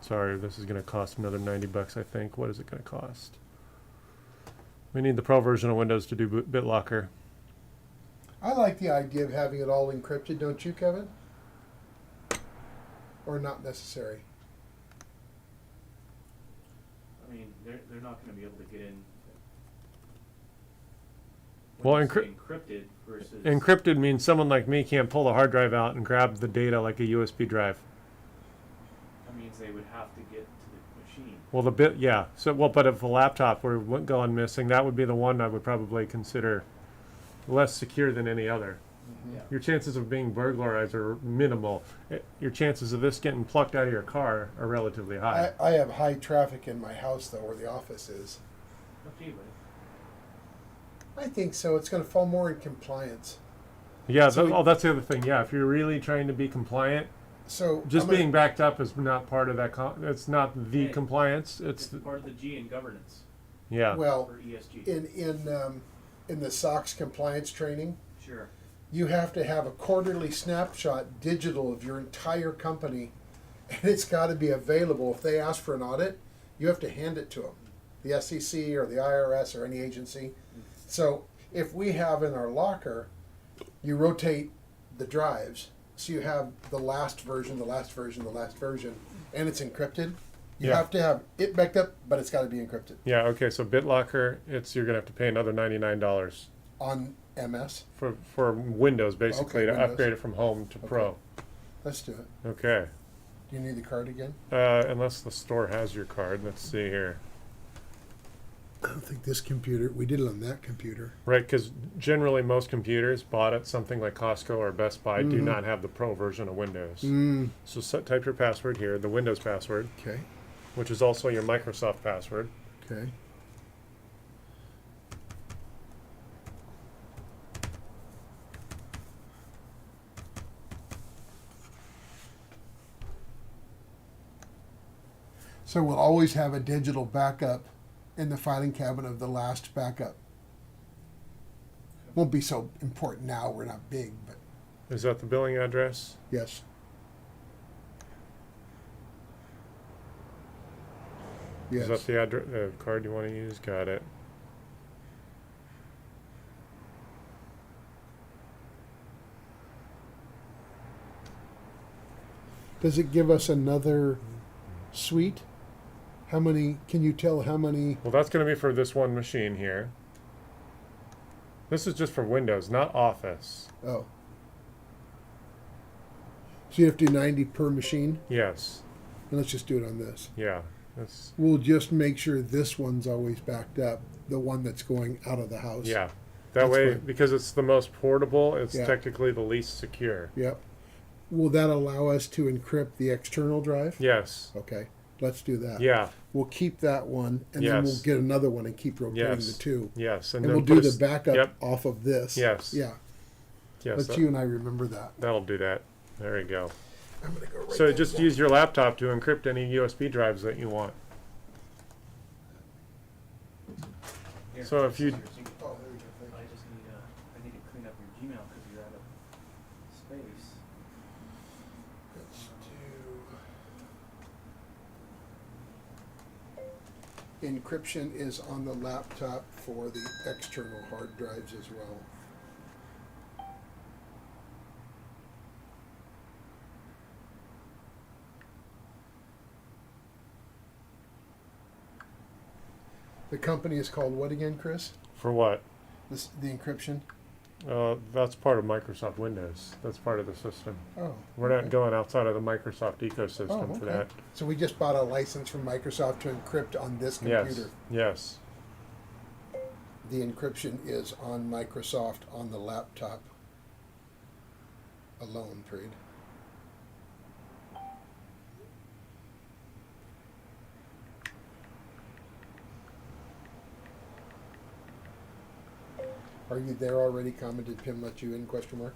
sorry, this is gonna cost another $90, I think. What is it gonna cost? We need the Pro version of Windows to do BitLocker. I like the idea of having it all encrypted, don't you, Kevin? Or not necessary? I mean, they're not going to be able to get in. Well, When you say encrypted versus. Encrypted means someone like me can't pull the hard drive out and grab the data like a USB drive. That means they would have to get to the machine. Well, yeah. So, but if a laptop were gone missing, that would be the one I would probably consider less secure than any other. Yeah. Your chances of being burglarized are minimal. Your chances of this getting plucked out of your car are relatively high. I have high traffic in my house, though, where the office is. Okay, buddy. I think so. It's going to fall more in compliance. Yeah, So that's the other thing. Yeah, if you're really trying to be compliant, So just I'm gonna- being backed up is not part of that. It's not the Hey, compliance. It's It's part of the G in governance yeah. well for ESG. in the SOX compliance training. Sure. You have to have a quarterly snapshot digital of your entire company, and it's got to be available. If they ask for an audit, you have to hand it to them, the SEC or the IRS or any agency. So if we have in our locker, you rotate the drives, so you have the last version, the last version, the last version, and it's encrypted. You Yeah. have to have it backed up, but it's got to be encrypted Yeah. Okay. So BitLocker, you're gonna have to pay another $99 on MS. for Windows basically Okay, to Windows. upgrade it from home to Pro. Let's do it. Okay. Do you need the card again? Unless the store has your card. Let's see here. I don't think this computer. We did it on that computer. Right, because generally most computers bought at something like Costco or Best Buy do not have the Pro version of Windows. So type your password here, the Windows password, Okay. which is also your Microsoft password. Okay. So we'll always have a digital backup in the filing cabinet of the last backup. Won't be so important now, we're not big, but Is that the billing address? yes. Is that Yes, the address, the card you want to use? Got it. does it give us another suite? How many, can you tell how many? Well, that's going to be for this one machine here. This is just for Windows, not Office. Oh. So you have to do 90 per machine? Yes. And let's just do it on this. Yeah. That's We'll just make sure this one's always backed up, the one that's going out of the house. yeah. That That's way, fine. because it's the most portable, it's Yeah. technically the least secure. Yep. Will that allow us to encrypt the external drive? Yes. Okay, let's do that. Yeah. We'll keep that one, and then we'll Yes. get another one and keep rotating Yes. the two. Yes. And then we'll put do a the s- backup Yep. off of this. Yes. Yeah. Yes. Let's you and I remember that. That'll do that. There you go. I'm gonna go right So there. just use your laptop to encrypt any USB drives that you want. Here, So if you- here's yours. Oh, there we go. Thank I just need, I need to clean up your Gmail because you're out of space. you. Encryption is on the laptop for the external hard drives as well. The company is called what again, Chris? For what? The encryption? That's part of Microsoft Windows. That's part of the system. Oh. We're not okay. going outside of the Microsoft Oh, ecosystem for okay. that. So we just bought a license from Microsoft to encrypt on this computer. Yes. Yes. The encryption is on Microsoft on the laptop alone, period. Are you there already? Commented Pim let you in, question mark?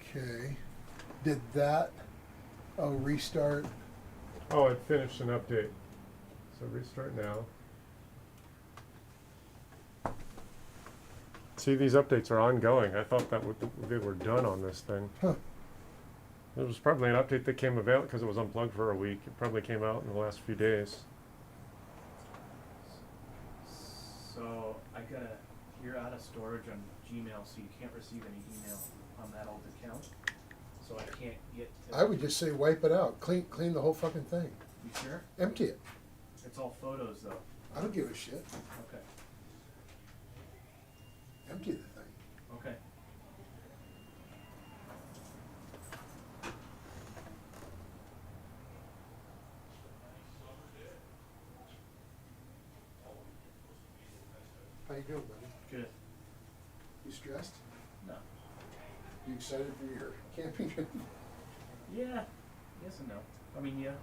Okay. Did that restart? Oh, it finished an update. So restart now. See, these updates are ongoing. I thought that they were done on this thing. Huh. It was probably an update that came about because it was unplugged for a week. It probably came out in the last few days. So I gotta, you're out of storage on Gmail, so you can't receive any email on that old account. So I can't get to. I would just say wipe it out. Clean the whole fucking thing. You sure? Empty it. It's all photos though. I don't give a shit. Okay. Empty the thing. Okay. How you doing, buddy? Good. You stressed? No. You excited for your camping trip? Yeah. Yes and no. I mean, yeah.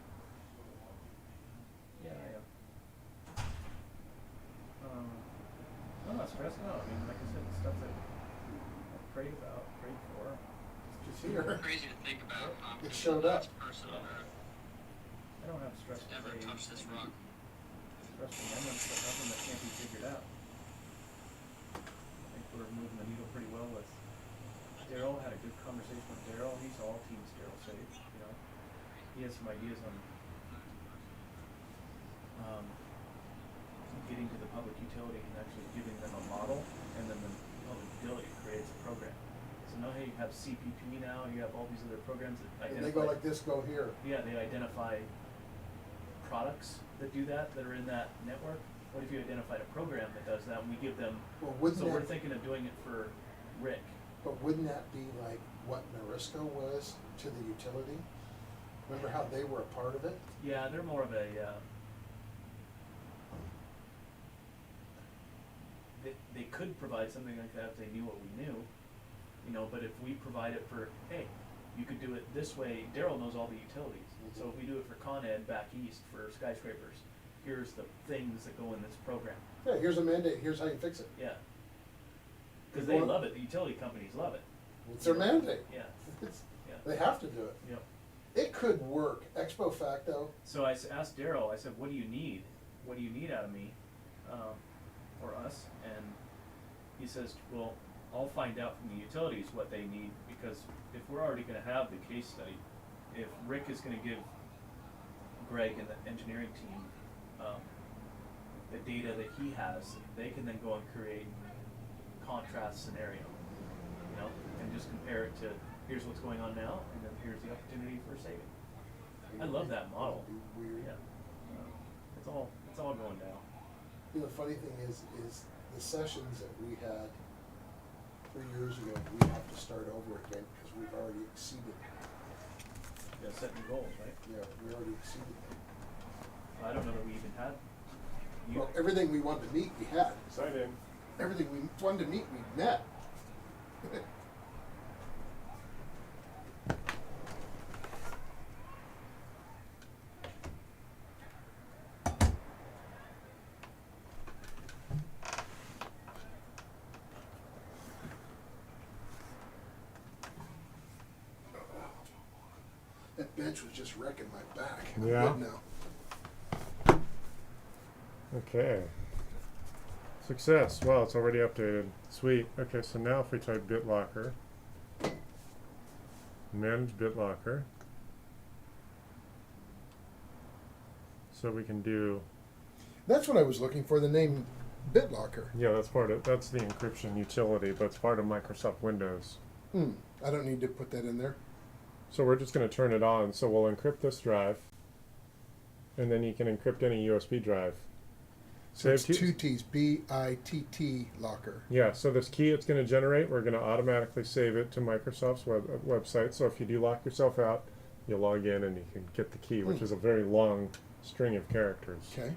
Yeah, I am. I'm not stressed. No. I mean, like I said, the stuff that I prayed about, prayed for. Just here. Crazy to think about. It showed up. Person on earth I don't have stress ever today. touched this rock. Stress from moments, but nothing that can't be figured out. I think we're moving the needle pretty well with Daryl. Had a good conversation with Daryl. He's all teams Daryl safe. You know, he has some ideas on getting to the public utility and actually giving them a model, and then the public utility creates a program. So now you have CPP now. You have all these other programs that And identify. they go like this, go here. Yeah, they identify products that do that are in that network. What if you identified a program that does that and we give them, Well, wouldn't so we're that, thinking of doing it for Rick. but wouldn't that be like what Narisco was to the utility? Remember how they were a part of it? Yeah, they're more of a, they could provide something like that if they knew what we knew, you know, but if we provide it for, hey, you could do it this way, Daryl knows all the utilities. So if we do it for Con Ed back east for skyscrapers, here's the things that go in this program. Yeah, here's a mandate, here's how you fix it. Yeah. Cause they love it, the utility companies love it. It's their mandate. Yeah, It's, yeah, they have to do it. yep. It could work. Expo facto. So I asked Daryl, I said, what do you need? what do you need out of me, or us? And he says, well, I'll find out from the utilities what they need, because if we're already gonna have the case study, if Rick is gonna give Greg and the engineering team, the data that he has, they can then go and create contrast scenario, you know, and just compare it to, here's what's going on now, and then here's the opportunity for saving. I love that model. Weird. Yeah. It's all going down. You know, the funny thing is the sessions that we had 3 years ago, we have to start over again because we've already exceeded. Yeah, setting goals, right? Yeah, we already exceeded. I don't know that we even had. You, Well, everything we wanted to meet, we had. Sign in. Everything we wanted to meet, we met. That bench was just wrecking my back. I'm Yeah. good now. Okay. Success. Wow, it's already updated. Sweet. Okay, so now if we type BitLocker, manage BitLocker, so we can do, That's what I was looking for, the name BitLocker. yeah, that's the encryption utility, but it's part of Microsoft Windows. I don't need to put that in there. So we're just going to turn it on. So we'll encrypt this drive, and then you can encrypt any USB drive. So it's Save two T's, BITT locker. Yeah, so this key it's going to generate, we're going to automatically save it to Microsoft's website. So if you do lock yourself out, you'll log in and you can get the key, which is a very long string of characters. Okay.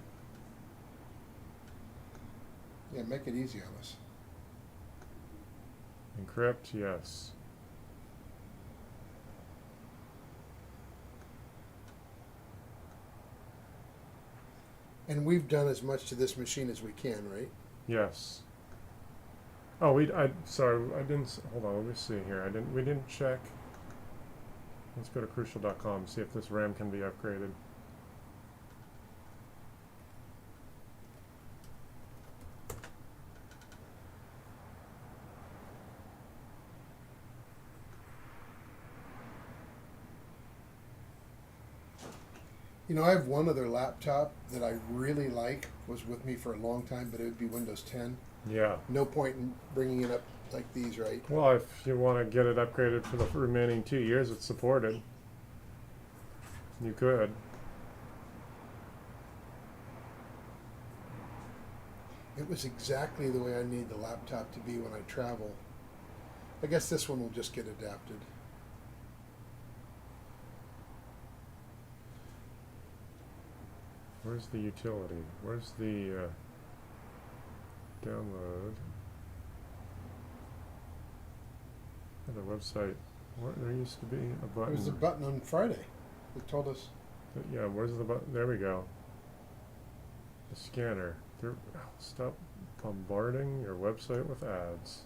Yeah, make it easy on us. Encrypt, yes. And we've done as much to this machine as we can, right? Yes. Oh, sorry, I didn't, hold on, let me see here. We didn't check. Let's go to crucial.com and see if this RAM can be upgraded. You know, I have one other laptop that I really like, was with me for a long time, but it would be Windows 10. Yeah. No point in bringing it up like these, right? Well, if you want to get it upgraded for the remaining 2 years it's supported, you could. It was exactly the way I need the laptop to be when I travel. I guess this one will just get adapted. Where's the utility? Where's the download? The website. There used to be a button. There's a button on Friday that told us. Yeah, where's the button? There we go. The scanner. Stop bombarding your website with ads.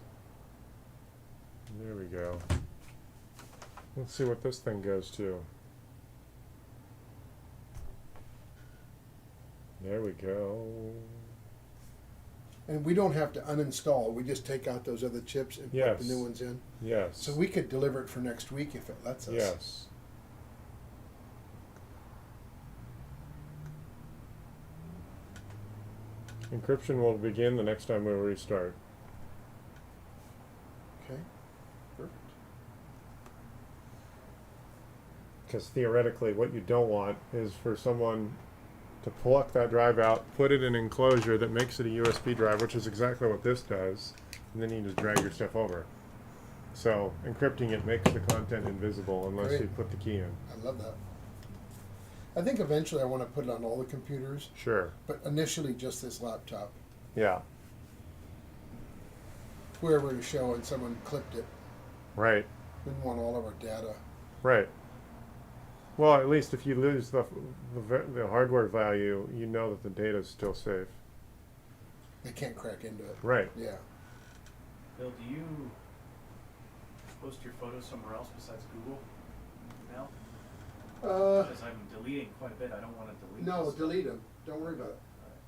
There we go. Let's see what this thing goes to. There we go. And we don't have to uninstall. We just take out those other chips and Yes. put the new ones in. Yes. So we could deliver it for next week if it lets us. Yes. Encryption will begin the next time we restart. Okay. Perfect. Because theoretically, what you don't want is for someone to pluck that drive out, put it in an enclosure that makes it a USB drive, which is exactly what this does, and then you just drag your stuff over. So encrypting it makes the content invisible unless Great. you put the key in. I love that. I think eventually I want to put it on all the computers, Sure. but initially just this laptop. Yeah. Whoever to show and someone clipped it. Right. Didn't want all of our data. Right. Well, at least if you lose the hardware value, you know that the data is still safe. They can't crack into it. Right. Yeah. Bill, do you post your photos somewhere else besides Google now? Because I'm deleting quite a bit. I don't want to delete. No, this. delete them. Don't worry about it. Alright.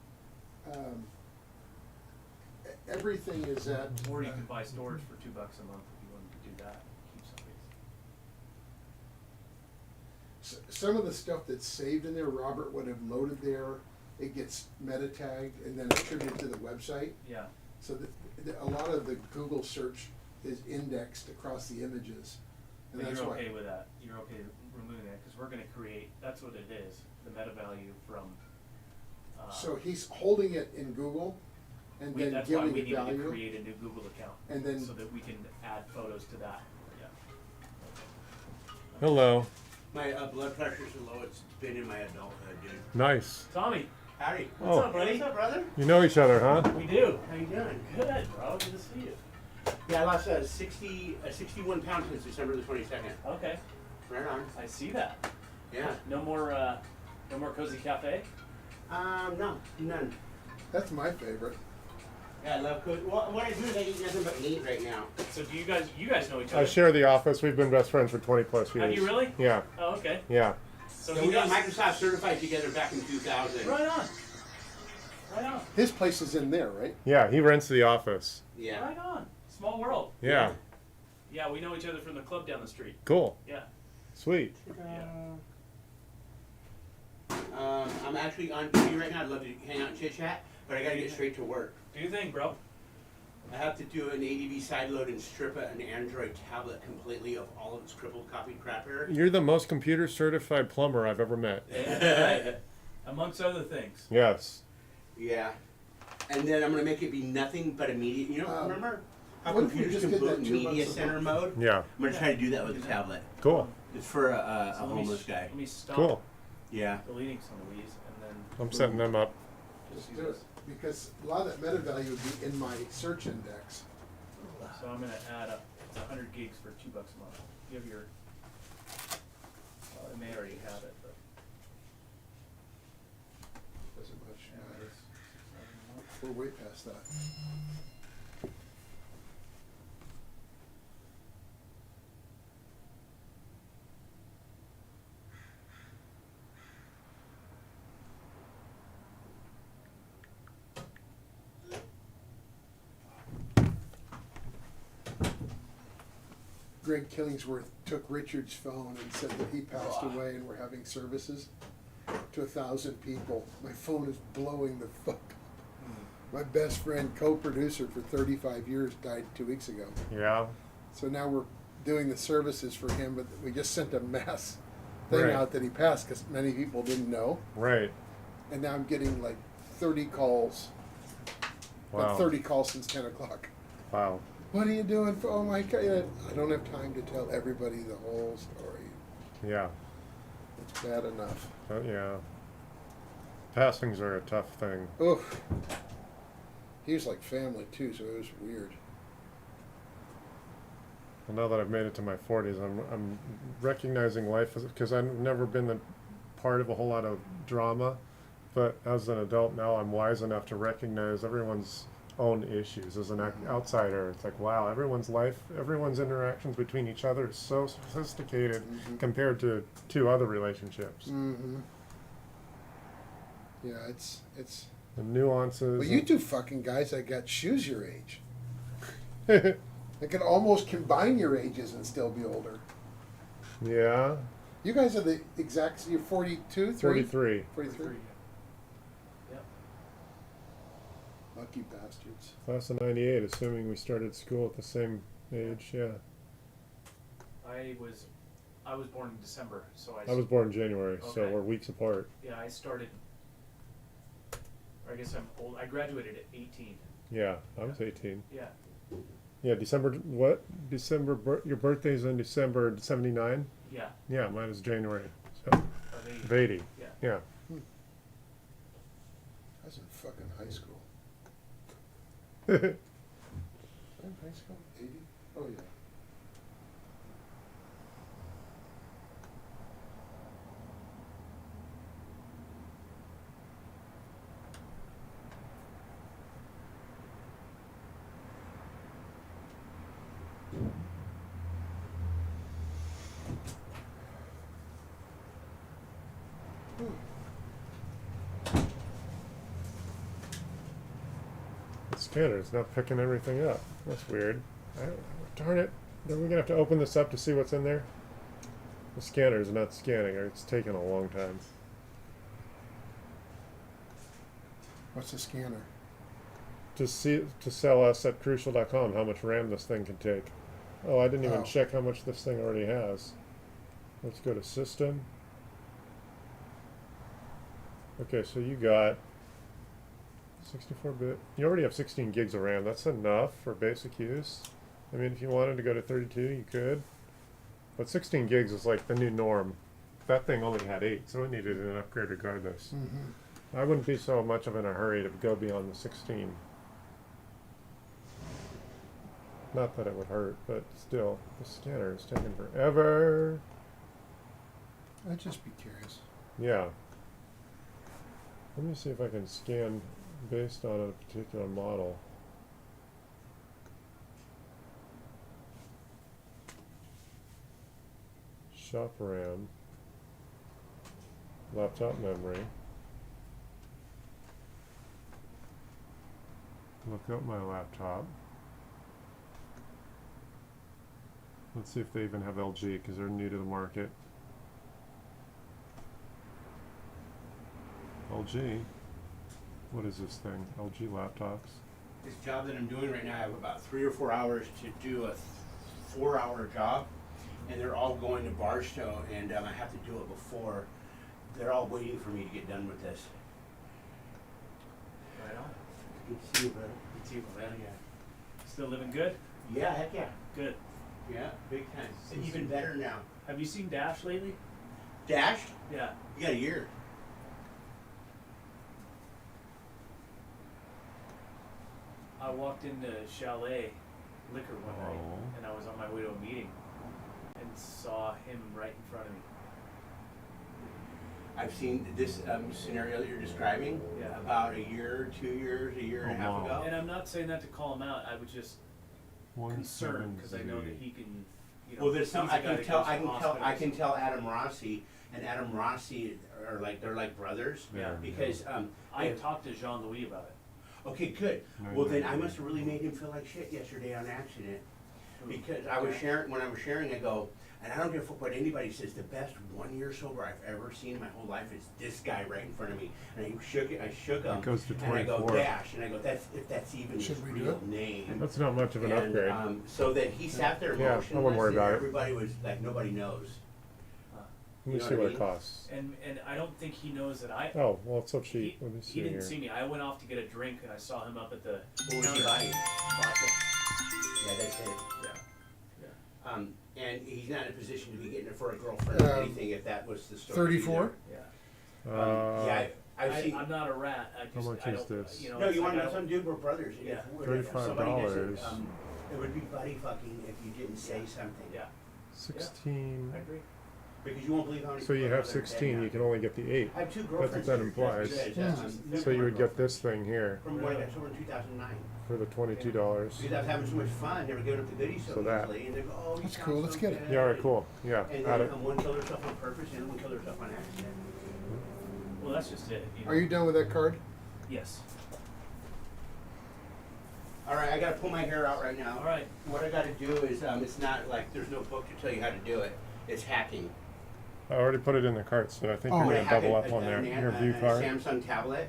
Everything is at. Or you could buy storage for $2 a month if you wanted to do that. Keep somebody's. Some of the stuff that's saved in there, Robert would have loaded there. It gets meta tagged and then attributed to the website. Yeah. So a lot of the Google search is indexed across the images. And But that's you're why. okay with that? You're okay removing that? Because we're gonna create, that's what it is, the meta value from, So he's holding it in Google and then that's why giving we it needed to value. create a new Google account. And then- so that we can add photos to that, yeah. Hello. My blood pressure's low. It's been in my adulthood, dude. Nice. Tommy, Howdy. Oh. what's up, buddy? What's up, brother? You know each other, huh? We do. How you doing? Good, bro, good to see you. Yeah, I lost 61 pounds since December the 22nd. Okay, Right on. I see that. Yeah. No more Cozy Cafe? No, none. That's my favorite. Yeah, I love cooking. What I do is I eat nothing but meat right now. So do you guys know each other? I share the office. We've been best friends for 20 plus years. Have you really? Yeah. Oh, okay. Yeah. So Yeah, he we got does. Microsoft certified together back in 2000. Right on. Right on. His place is in there, right? Yeah. He rents the office. Yeah. Right on. Small world. Yeah. Yeah, we know each other from the club down the street. Cool. Yeah. Sweet. I'm actually on TV right now. I'd love to hang out and chit chat, but I gotta get straight to work. Do you think, bro? I have to do an ADB sideload and strip an Android tablet completely of all of its crippled copied crap here. You're the most computer certified plumber I've ever met. Right? Amongst other things. Yes. Yeah. And then I'm gonna make it be nothing but immediate. You know, remember how what if we computers just can did boot that in 2 media months center ago? mode? Yeah. I'm gonna try to do that with the tablet. Cool. It's for a So let me homeless s- guy. Let me stop Cool. Yeah. deleting some of these and then I'm setting them up. just Let's use do it. this. Because a lot of that meta value would be in my search index. So I'm gonna add up 100 gigs for $2 a month. You have your. I may already have it, but. Doesn't much yeah, matter. it's- We're way past that. Greg Killingsworth took Richard's phone and said that he passed away and we're having services to 1,000 people. My phone is blowing the fuck up. My best friend, co-producer for 35 years, died 2 weeks ago. Yeah. So now we're doing the services for him, but we just sent a mass thing Right. out that he passed because many people didn't know. Right. And now I'm getting like 30 calls. Wow. Like 30 calls since 10 o'clock. Wow. What are you doing for? Oh my God. I don't have time to tell everybody the whole story. Yeah. It's bad enough. Yeah. Passings are a tough thing. Oof. He was like family too, so it was weird. Well, now that I've made it to my 40s, I'm recognizing life because I've never been the part of a whole lot of drama, but as an adult now, I'm wise enough to recognize everyone's own issues. As an outsider, it's like, wow, everyone's life, everyone's interactions between each other is so sophisticated compared to two other relationships. Mm-hmm. Yeah, it's. The nuances. Well, you two fucking guys that got shoes your age. They could almost combine your ages and still be older. Yeah. You guys are the exact. You're 42, 43. 43. Yep. Lucky bastards. Class of 98, assuming we started school at the same age. Yeah. I was born in December, so I was born in January, so Okay. we're weeks apart. Yeah, I started. I guess I'm old. I graduated at 18. Yeah, I was 18. Yeah. Yeah, December, what? Your birthday's in December 79? Yeah. Yeah, mine is January. So, Of 80. 80. Yeah. Yeah. I was in fucking high school. Was I in high school? 80? Oh yeah. scanner's not picking everything up. That's weird. Darn it. Are we gonna have to open this up to see what's in there? The scanner's not scanning, or it's taking a long time. What's the scanner? To sell us at Crucial.com how much RAM this thing can take. Oh, I didn't even Oh. check how much this thing already has. Let's go to System. Okay, so you got 64-bit. You already have 16 gigs of RAM. That's enough for basic use. I mean, if you wanted to go to 32, you could. But 16 gigs is like the new norm. That thing only had 8, so it needed an upgrade regardless. Mm-hmm. I wouldn't be so much of in a hurry to go beyond the 16. Not that it would hurt, but still, the scanner is taking forever. I'd just be curious. Yeah. Let me see if I can scan based on a particular model. Shop RAM. Laptop memory. Look up my laptop. Let's see if they even have LG, because they're new to the market. LG? What is this thing? LG laptops? This job that I'm doing right now, I have about 3 or 4 hours to do a 4-hour job, and they're all going to Barstow, and I have to do it before. They're all waiting for me to get done with this. Right on. Good to see you, brother. Good to see you, man. Yeah. Still living good? Yeah, heck yeah. Good. Yeah, big time. And even better now. Have you seen Dash lately? Dashed? Yeah. You got a year. I walked into Chalet Liquor one night, Oh. and I was on my way to a meeting, and saw him right in front of me. I've seen this scenario that you're describing Yeah. about a year, 2 years, a year and a half wow. ago. And I'm not saying that to call him out. I was just concerned because I know that he can. You know, Well, there's some he's a I guy can that tell. goes to I can tell. I hospitals. can tell Adam Rossi and Adam Rossi are like they're like brothers. Yeah. Because I if- talked to Jean Louis about it. okay, good. No, Well, no, then no, I no. must have really made him feel like shit yesterday on accident. Because I was sharing when I was sharing, I go, and I don't give a fuck what anybody says. The best 1 year sober I've ever seen in my whole life is this guy right in front of me. And he shook it. I shook him. It goes to and I go 24. Dash, and I go that's if that's even his Should we do real it? name. That's not much of an And, upgrade. so that he sat there Yeah, I motionless, wouldn't worry and about it. everybody was like, nobody knows. Let me you know see what I what it mean? costs. And I don't think he knows that I. Oh, well, it's so cheap. Let me see He didn't here. see me. I went off to get a drink, and I saw him up at the What was he counter. buying? Vodka. Yeah, that's it. Yeah. And he's not in a position to be getting it for a girlfriend or anything if that was the story. 34? Yeah. Yeah, I've seen. I'm not a rat. I just, much I is don't, this? You know, No, it's you like want to I know don't- some dude? We're brothers. And Yeah. if somebody doesn't, $35. it would be buddy fucking if you didn't say something. Yeah, 16. I agree. Because you won't believe how many. So you have girls are dead 16, now. you can only get the 8. I have 2 That's girlfriends. what that are implies. just Yeah. good. So you would get this thing here From when I got sober in 2009. for the $22. Because I was having so much fun, they were giving up the goodies so So that. easily, and they go, oh, you That's sound cool, so let's get it. good. Yeah, alright, cool. Yeah, And add then it. one killed herself on purpose, and one killed herself on accident. Well, that's just it. Are you done with that card? Yes. All right, I gotta pull my hair out right now. All right. What I gotta do is, it's not like there's no book to tell you how to do it. It's hacking. I already put it in the cart, so I think Oh. you're I'm gonna hack double a- up on a- there. a- Your view a card. Samsung tablet.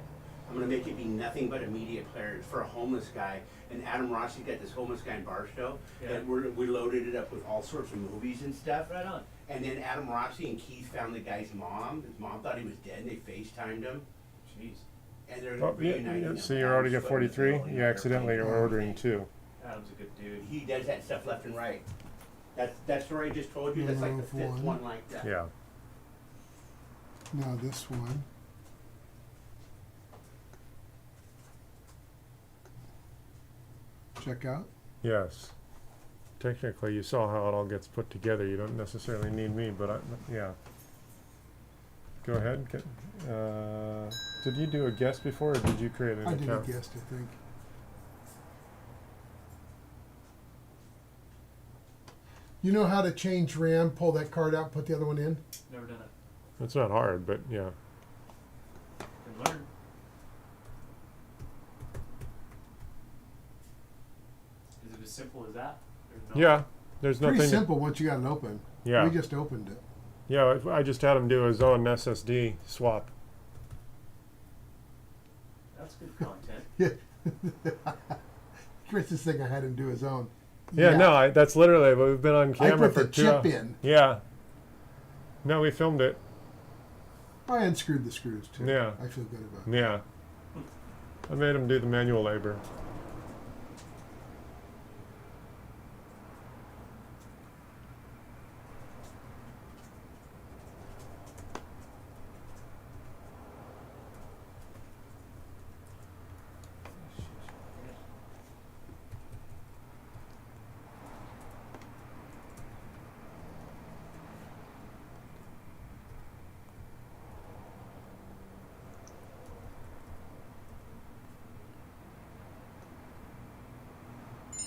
I'm gonna make it be nothing but a media player for a homeless guy. And Adam Rossi got this homeless guy in Barstow. Yeah. And we loaded it up with all sorts of movies and stuff. Right on. And then Adam Rossi and Keith found the guy's mom. His mom thought he was dead, and they FaceTimed him. Jeez. And they're Oh, yeah, reuniting yeah, him. so you already get Adam's footing the 43? bill, and You they're accidentally playing are the ordering thing. 2. Adam's a good dude. He does that stuff left and right. That story I just told you, that's like the Remove 5th one. one like that. Yeah. Now this one. Check out. Yes. Technically, you saw how it all gets put together. You don't necessarily need me, but yeah. Go ahead. Did you do a guest before, or did you create an I did a account? guest, I think. You know how to change RAM, pull that card out, put the other one in? Never done it. It's not hard, but yeah. Can learn. simple as that? There's no- Yeah, there's Pretty nothing. simple once you got it open. Yeah. We just opened it. Yeah, I just had him do his own SSD swap. That's good content. Yeah. Chris's thing, I had him do his own. Yeah, no, that's literally. We've been on I camera put for the 2 chip hours. in. Yeah. No, we filmed it. I unscrewed the screws too. Yeah. I feel good about it. Yeah. I made him do the manual labor.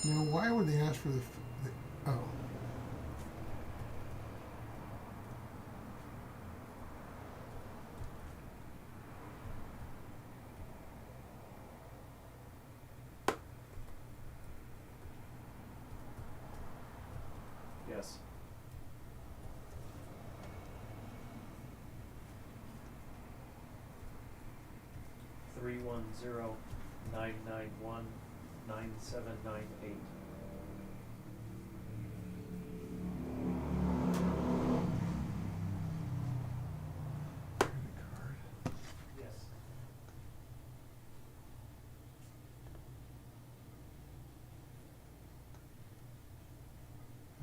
Now, why would they ask for the oh. Yes. Three 310-991-9798. Yes.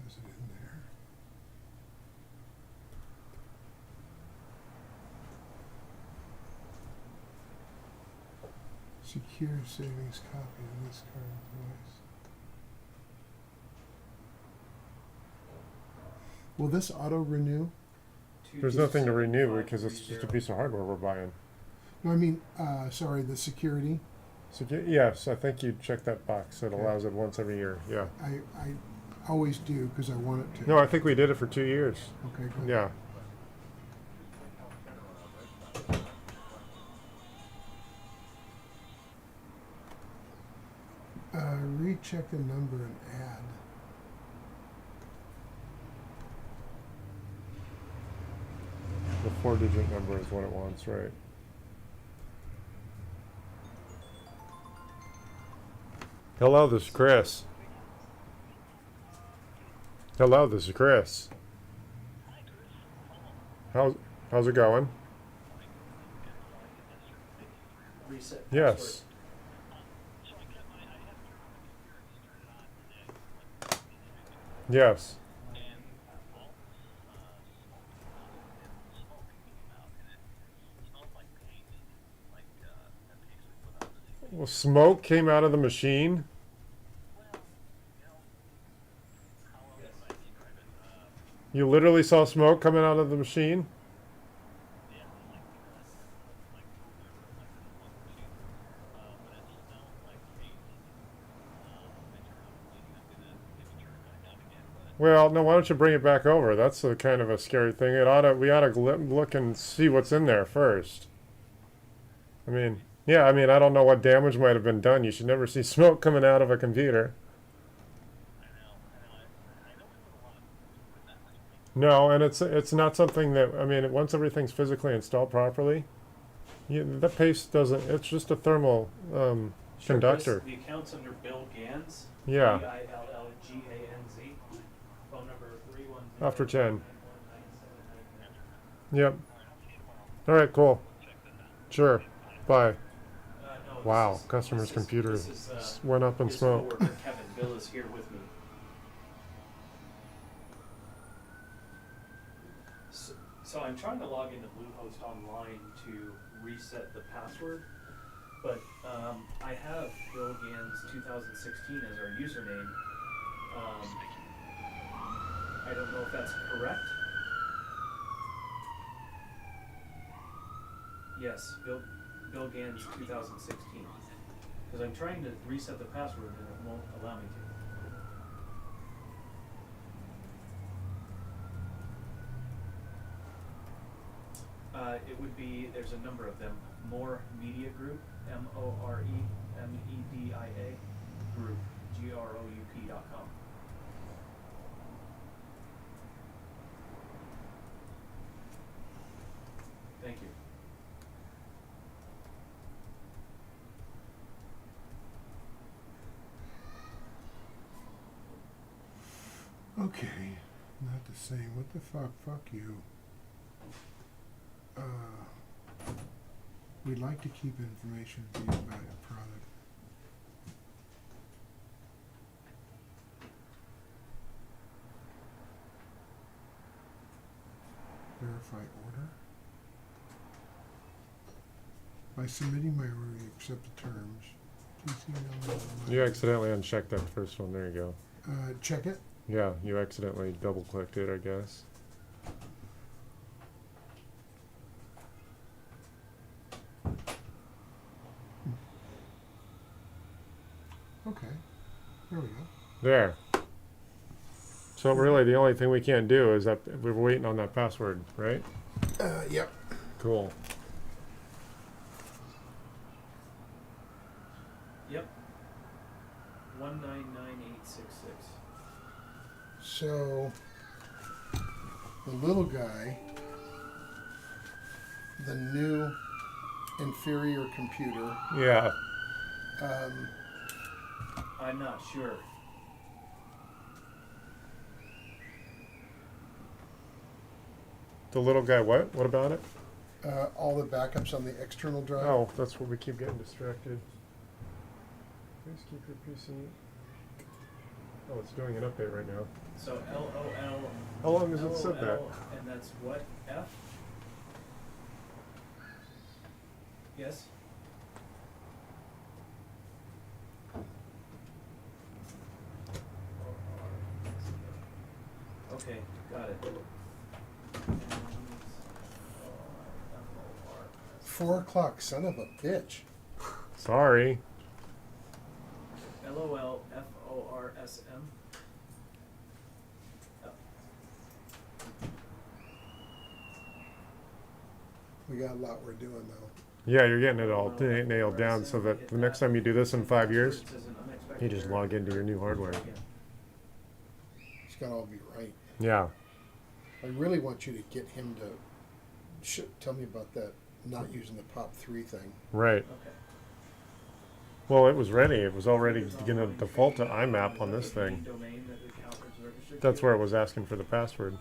Is it in there? Secure savings copy of this card device. Will this auto renew? There's nothing to renew because it's just a piece of hardware we're buying. No, I mean, sorry, the security. So yes, I think you check that box. It Okay. allows it once every year. Yeah. I always do because I want it to. No, I think we did it for 2 years. Okay, good. Yeah. Recheck the number and add. The 4-digit number is what it wants, right? Hello, this is Chris. Hello, this is Chris. How's it going? Reset Yes. Yes. Well, smoke came out of the machine. You literally saw smoke coming out of the machine? Well, no, why don't you bring it back over? That's a kind of a scary thing. We ought to look and see what's in there first. I mean, yeah, I mean, I don't know what damage might have been done. You should never see smoke coming out of a computer. No, and it's not something that, I mean, once everything's physically installed properly, the paste doesn't, it's just a thermal Sure, conductor. Chris, the account's under Bill Gans. Yeah. Billganz. Phone number 310. After 10. Yep. All right, cool. Sure. Bye. No, this Wow, is- customer's this is- computer this is, went up in his smoke. coworker, Kevin. Bill is here with me. So I'm trying to log into Bluehost Online to reset the password, but I have Bill Gans 2016 as our username. I don't know if that's correct. Yes, Bill Gans 2016. Because I'm trying to reset the password and it won't allow me to. It would be, there's a number of them. More Media Group, MOREMEDIA Group, group.com. Thank you. Okay, not the same. What the fuck? Fuck you. We'd like to keep information to you about your product. Verify order. By submitting my order, you accept the terms. Please email me. You accidentally unchecked that first one. There you go. Check it. Yeah, you accidentally double clicked it, I guess. Okay. There we go. There. So really, the only thing we can't do is that we're waiting on that password, right? Yep. Cool. Yep. 199,866. So, the little guy, the new inferior computer, Yeah. I'm not sure. The little guy, what? What about it? all the backups on the external drive. Oh, that's where we keep getting distracted. Please keep your PC. Oh, it's doing an update right now. So LOL. How long has it said that? LOL, and that's what? F? Yes? Okay, got it. 4 o'clock, son of a bitch. Sorry. LOL FORSM. We got a lot we're doing though. Yeah, you're getting it all nailed down so that the next time you do this in 5 years, you just log into your new hardware. It's gotta all be right. Yeah. I really want you to get him to tell me about that not using the POP3 thing. Right. Okay. Well, it was ready. It was already going to default to IMAP on this thing. That's where it was asking for the password.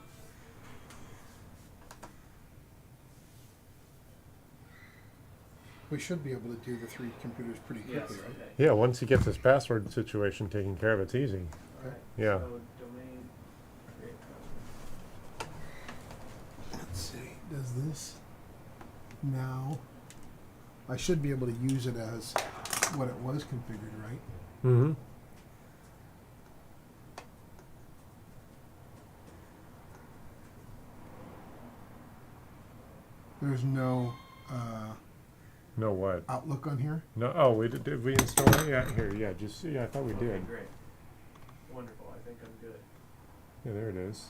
We should be able to do the 3 computers pretty Yes, quickly, right? okay. Yeah, once he gets his password situation taken care of, it's easy. Alright, Yeah. so domain, create password. Let's see, does this now, I should be able to use it as what it was configured, right? Mm-hmm. There's no No what? Outlook on here? No. Oh, did we install it? Yeah, here. Yeah, just yeah. I thought we Okay, did. great. Wonderful, I think I'm good. Yeah, there it is.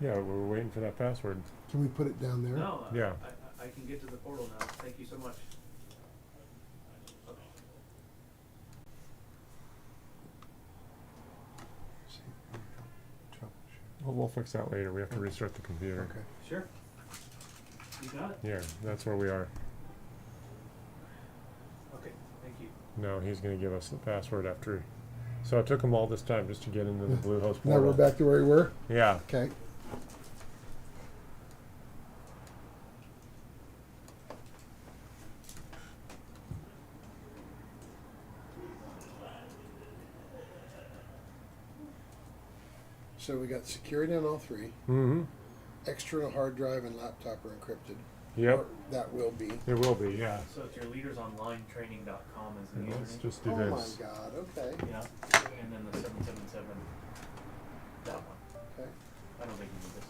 Yeah, we're waiting for that password. Can we put it down there? No, Yeah. I can get to the portal now. Thank you so much. Okay. Troubleshoot. Well, we'll fix that later. We have to restart the computer. Okay. Sure. You got it? Yeah, that's where we are. Okay, thank you. No, he's going to give us the password after. So it took him all this time just to get into the Bluehost Now portal. we're back to where we were? Yeah. Okay. So we got security on all 3. Mm-hmm. External hard drive and laptop are encrypted. Yep. Or that will be. It will be. Yeah. So it's your leadersonlinetraining.com is the And let's username. just do Oh this. my god, okay. Yeah, and then the 777, that one. Okay. I don't think you need this.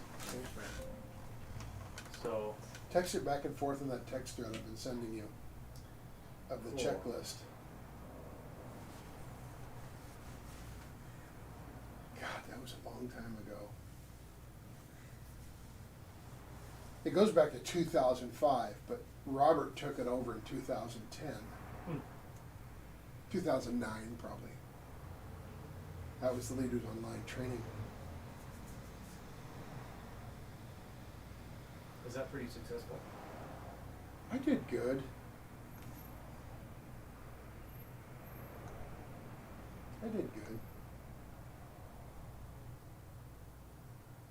So, Text it back and forth in that text thread I've been sending you of the Cool. checklist. God, that was a long time ago. It goes back to 2005, but Robert took it over in 2010. Hmm. 2009, probably. That was the Leaders Online training. Was that pretty successful? I did good.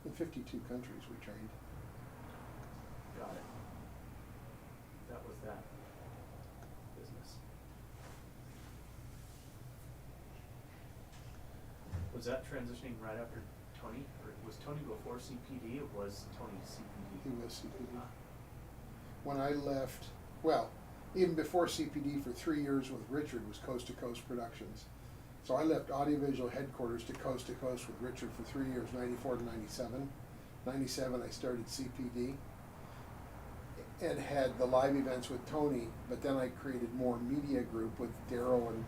In 52 countries we trained. Got it. That was that business. Was that transitioning right after Tony, or was Tony before CPD, or was Tony CPD? He was CPD. When I left, well, even before CPD for 3 years with Richard was Coast to Coast Productions. So I left Audiovisual Headquarters to Coast with Richard for 3 years, 94 to 97. 97 I started CPD and had the live events with Tony, but then I created More Media Group with Daryl and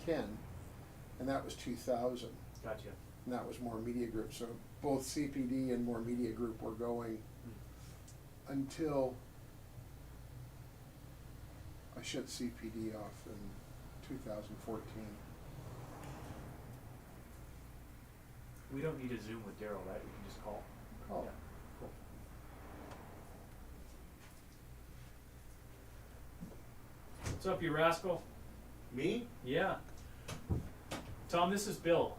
Ken, and that was 2000. Gotcha. And that was More Media Group. So both CPD and More Media Group were going until I shut CPD off in 2014. We don't need to Zoom with Daryl, right? We can just call. Oh. Yeah, cool. What's up, you rascal? Me? Yeah. Tom, this is Bill.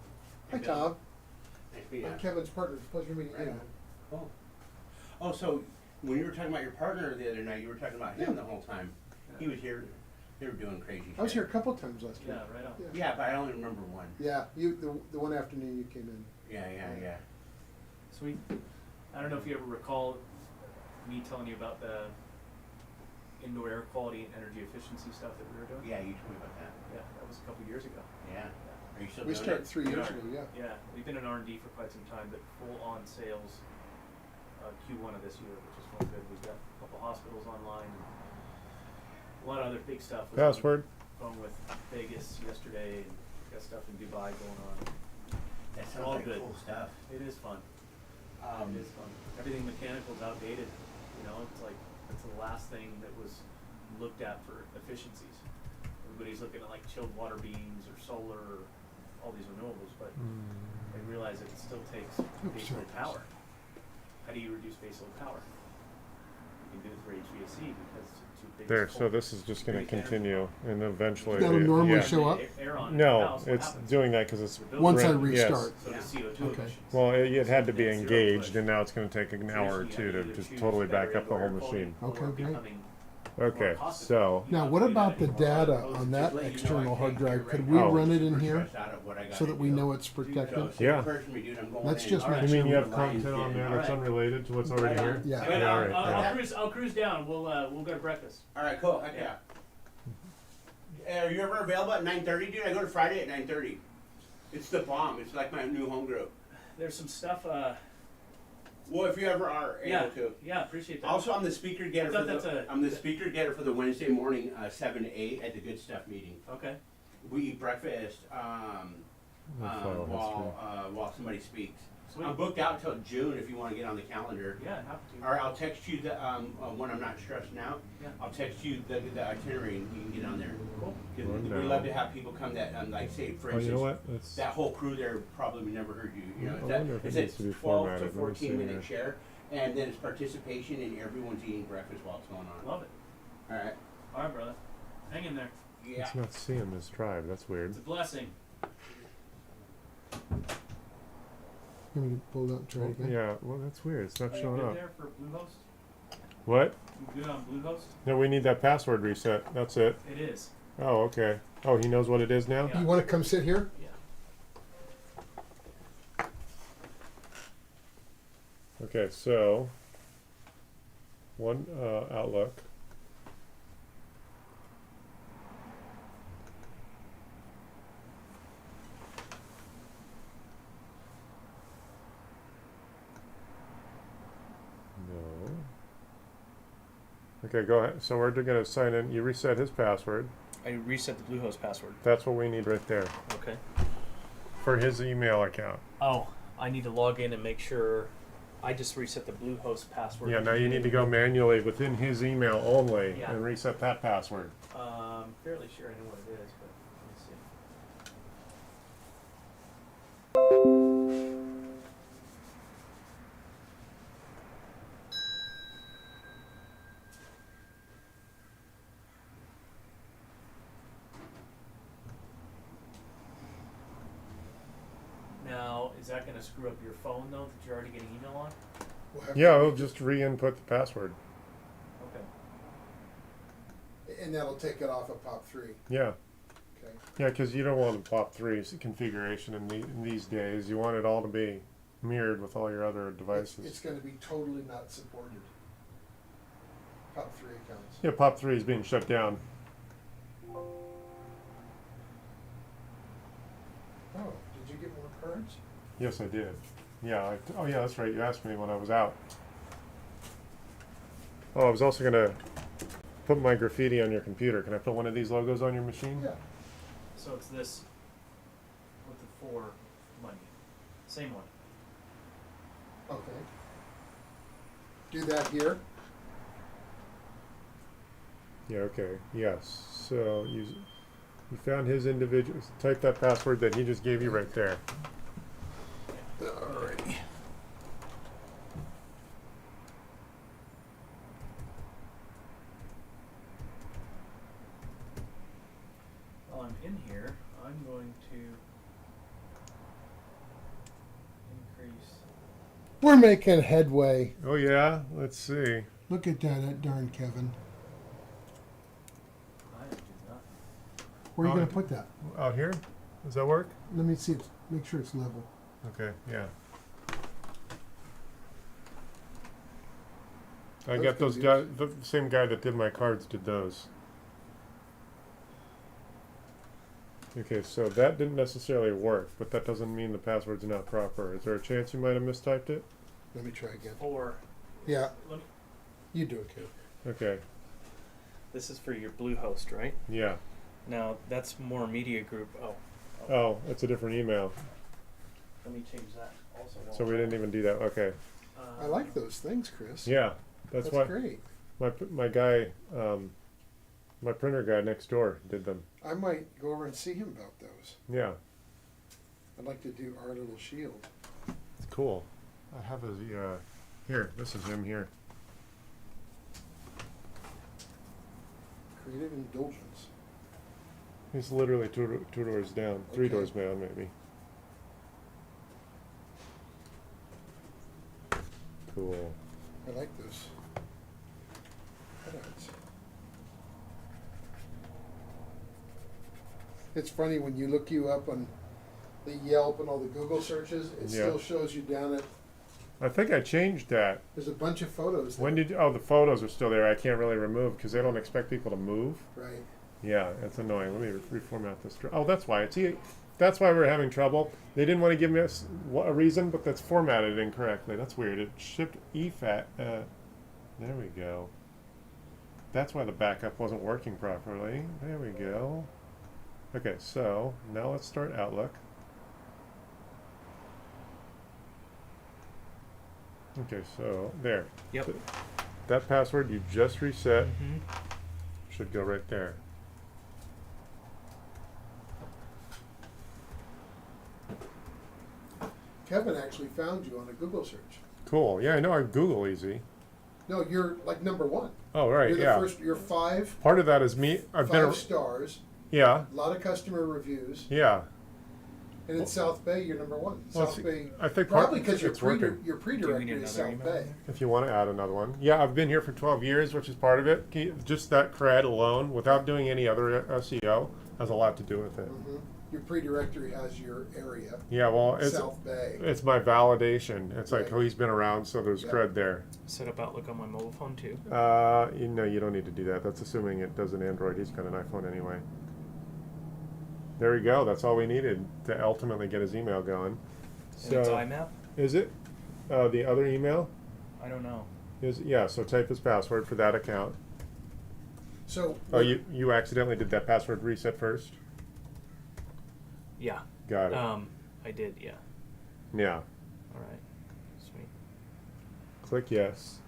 Hi, Hey, Bill. Tom. Nice to meet I'm you. Kevin's partner. Pleasure meeting Right you. on. Oh. Oh, so when you were talking about your partner the other night, you were talking about him the whole time. He was here. They were doing crazy shit. I was here a couple times last week. Yeah, right on. Yeah, but I only remember one. Yeah, the one afternoon you came in. Yeah. Sweet. I don't know if you ever recall me telling you about the indoor air quality and energy efficiency stuff that we were doing. Yeah, you told me about that. Yeah, that was a couple years ago. Yeah. Are you still We doing started it? 3 We years are. ago. Yeah. Yeah, we've been in R&D for quite some time, but full on sales Q1 of this year, which is going good. We've got a couple hospitals online and a lot of other big stuff. Was on Password. the phone with Vegas yesterday and got stuff in Dubai going on. That sounds All like good. cool stuff. It is fun. It is fun. Everything mechanical is outdated. You know, it's like that's the last thing that was looked at for efficiencies. Everybody's looking at like chilled water beams or solar or all these renewables, but they realize that it still takes baseload power. How do you reduce baseload power? You can do it for HVAC because it's too big. There, so this is just gonna continue and eventually. That'll normally yeah. show up? Air on No, the house, what it's happens? doing that because it's. The building- Once I Right, yes. restart. So Yeah. the CO2 Okay. emissions. Well, it had to be Net zero engaged push. and now it's gonna take an hour or two to just totally back up the whole machine. Okay, great. Okay, so, Now, what about the data on that external hard drive? Could we Oh. run it in here so that we know it's protected? Yeah. Let's just you make mean sure you have the lines content on in. there that's Alright. unrelated to what's already here? Yeah. Wait, Yeah, all right, I'll cruise down. We'll go to breakfast. All right, cool. Heck yeah. Are you ever available at 9:30, dude? I go to Friday at 9:30. It's the bomb. It's like my new home group. There's some stuff. Well, if you ever are able to. Yeah, appreciate that. Also, I'm the speaker getter I for thought that's a- I'm the speaker getter for the Wednesday morning 7 to 8 at the Good Stuff meeting. Okay. We eat breakfast File while somebody speaks. Sweet. I'm booked out till June if you want to get on the calendar. Yeah, happy to. Or I'll text you the when I'm not stressing out. Yeah. I'll text you the itinerary and you can get on there. Cool. 'Cause Run we down. love to have people come that like say for Oh, you instance know what? Let's, that whole crew there probably never heard you. You know, I wonder if it it's needs to be a 12 to formatted. Let me 14 see minute here. share, and then it's participation and everyone's eating breakfast while it's going on. Love it. All right. All right, brother. Hang in there. Yeah. it's not seeing this drive, that's weird. It's a blessing. Let me pull it out and try it again. Yeah, well, that's weird, it's not Are you showing good up. there for Bluehost? What? You good on Bluehost? No, we need that password reset, that's it. It is. Oh, okay. Oh, he knows what it is now? Yeah. You want to come sit here? Yeah. Okay, so, one, Outlook. No. Okay, go ahead. So we're gonna sign in. You reset his password. I reset the Bluehost password. That's what we need right there Okay. for his email account. Oh, I need to log in and make sure. I just reset the Bluehost password. Yeah, now you need to go manually within his email only Yeah. and reset that password. Fairly sure I know what it is, but let me see. that gonna screw up your phone though, that you're already getting email on? We'll have Yeah, to I'll read just re-input the password. Okay. it, and that'll take it off of POP3. Yeah. Okay. Yeah, because you don't want the POP3 configuration in these days. You want it all to be mirrored with all your other devices. It's going to be totally not supported. POP3 accounts. Yeah, POP3 is being shut down. Oh, did you get more cards? Yes, I did. Yeah. Oh, yeah, that's right. You asked me when I was out. Oh, I was also gonna put my graffiti on your computer. Can I put one of these logos on your machine? Yeah. So it's this with the 4 money. Same one. Okay. Do that here. Yeah. Okay. Yes. So you found his individual. Type that password that he just gave you right there. Alrighty. While I'm in here, I'm going to increase. We're making headway. Oh yeah. Let's see. Look at that darn Kevin. I do nothing. Where are you Oh, going to put that? Out here. Does that work? Let me see. Make sure it's level. Okay. Yeah. I That's got those guys. confusing. The same guy that did my cards did those. Okay, so that didn't necessarily work, but that doesn't mean the password's not proper. Is there a chance you might have mistyped it? Let me try again. 4. Yeah, Let me, you do it, Kevin. Okay. this is for your Bluehost, right? Yeah. Now that's more media group. Oh, it's a different email. Let me change that also. So we didn't even do that. Okay. I like those things, Chris. Yeah, that's why great. my guy, my printer guy next door did them. I might go over and see him about those. Yeah, I'd like to do our little shield. it's cool. I have his here. This is him here. Creative indulgence. He's literally two doors down, three Okay. doors down maybe. Cool. I like those. cutouts. It's funny when you look you up on the Yelp and all the Google searches, it Yeah. still shows you down at. I think I changed that. There's a bunch of photos. When there. did oh the photos are still there? I can't really remove because they don't expect people to move. Right. Yeah, it's annoying. Let me reformat this. Oh, that's why. That's why we're having trouble. They didn't want to give me a reason, but that's formatted incorrectly. That's weird. It shipped EFAT. There we go. That's why the backup wasn't working properly. There we go. Okay, so now let's start Outlook. Okay, so there. Yep. That password you just reset Mm-hmm. should go right there. Kevin actually found you on a Google search. Cool. Yeah, I know I Google easy. No, you're like number one. Oh, right. You're the Yeah. first. You're five. Part of that is me. I've been. 5 stars. Yeah. A lot of customer reviews. Yeah. And in South Bay, you're number one. Well, South Bay. I think Probably because it's working. your pre-directory is South Bay. If you want to add another one, yeah, I've been here for 12 years, which is part of it. Just that cred alone, without doing any other SEO, has a lot to do with it. Mm-hmm. Your pre-directory has your area. Yeah, well, it's South Bay. it's my validation. It's like, Right. oh, he's been around, so there's Yeah. cred there. Set up Outlook on my mobile phone too. You don't need to do that. That's assuming it does an Android. He's got an iPhone anyway. There we go. That's all we needed to ultimately get his email going. And it's IMAP? Is it the other email? I don't know. Yeah. So type his password for that account. So. Oh, you accidentally did that password reset first? Yeah. Got it. I did, yeah. Yeah. Alright. Sweet. Click yes.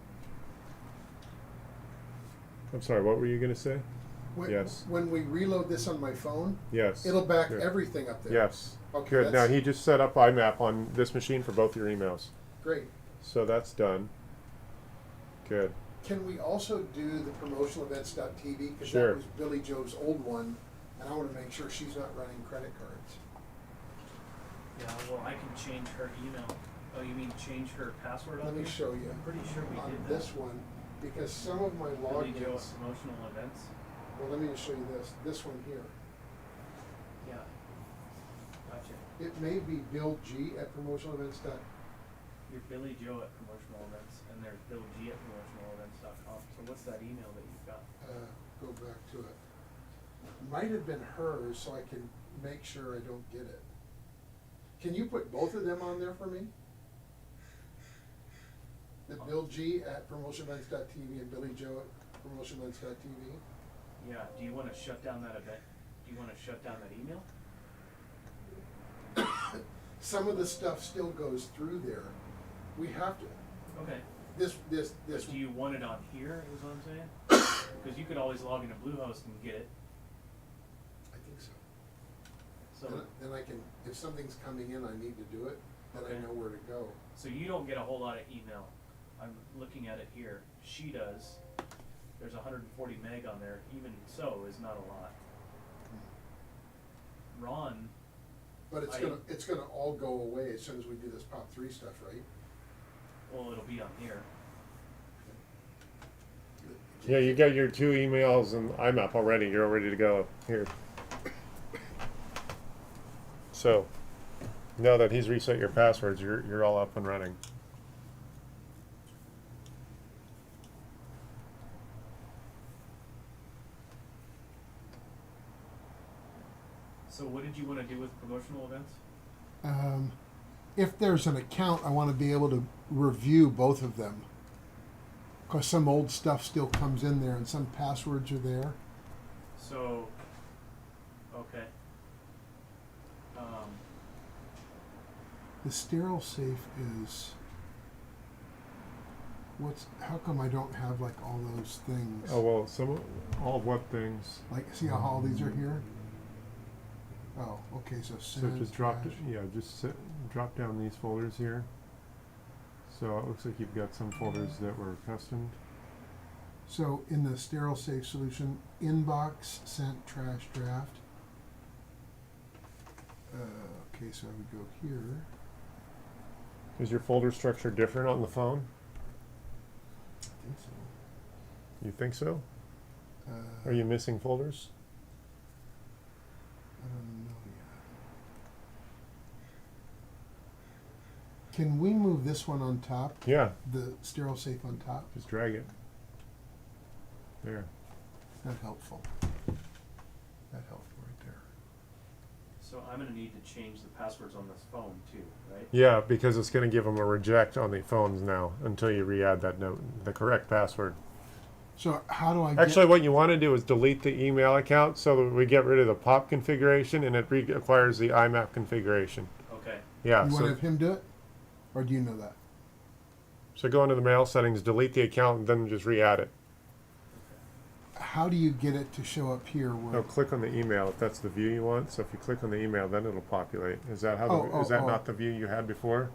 I'm sorry, what were you going to say? When, Yes. When we reload this on my phone, Yes. it'll back Good. everything up there. Yes. Okay. Good. Now That's he just set up IMAP on this machine for both your emails. great. So that's done. Good. Can we also do the promotionalevents.tv? Because Sure. that was Billy Joe's old one, and I want to make sure she's not running credit cards. Yeah, well, I can change her email. Oh, you mean change her password on Let me here? show you. I'm pretty sure we On did that. this one, because some of my Billy Joe at logins, promotional events. well, let me just show you this one here. Yeah. Gotcha. It may be Bill G at promotionalevents. You're Billy Joe at promotional events, and there's Bill G at promotionalevents.com. So what's that email that you've got? Go back to it. Might have been hers, so I can make sure I don't get it. Can you put both of them on there for me? The Bill G at promotionevents.tv and Billy Joe at promotionevents.tv? Yeah. Do you want to shut down that event? Do you want to shut down that email? Some of the stuff still goes through there. We have to, Okay. this, But do you want it on here, is what I'm saying? Because you could always log into Bluehost and get it. I think so. So, Then I can, if something's coming in, I need to do it, then Okay. I know where to go. so you don't get a whole lot of email. I'm looking at it here. She does. There's 140 meg on there. Even so, is not a lot. Ron, But it's gonna all go away as soon as we do this POP 3 stuff, right? well, it'll be on here. Yeah, you got your 2 emails and IMAP already. You're all ready to go here. So, now that he's reset your passwords, you're all up and running. So what did you want to do with promotional events? If there's an account, I wanna be able to review both of them. Cause some old stuff still comes in there and some passwords are there. So, okay. The sterile safe is, how come I don't have like all those things? Oh, well, all what things? Like, see how all these are here? Oh, okay, so So send, just drop trash. drop down these folders here. So it looks like you've got some folders that were customed. So in the sterile safe solution, inbox, sent, trash, draft. Okay, so I would go here. Is your folder structure different on the phone? I think so. You think so? Uh, Are you missing folders? I don't know yet. Can we move this one on top? Yeah, The sterile safe on top? just drag it. There. That's helpful. That helpful right there. So I'm gonna need to change the passwords on this phone too, right? Yeah, because it's going to give them a reject on the phones now until you re-add that note, the correct password. So how do I Actually, get, what you want to do is delete the email account so that we get rid of the POP configuration and it requires the IMAP configuration. Okay. Yeah, you want to so, have him do it? Or do you know that? so go into the mail settings, delete the account, and then just re-add it. How do you get it to show up here where? No, click on the email if that's the view you want. So if you click on the email, then it'll populate. Is that how? Oh, is that oh. not the view you had before?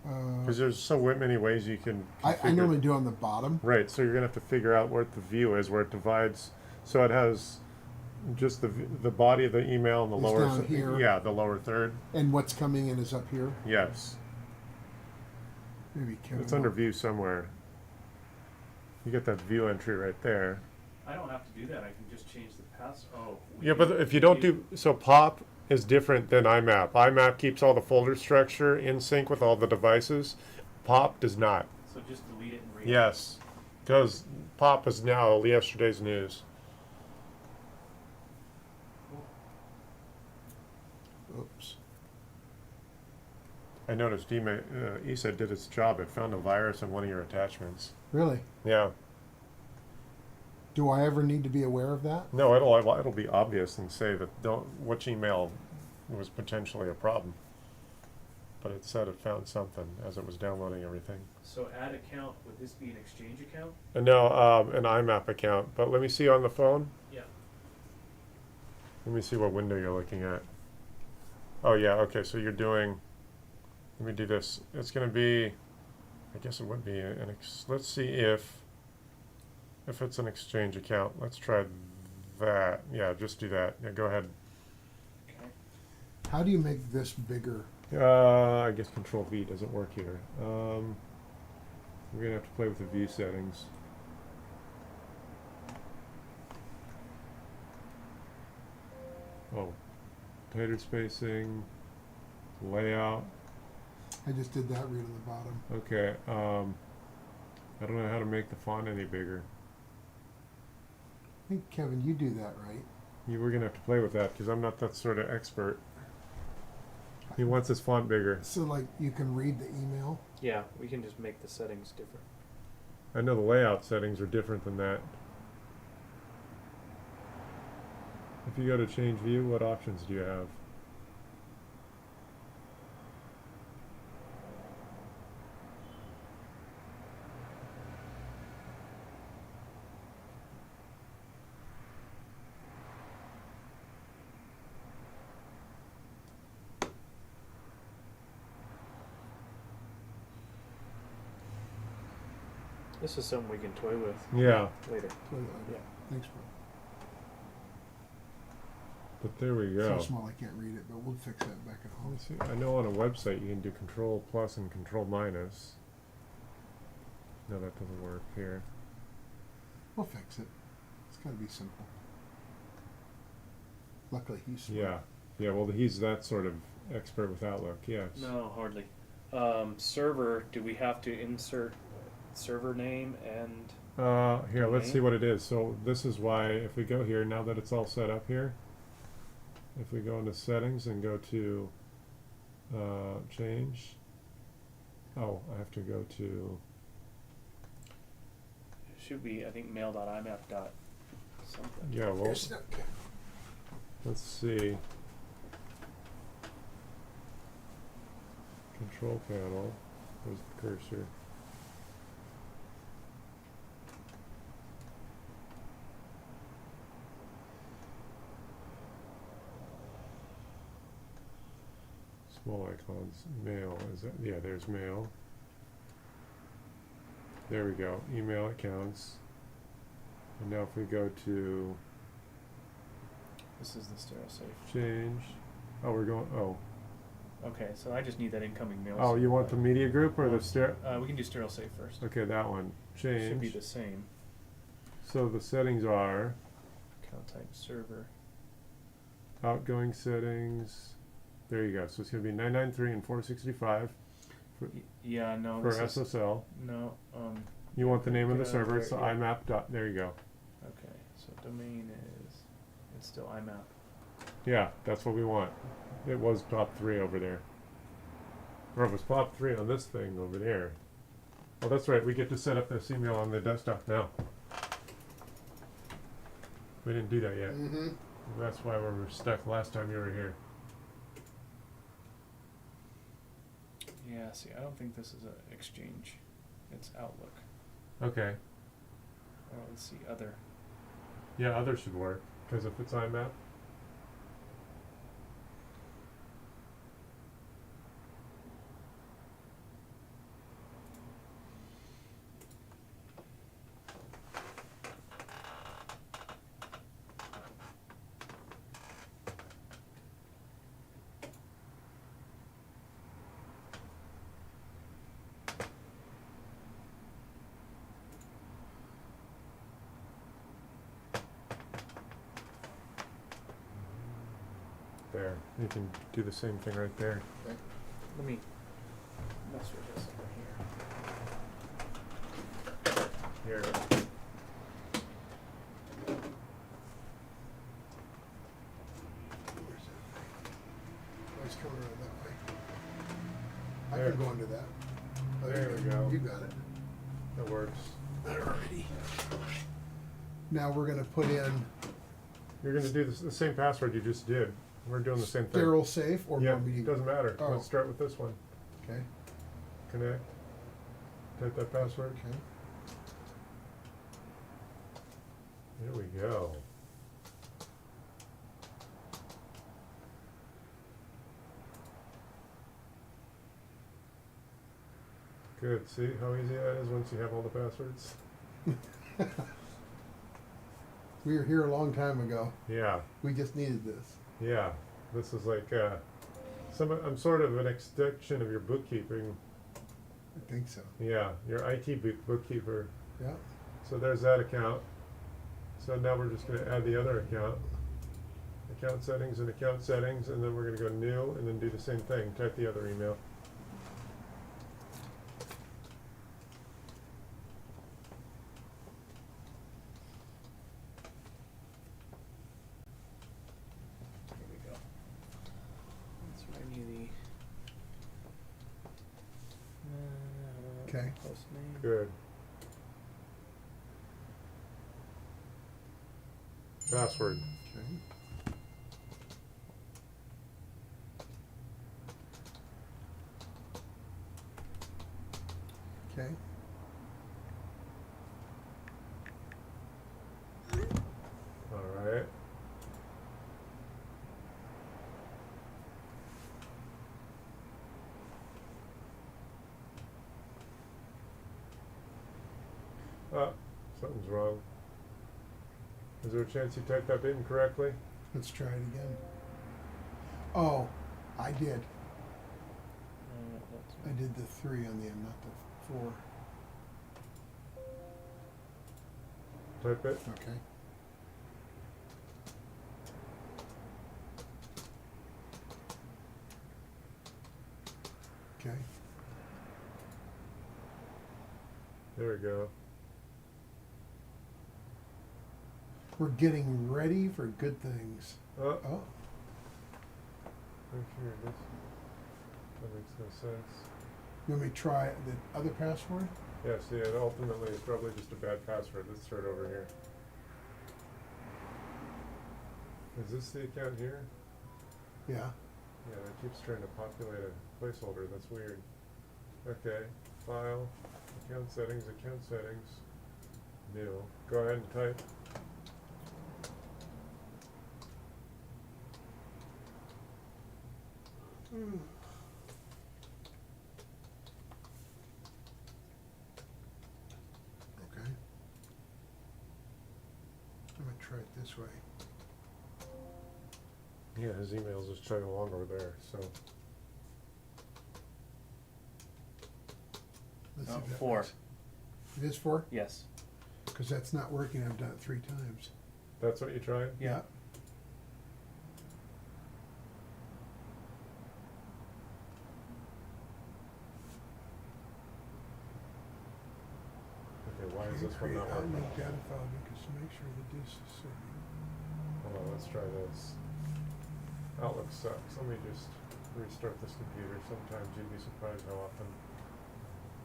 Because there's so many ways you can. I configure- normally do on the bottom. Right, so you're gonna have to figure out what the view is, where it divides. So it has just the body of the email and the It's lower. down here. Yeah, the lower third. And what's coming in is up here. Yes, Maybe Kevin. it's under view somewhere. You get that view entry right there. I don't have to do that. I can just change the pass. Oh. we Yeah, but need- if you don't do so, POP is different than IMAP. IMAP keeps all the folder structure in sync with all the devices. POP does not. So just delete it and read. Yes, because POP is now yesterday's news. Oops. I noticed ESA did its job. It found a virus in one of your attachments. Really? Yeah. Do I ever need to be aware of that? No, it'll be obvious and say that which email was potentially a problem. But it said it found something as it was downloading everything. So add account. Would this be an Exchange account? And no, an IMAP account. But let me see on the phone. Yeah. Let me see what window you're looking at. Oh yeah, okay. So you're doing. Let me do this. It's going to be. I guess it would be let's see if it's an Exchange account. Let's try that. Yeah, just do that. Yeah, go ahead. Okay. How do you make this bigger? I guess Control V doesn't work here. We're gonna have to play with the view settings. Oh, tighter spacing, layout. I just did that right on the bottom. Okay. I don't know how to make the font any bigger. I think, Kevin, you do that, right? You were gonna have to play with that because I'm not that sort of expert. He wants his font bigger. So, like, you can read the email? Yeah, we can just make the settings different. I know the layout settings are different than that. If you go to change view, what options do you have? This is something we can toy with. Yeah, Later. Yeah. Thanks, bro. but there we So go. small I can't read it, but we'll fix that back at Let home. me see. I know on a website you can do Control plus and Control minus. No, that doesn't work here. We'll fix it. It's gotta be simple. Luckily, he's smart. Yeah, yeah. Well, he's that sort of expert with Outlook. Yes. No, hardly. Server, do we have to insert server name and Here, let's see Domain? what it is. So this is why if we go here, now that it's all set up here, if we go into settings and go to change, oh, I have to go to, should be, I think, mail.imap dot something. yeah, well, Here's the- let's see. Control panel, there's the cursor. Small icons, mail, is that, yeah, there's mail. There we go, email accounts. And now if we go to This is the stereo safe. change, oh, we're going, oh. Okay, so I just need that incoming mail. Oh, you want the media group or the We can do stereo safe first. okay, that one, Should be change. the same. So the settings are Account type server. outgoing settings, there you go, so it's gonna be 993 and 465 Yeah, no. for this is, SSL. no. You want the name of the Yeah, server, it's the yeah. IMAP dot, there you go. Okay, so domain is, it's still IMAP. Yeah, that's what we want. It was top 3 over there. Or it was top 3 on this thing over there. Oh, that's right, we get to set up this email on the desktop now. We didn't do that yet. Mhm. That's why we were stuck last time you were here. Yeah, see, I don't think this is a Exchange. It's Outlook. Okay. Oh, let's see, other. Yeah, other should work, because if it's IMAP. There, you can do the same thing right there. Let me mess with this over here. Here. Where's that thing? Oh, it's coming around that way. I There. can go into that. Oh, There we go. You got it. That works. Alrighty. Now we're gonna put in You're going to do the same password you just did. We're doing the same thing. sterile safe or Yeah, want me to- doesn't matter. Oh. Let's start with this one. Okay, Connect. Type that password. okay. There we go. Good. See how easy that is once you have all the passwords? We were here a long time ago. Yeah. We just needed this. Yeah. This is like I'm sort of an extension of your bookkeeping. I think so. Yeah, your IT bookkeeper. Yeah. So there's that account. So now we're just gonna add the other account. Account settings, and then we're gonna go new, and then do the same thing, type the other email. Here we go. Let's renew the Okay. host name. Good. Password. Okay. Okay. Alright. Something's wrong. Is there a chance you typed that in correctly? Let's try it again. Oh, I did. I did the 3 on the end, not the 4. Type it. Okay. Okay. There we go. We're getting ready for good things. Oh, Oh, I'm sure this. That makes no sense. you want me to try the other password? Yeah, see, it ultimately is probably just a bad password. Let's start over here. Is this the account here? Yeah. Yeah, it keeps trying to populate a placeholder. That's weird. Okay, file, account settings, new. Go ahead and type. Okay. I'm gonna try it this way. Yeah, his email's just chugging along over there, so. Let's see if that 4. works. It is 4? Yes. Because that's not working. I've done it 3 times. That's what you tried? Yeah. Okay, why is this one not working? Outlook data file because to make sure that this is Hold on, let's try this. Outlook sucks. Let me just restart this computer. Sometimes you'd be surprised how often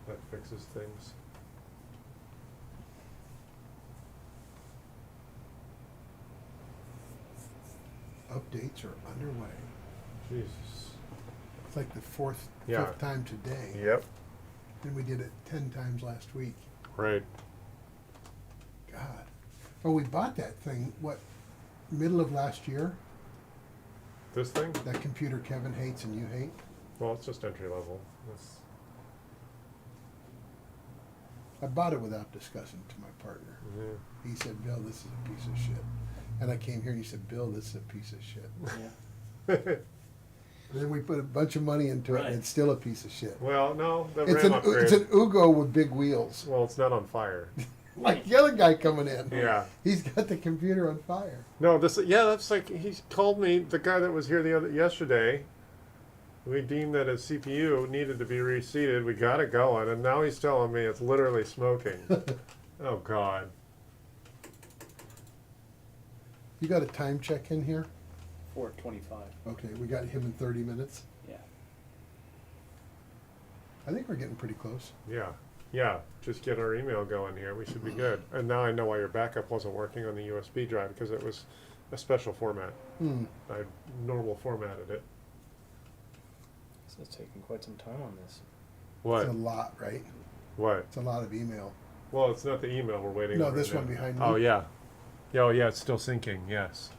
that fixes things. updates are underway. Jesus. It's like the fourth, Yeah. fifth time today. Yep. And we did it 10 times last week. Right. God. Oh, we bought that thing, what, middle of last year? This thing? That computer Kevin hates and you hate? Well, it's just entry level. It's, I bought it without discussing to my partner. yeah. He said, Bill, this is a piece of shit. And I came here and he said, Bill, this is a piece of shit. Yeah. And then we put a bunch of money into it Right. and it's still a piece of shit. Well, no, the It's RAM an, upgrade. it's an Ugo with big wheels. Well, it's not on fire. Like the other guy coming in. Yeah. He's got the computer on fire. No, this. Yeah, that's like he called me. The guy that was here yesterday. We deemed that his CPU needed to be reseated. We got it going, and now he's telling me it's literally smoking. Oh God. You got a time check in here? 4:25. Okay, we got him in 30 minutes. Yeah. I think we're getting pretty close. Yeah. Yeah. Just get our email going here. We should be good. And now I know why your backup wasn't working on the USB drive because it was a special format. Hmm. I normal formatted it. So it's taking quite some time on this. What? It's a lot, right? What? It's a lot of email. Well, it's not the email we're waiting No, on. this right one now. behind me. Oh yeah. Yeah, oh yeah, it's still syncing. Yes.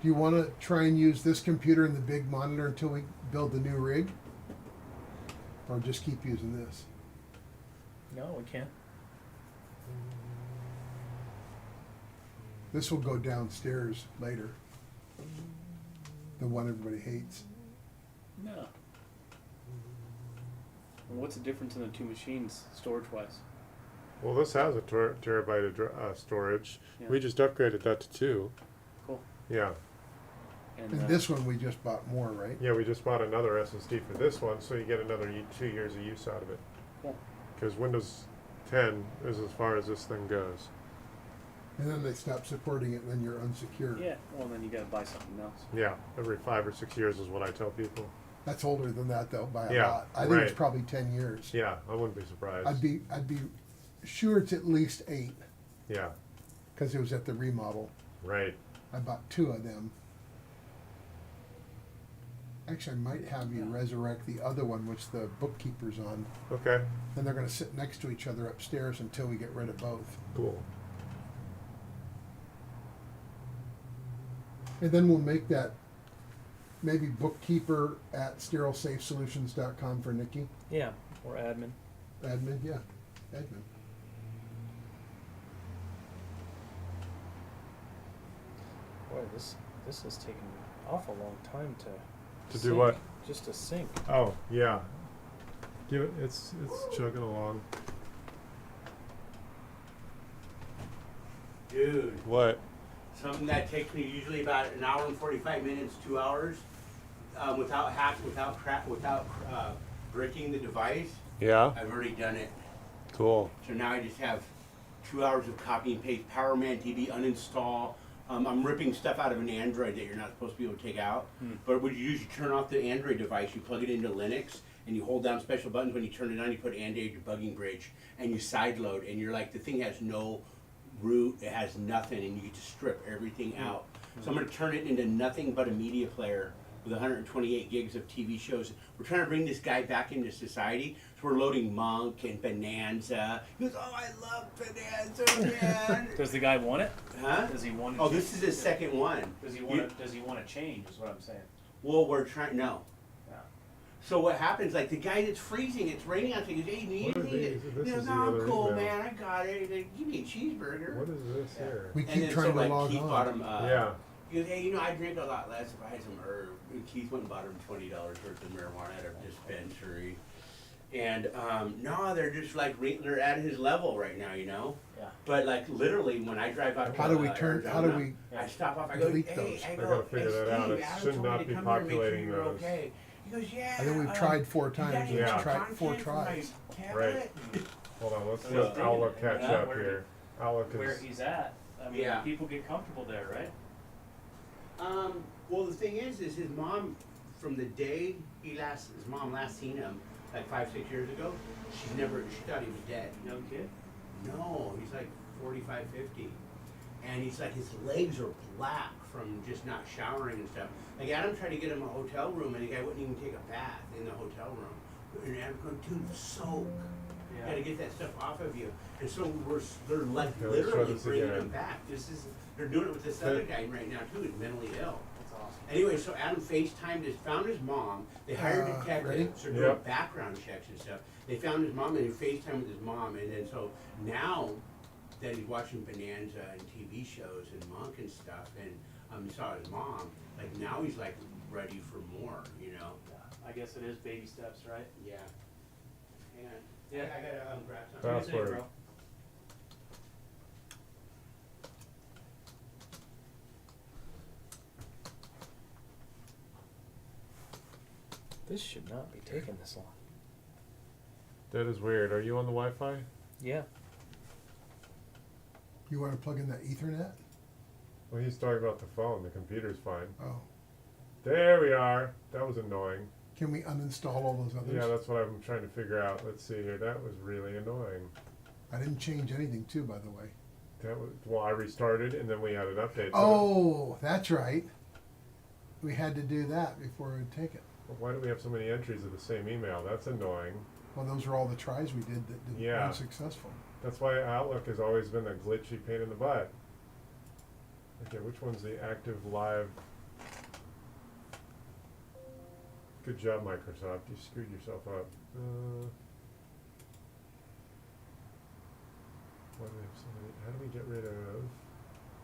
Do you want to try and use this computer and the big monitor until we build the new rig? Or just keep using this? No, we can't. This will go downstairs later. The one everybody hates. No. And what's the difference in the two machines, storage-wise? Well, this has a terabyte of storage. Yeah. We just upgraded that to 2. Cool. Yeah. And this one we just bought more, right? Yeah, we just bought another SSD for this one, so you get another 2 years of use out of it. Cool. Because Windows 10 is as far as this thing goes. And then they stop supporting it and then you're unsecured. Yeah. Well, then you gotta buy something else. Yeah, every 5 or 6 years is what I tell people. That's older than that though by a Yeah, lot. I think it's right. probably 10 years. Yeah, I wouldn't be surprised. I'd be sure it's at least 8 Yeah, because it was at the remodel. right. I bought 2 of them. Actually, I might have you resurrect the other one, which the bookkeeper's on. Okay, Then they're going to sit next to each other upstairs until we get rid of both. cool. And then we'll make that maybe bookkeeper at sterilesafesolutions.com for Nikki. Yeah. Or admin. Admin, yeah. Admin. Boy, this has taken an awful long time to To do sync. what? Just to sync. Oh, yeah. Give it, it's chugging along. Dude, What? something that takes me usually about an hour and 45 minutes, 2 hours, without breaking the device. Yeah, I've already done it. cool. So now I just have 2 hours of copy and paste, PowerMan TV uninstall. I'm ripping stuff out of an Android that you're not supposed to be able to take out. But what you usually turn off the Android device, you plug it into Linux, and you hold down special buttons. When you turn it on, you put Android debugging bridge, and you sideload, and you're like, the thing has no root, it has nothing, and you get to strip everything out. So I'm going to turn it into nothing but a media player with 128 gigs of TV shows. We're trying to bring this guy back into society, so we're loading Monk and Bonanza. He goes, oh, I love Bonanza, man. Does the guy want it? Huh? Does he want? Oh, this is his second one. Does he want to? Does he want to change? Is what I'm saying. Well, we're trying, no. Yeah. So what happens, like the guy that's freezing, it's raining outside, he goes, hey, you need What are anything? these? This He goes, is no, the I'm other cool, email. man, I got it. He's like, give me a cheeseburger. What is this here? We And keep then trying so to like log Keith on. bought him, Yeah, he goes, hey, you know, I drink a lot less if I had some herb. And Keith went and bought him $20 worth of marijuana at a dispensary. And no, they're just like, they're at his level right now, you know? Yeah. But like literally when I drive out to How do we turn? How do Arizona, we? I stop off, I go, delete hey, those? I I go, gotta figure hey, that out. Steve, It Adam should told not me to be come here and make sure populating you're those. okay. He goes, yeah. I think we've tried 4 you got times. any Yeah. We've tried content 4 for my tries. tablet? Right. Hold on, let's So let he's Outlook thinking catch that up where here. Outlook Where is, he's at. I mean, Yeah. people get comfortable there, right? Well, the thing is his mom, from the day his mom last seen him, like 5-6 years ago, she thought he was dead. No kid. No, he's like 45, 50. And he's like, his legs are black from just not showering and stuff. Like, Adam tried to get him a hotel room, and the guy wouldn't even take a bath in the hotel room. And Adam's going, dude, soak. You gotta get that stuff off of you. And so they're like Okay, let's try literally this bringing again. him back. They're doing it with this other guy right now, too, who's mentally ill. That's awesome. Anyway, so Adam found his mom. They hired ready? detectives, so doing Yep. background checks and stuff. They found his mom and he FaceTimed with his mom. And then so now that he's watching Bonanza and TV shows and Monk and stuff, and he saw his mom, like now he's like ready for more, you know? Yeah. I guess it is baby steps, right? Yeah. Hang on. Yeah. I gotta grab something. What do you think, Password. bro? This should not be taking this long. that is weird. Are you on the Wi-Fi? Yeah. You want to plug in that Ethernet? Well, he's talking about the phone. The computer's fine. Oh, There we are. That was annoying. can we uninstall all those others? Yeah, that's what I'm trying to figure out. Let's see here. That was really annoying. I didn't change anything too, by the way. That was, well, I restarted and then we had an update. So Oh, that's right. We had to do that before we would take it. why do we have so many entries of the same email? That's annoying. Well, those are all the tries we did that didn't Yeah. weren't successful. That's why Outlook has always been a glitchy pain in the butt. Okay, which one's the active live Good job, Microsoft. You screwed yourself up. What do we have so many, how do we get rid of?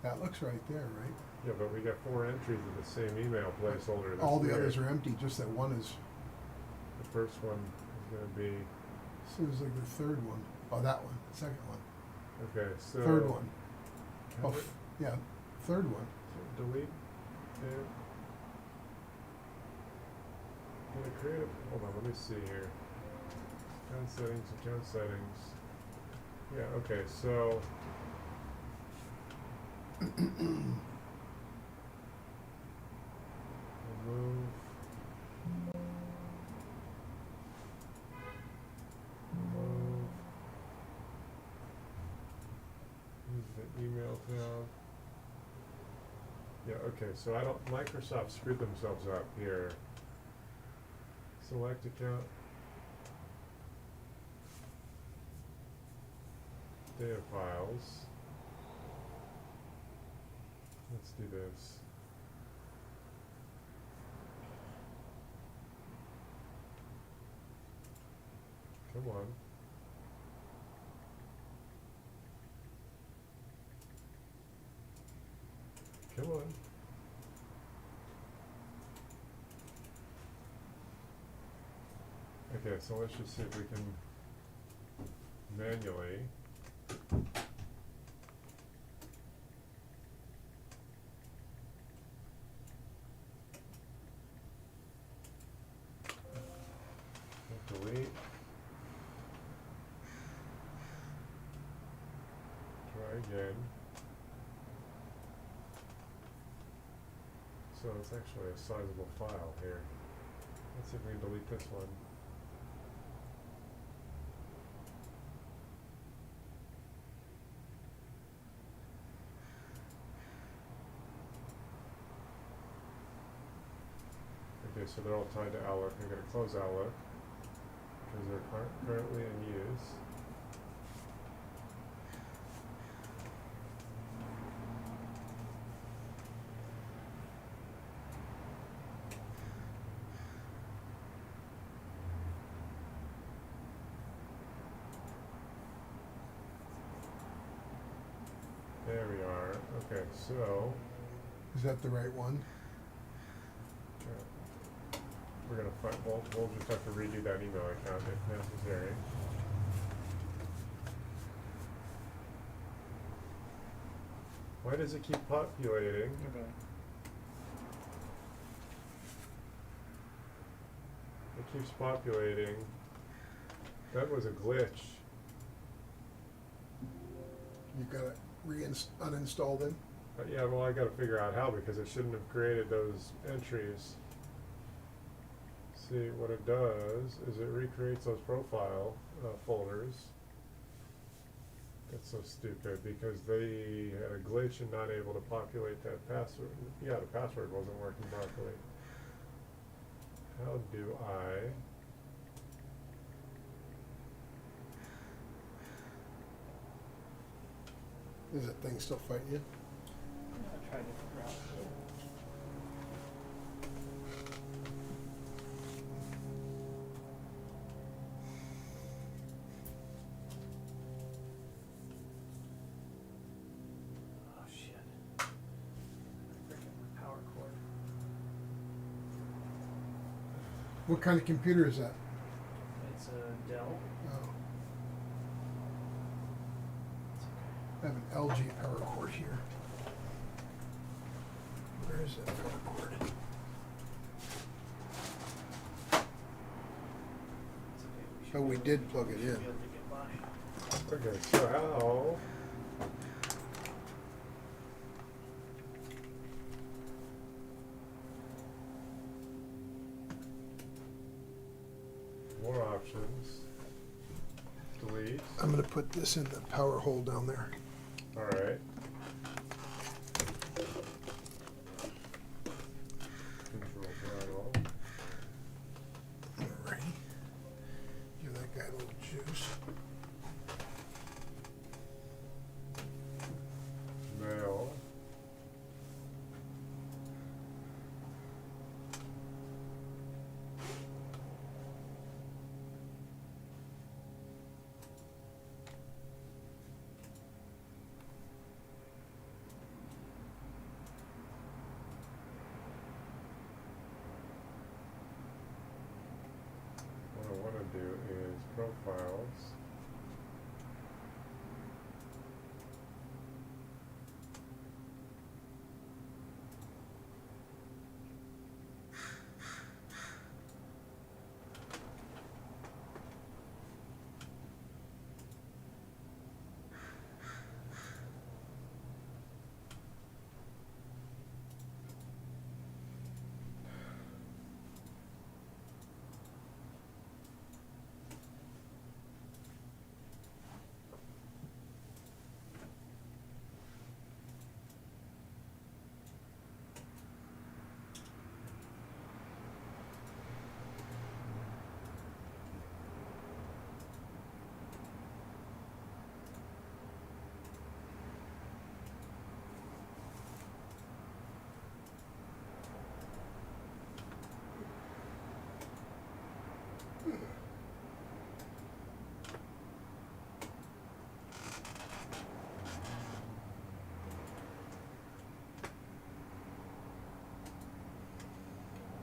That looks right there, right? Yeah, but we got 4 entries of the same email placeholder. That's All the weird. others are empty, just that one is, The first one is gonna be, seems like the third one. Oh, that one, the second one. okay, so. Third one. how Oh, do- yeah, third one. so delete, yeah. Gonna create a, hold on, let me see here. Account settings. Yeah, okay, so. Remove. Remove. Use the email tab. Yeah, okay, so I don't, Microsoft screwed themselves up here. Select account. Data files. Let's do this. Come on. Come on. Okay, so let's just see if we can manually. Delete. Try again. So it's actually a sizable file here. Let's see if we can delete this one. Okay, so they're all tied to Outlook. I'm going to close Outlook because they're currently in use. There we are. Okay, so Is that the right one? we're gonna find. We'll just have to redo that email account if necessary. Why does it keep populating? Okay. It keeps populating. That was a glitch. You gotta uninstall them? Yeah, well, I gotta figure out how because it shouldn't have created those entries. See, what it does is it recreates those profile folders. That's so stupid because they had a glitch and not able to populate that password. Yeah, the password wasn't working properly. How do I? Is that thing still fighting you? I tried to figure out. Oh shit. Freaking my power cord. What kind of computer is that? It's a Dell. Oh, It's okay. I have an LG power cord here. Where is that power cord? It's okay. We should Oh, be we able- did plug it we should in. be able to get by. Okay, so how? More options. Delete. I'm gonna put this in the power hole down there. All right. Control throttle. Alrighty. Give that guy a little juice. Mail. is profiles.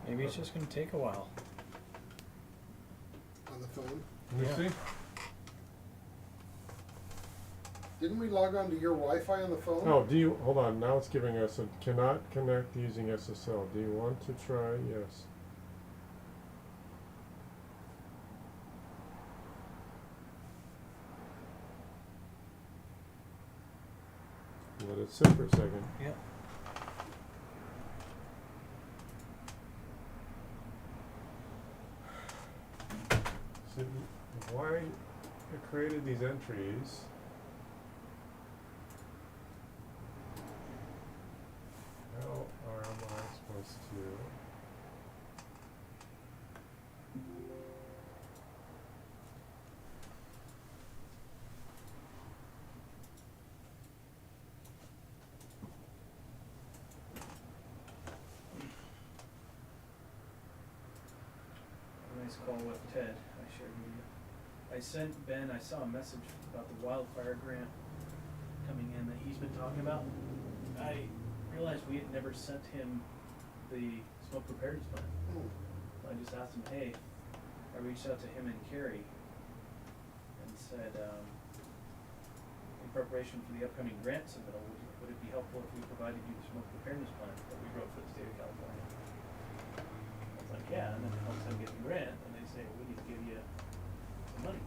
Maybe it's just gonna take a while. On the phone. Let me Yeah. see. Didn't we log on to your Wi-Fi on the phone? Oh, do you, hold on, now it's giving us a cannot connect using SSL. Do you want to try? Yes. Let it sit for a second. Yeah. So why it created these entries? How am I supposed to? Nice call with Ted. I shared with you. I sent Ben. I saw a message about the wildfire grant coming in that he's been talking about. I realized we had never sent him the smoke preparedness plan. I just asked him, hey, I reached out to him and Carrie and said, in preparation for the upcoming grant submittal, would it be helpful if we provided you the smoke preparedness plan that we wrote for the state of California? I was like, yeah, and then it helps them get the grant, and they say, we need to give you some money.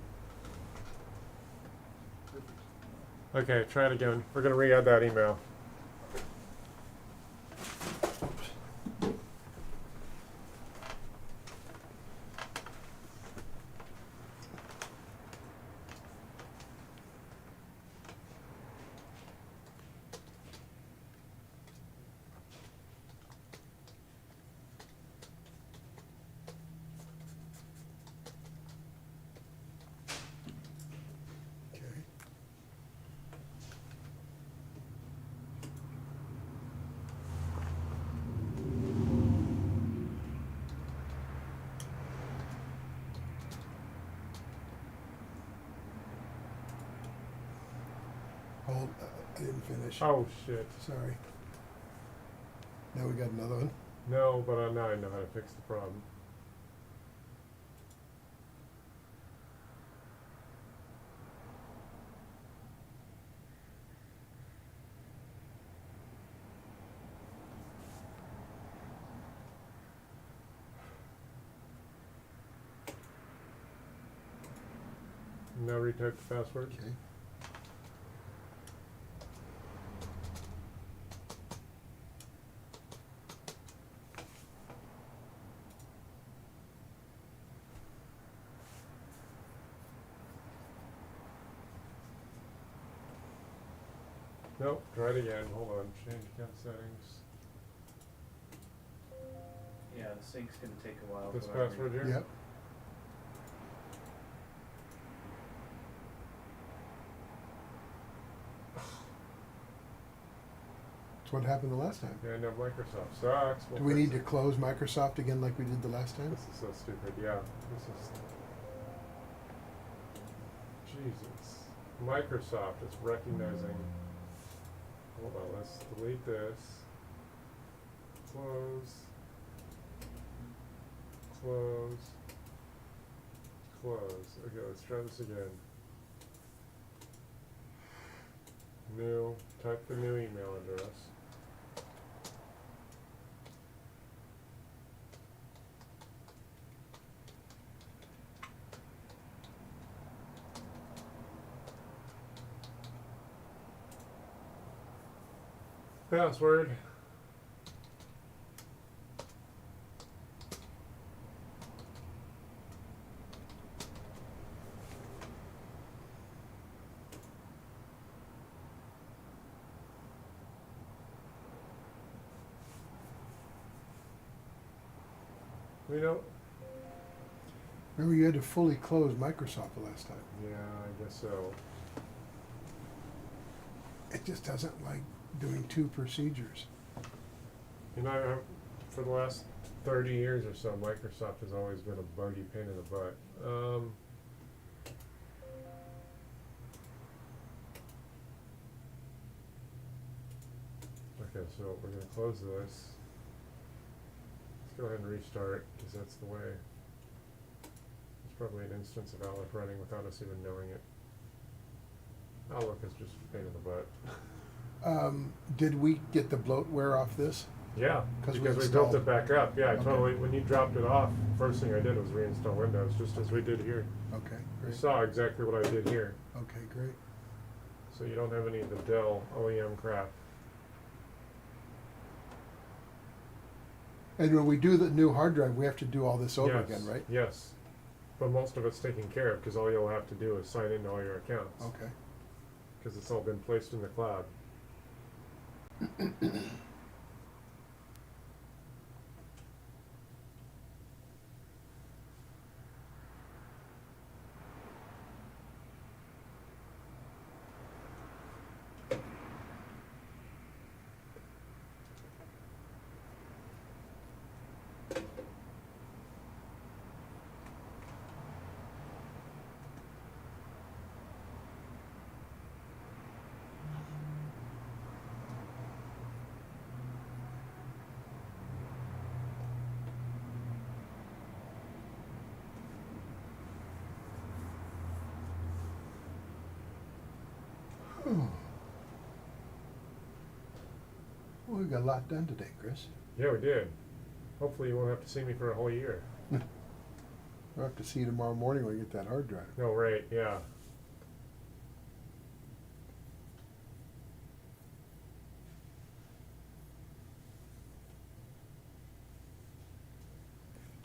Okay, try it again. We're gonna re-add that email. Okay. Hold, I didn't finish. Oh shit. Sorry. Now we got another one. No, but now I know how to fix the problem. Now retype the password. Okay. Nope, try it again. Hold on. Change account settings. Yeah, the sync's gonna take a while. This for whatever password reason. here? Yep. That's what happened the last time. Yeah, I know Microsoft sucks. We'll Do we fix need to it. close Microsoft again like we did the last time? This is so stupid. Yeah, this is. Jesus. Microsoft is recognizing. Hold on, let's delete this. Close. Close. close. Okay, let's try this again. New, type the new email address. Password. We don't. Remember, you had to fully close Microsoft the last time. Yeah, I guess so. It just doesn't like doing two procedures. You know, for the last 30 years or so, Microsoft has always been a buggy pain in the butt. Okay, so we're going to close this. Let's go ahead and restart, because that's the way. There's probably an instance of Outlook running without us even knowing it. Outlook is just a pain in the butt. Did we get the bloatware off this? Yeah, 'Cause we because we installed built it back up. Yeah, I Okay. totally. When you dropped it off, first thing I did was reinstall Windows, just as we did here. Okay, You great. saw exactly what I did here. Okay, great. So you don't have any of the Dell OEM crap. And when we do the new hard drive, we have to do all this over Yes, again, right? Yes. But most of it's taken care of, because all you'll have to do is sign into all your accounts. Okay. Because it's all been placed in the cloud. Well, we got a lot done today, Chris. Yeah, we did. Hopefully you won't have to see me for a whole year. We'll have to see you tomorrow morning when we get that hard drive. No, right, yeah.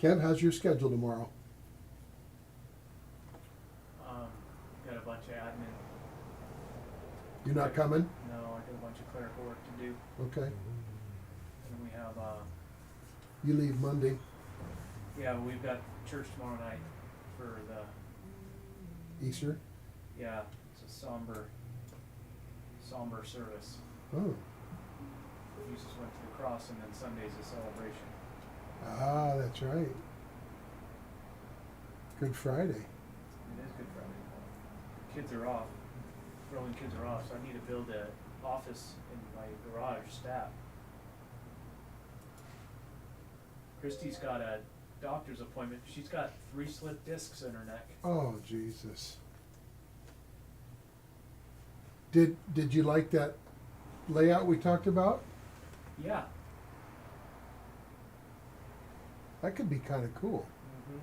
Kev, how's your schedule tomorrow? Got a bunch of admin. You not coming? No, I got a bunch of clerical work to do. Okay. And we have, You leave Monday. yeah, we've got church tomorrow night for the, Easter? yeah, it's a somber service. Oh. Jesus went to the cross, and then Sunday's a celebration. Ah, that's right. Good Friday. It is Good Friday. Kids are off. Rolling kids are off, so I need to build a office in my garage stat. Christy's got a doctor's appointment. She's got 3 slip discs in her neck. Oh, Jesus. Did you like that layout we talked about? Yeah. That could be kind of cool. Mm-hmm.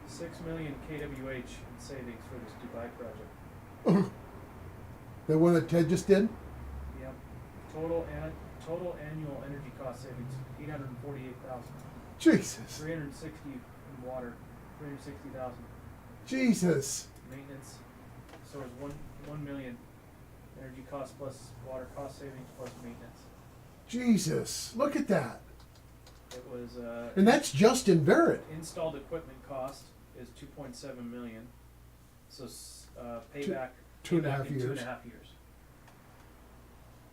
$6 million kWh in savings for this Dubai project. The one that Ted just did? Yep. Total annual energy cost savings, 848,000. Jesus. 360 in water, 360,000. Jesus. Maintenance, so it's 1 million energy cost plus water cost savings plus maintenance. Jesus. Look at that. It was, And that's just in Barrett. installed equipment cost is 2.7 million. So, payback, two and a payback half in years. 2.5 years.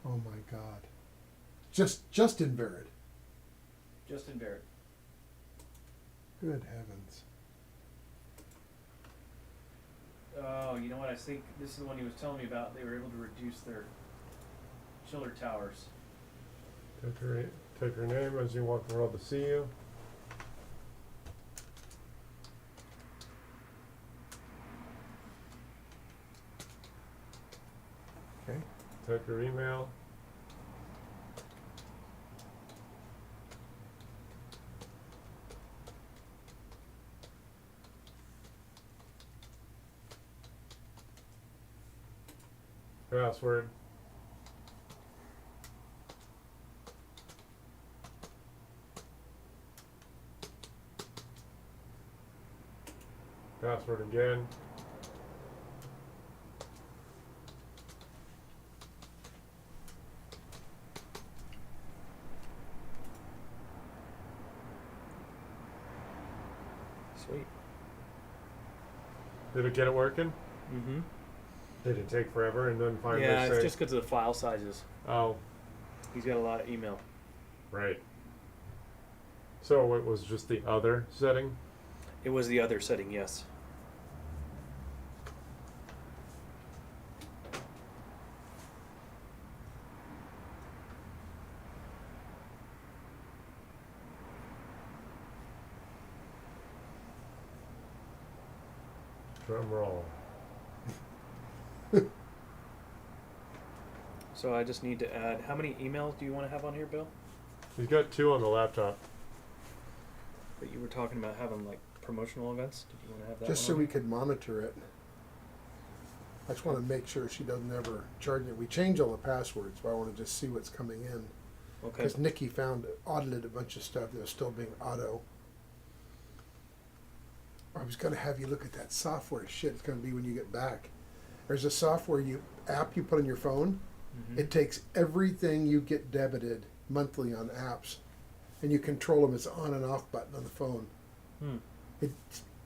Oh my God. Just in Barrett. Just in Barrett. Good heavens. Oh, you know what? I think this is the one he was telling me about. They were able to reduce their Tiller Towers. Take her name as you want the world to see you. Okay. Type your email. Password. Password again. Sweet. Did it get it working? Mm-hmm. Did it take forever and then finally Yeah, say? it's just because of the file sizes. Oh, He's got a lot of email. right. So it was just the other setting? It was the other setting, yes. Drum roll. So I just need to add. How many emails do you want to have on here, Bill? He's got 2 on the laptop. But you were talking about having like promotional events. Did you want to have that? Just one so on we here? could monitor it. I just want to make sure she doesn't ever charge it. We change all the passwords, but I want to just see what's coming in. Okay. Because Nikki audited a bunch of stuff that was still being auto. I was going to have you look at that software shit. It's going to be when you get back. There's a software app you put on your phone. Mhm. It takes everything you get debited monthly on apps, and you control them as on and off button on the phone. Hmm. It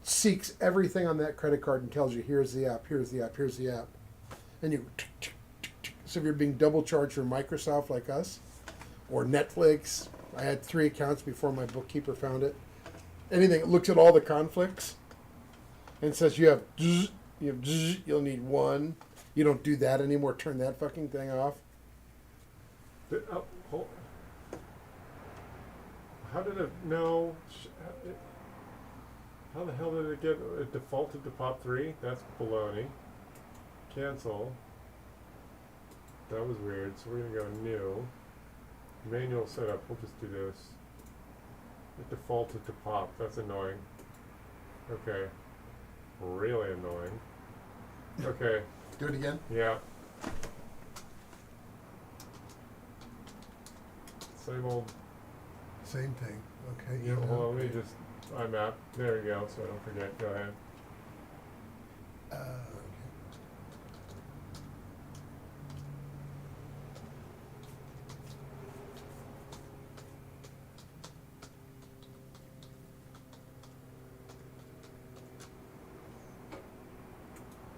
seeks everything on that credit card and tells you, here's the app, here's the app, here's the app. And you, so if you're being double charged for Microsoft like us, or Netflix, I had 3 accounts before my bookkeeper found it. Anything, it looks at all the conflicts and says you'll need 1. You don't do that anymore, turn that fucking thing off. How did it know? How the hell did it get it defaulted to pop 3? That's baloney. Cancel. That was weird. So we're gonna go new. Manual setup. We'll just do this. It defaulted to pop. That's annoying. Okay. Really annoying. Okay. Do it again. Yeah. Same old. Same thing. Okay. Yeah, hold on, let me just IMAP. There we go, so I don't forget. Go ahead. Okay.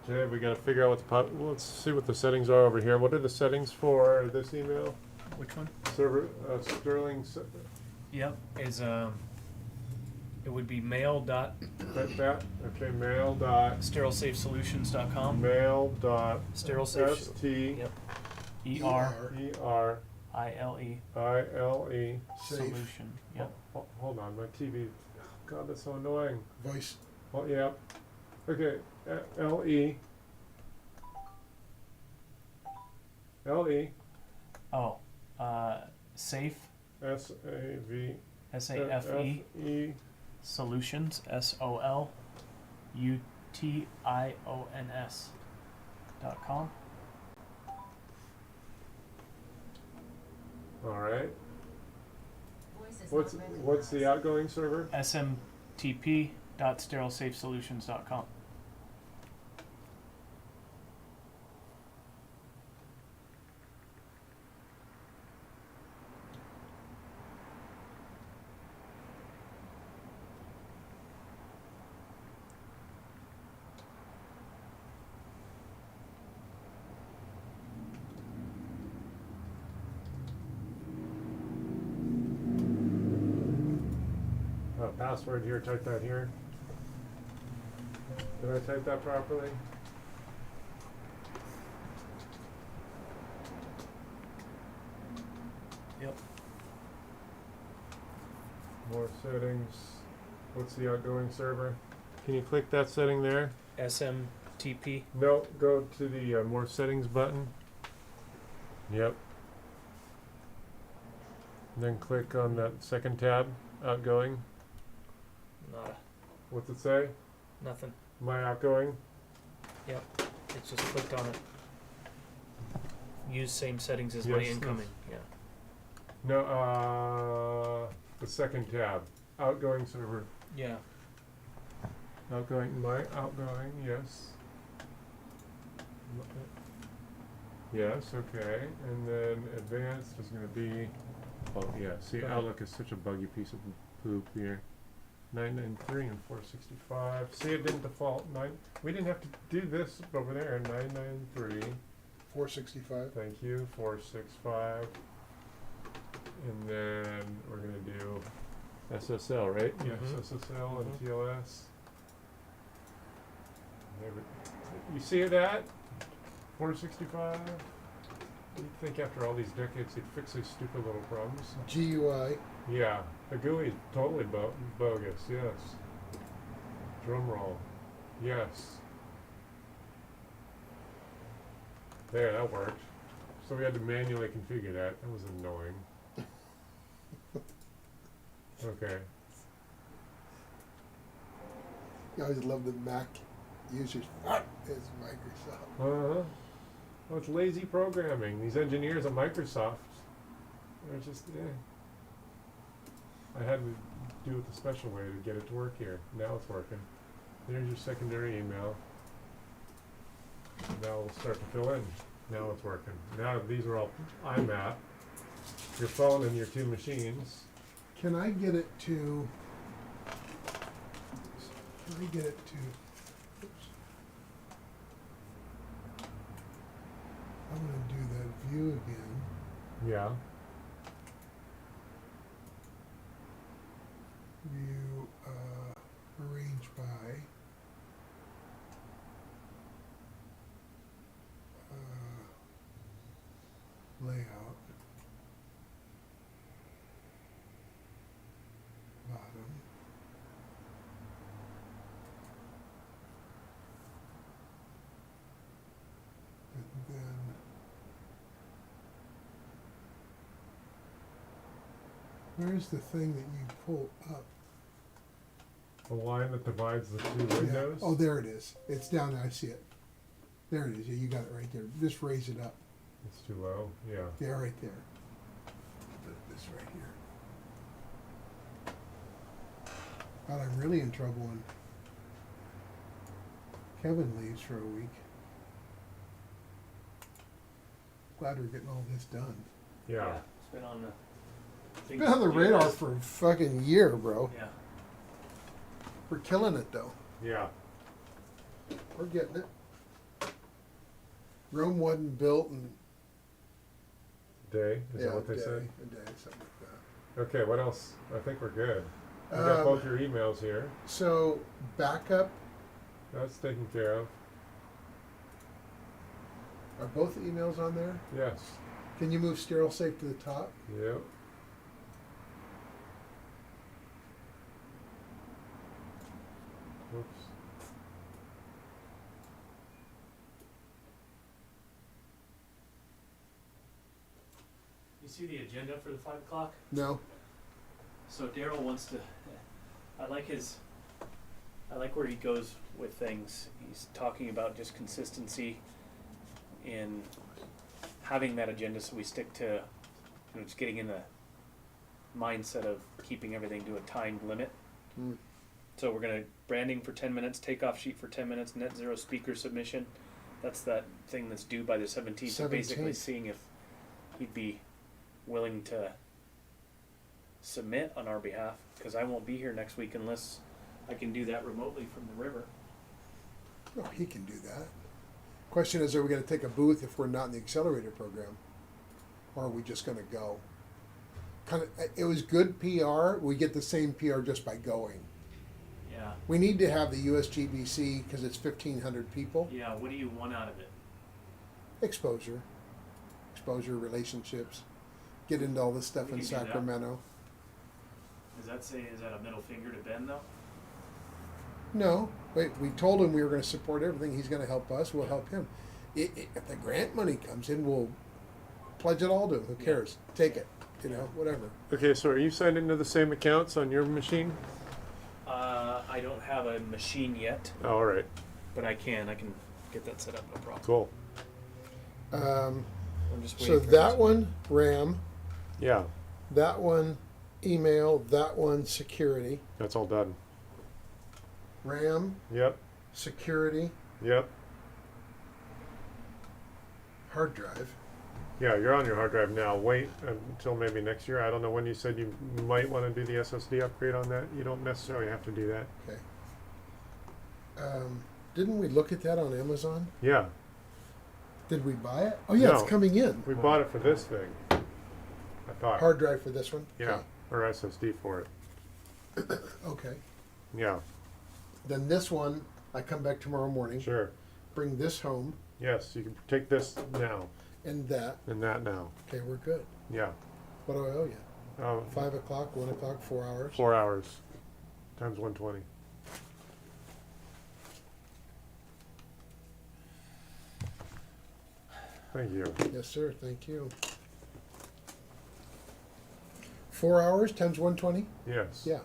Okay, we gotta figure out what the let's see what the settings are over here. What are the settings for this email? Which one? Server Sterling. Yep. Is it would be mail dot That okay. Mail dot sterilesafesolutions.com. mail dot Sterilesafe. st Yep. ERILE ERILE Safe. solution. Yep. Hold on, my TV. Oh, God, that's so annoying. Voice. Oh yeah. Okay. LE. Oh. Safe. SAVE. SAFE solutions. SOLUTIONS.com. All right. Voice is What's not what's the recognized. outgoing server? SMTP.sterilesafesolutions.com. Password here. Type that here. Did I type that properly? More settings. What's the outgoing server? Can you click that setting there? SMTP. No, go to the more settings button. Yep. And then click on that second tab, outgoing. Nada. What's it say? Nothing. My outgoing? Yep. It's just clicked on it. Use same settings as Yes, my yes. incoming. Yeah. No, the second tab. Outgoing server. Yeah. Outgoing, my outgoing, yes. Yes, okay. And then advanced is going to be, oh yeah, see, Go ahead. Outlook is such a buggy piece of poop here. 993 and 465. See, it didn't default. We didn't have to do this over there. 993. 465. Thank you. 465. And then we're going to do SSL, right? Yes, Mhm. SSL and TLS. There we- You see that? 465? You'd think after all these decades they'd fix these stupid little problems. GUI. Yeah, the GUI is totally bogus, yes. Drum roll. Yes. There, that worked. So we had to manually configure that. That was annoying. Okay. I always love the Mac users. It's Microsoft. Uh-huh. Well, it's lazy programming. These engineers at Microsoft, they're just, I had to do it the special way to get it to work here. Now it's working. There's your secondary email. Now we'll start to fill in. Now it's working. Now these are all IMAP. Your phone and your two machines. Can I get it to? Oops. I'm gonna do that view again. Yeah. View arrange by. Layout. Bottom. And then where's the thing that you pull up? The line that divides the two windows. Yeah. Oh, there it is. It's down there. I see it. There it is. Yeah, you got it right there. Just raise it up. It's too low. Yeah. Yeah, right there. Put this right here. God, I'm really in trouble when Kevin leaves for a week. Glad we're getting all this done. Yeah. It's been on the. It's been on the radar for a fucking year, bro. Yeah. We're killing it though. Yeah. We're getting it. Rome wasn't built in Day. Is that what they a day, said? a day, something like that. Okay, what else? I think we're good. I got both your emails here. So backup, That's taken care of. are both the emails on there? Yes. Can you move Sterile Safe to the top? Yep. Oops. You see the agenda for the 5 o'clock? No. So Daryl wants to. I like where he goes with things. He's talking about just consistency in having that agenda, so we stick to, just getting in the mindset of keeping everything to a timed limit. Mm. So we're gonna branding for 10 minutes, takeoff sheet for 10 minutes, net zero speaker submission. That's that thing that's due by the 17th. So basically 17th. seeing if he'd be willing to submit on our behalf, because I won't be here next week unless I can do that remotely from the river. Oh, he can do that. Question is, are we going to take a booth if we're not in the accelerator program? Or are we just going to go? Kind of, it was good PR. We get the same PR just by going. Yeah. We need to have the USGBC because it's 1,500 people. Yeah, what do you want out of it? Exposure, relationships, get into all this stuff We in can do that. Sacramento. Does that say, is that a middle finger to Ben though? No, wait, we told him we were gonna support everything, he's gonna help us, we'll help him. If the grant money comes in, we'll pledge it all to him, who cares? Take it, you know, whatever. Okay, so are you signed into the same accounts on your machine? I don't have a machine yet, Oh, all right, but I can get that set up, no problem. cool. Um, I'm just so waiting for that this. one, RAM, Yeah, that one, email, that one, security. that's all done. RAM, Yep, security, yep. hard drive. Yeah, you're on your hard drive now. Wait until maybe next year. I don't know when you said you might want to do the SSD upgrade on that. You don't necessarily have to do that. Okay. Didn't we look at that on Amazon? Yeah, Did we buy it? Oh yeah, No. it's coming in. we bought it for this thing. I thought. Hard drive for this one? Yeah, or SSD for it. Okay. Yeah, Then this one, I come back tomorrow morning, sure. bring this home, Yes, you can take this now and that. and that now. Okay, we're good. Yeah. What do I owe you? 5 o'clock, 1 o'clock, 4 hours? 4 hours times 120. Thank you. Yes, sir. Thank you. 4 hours times 120? Yes. Yeah.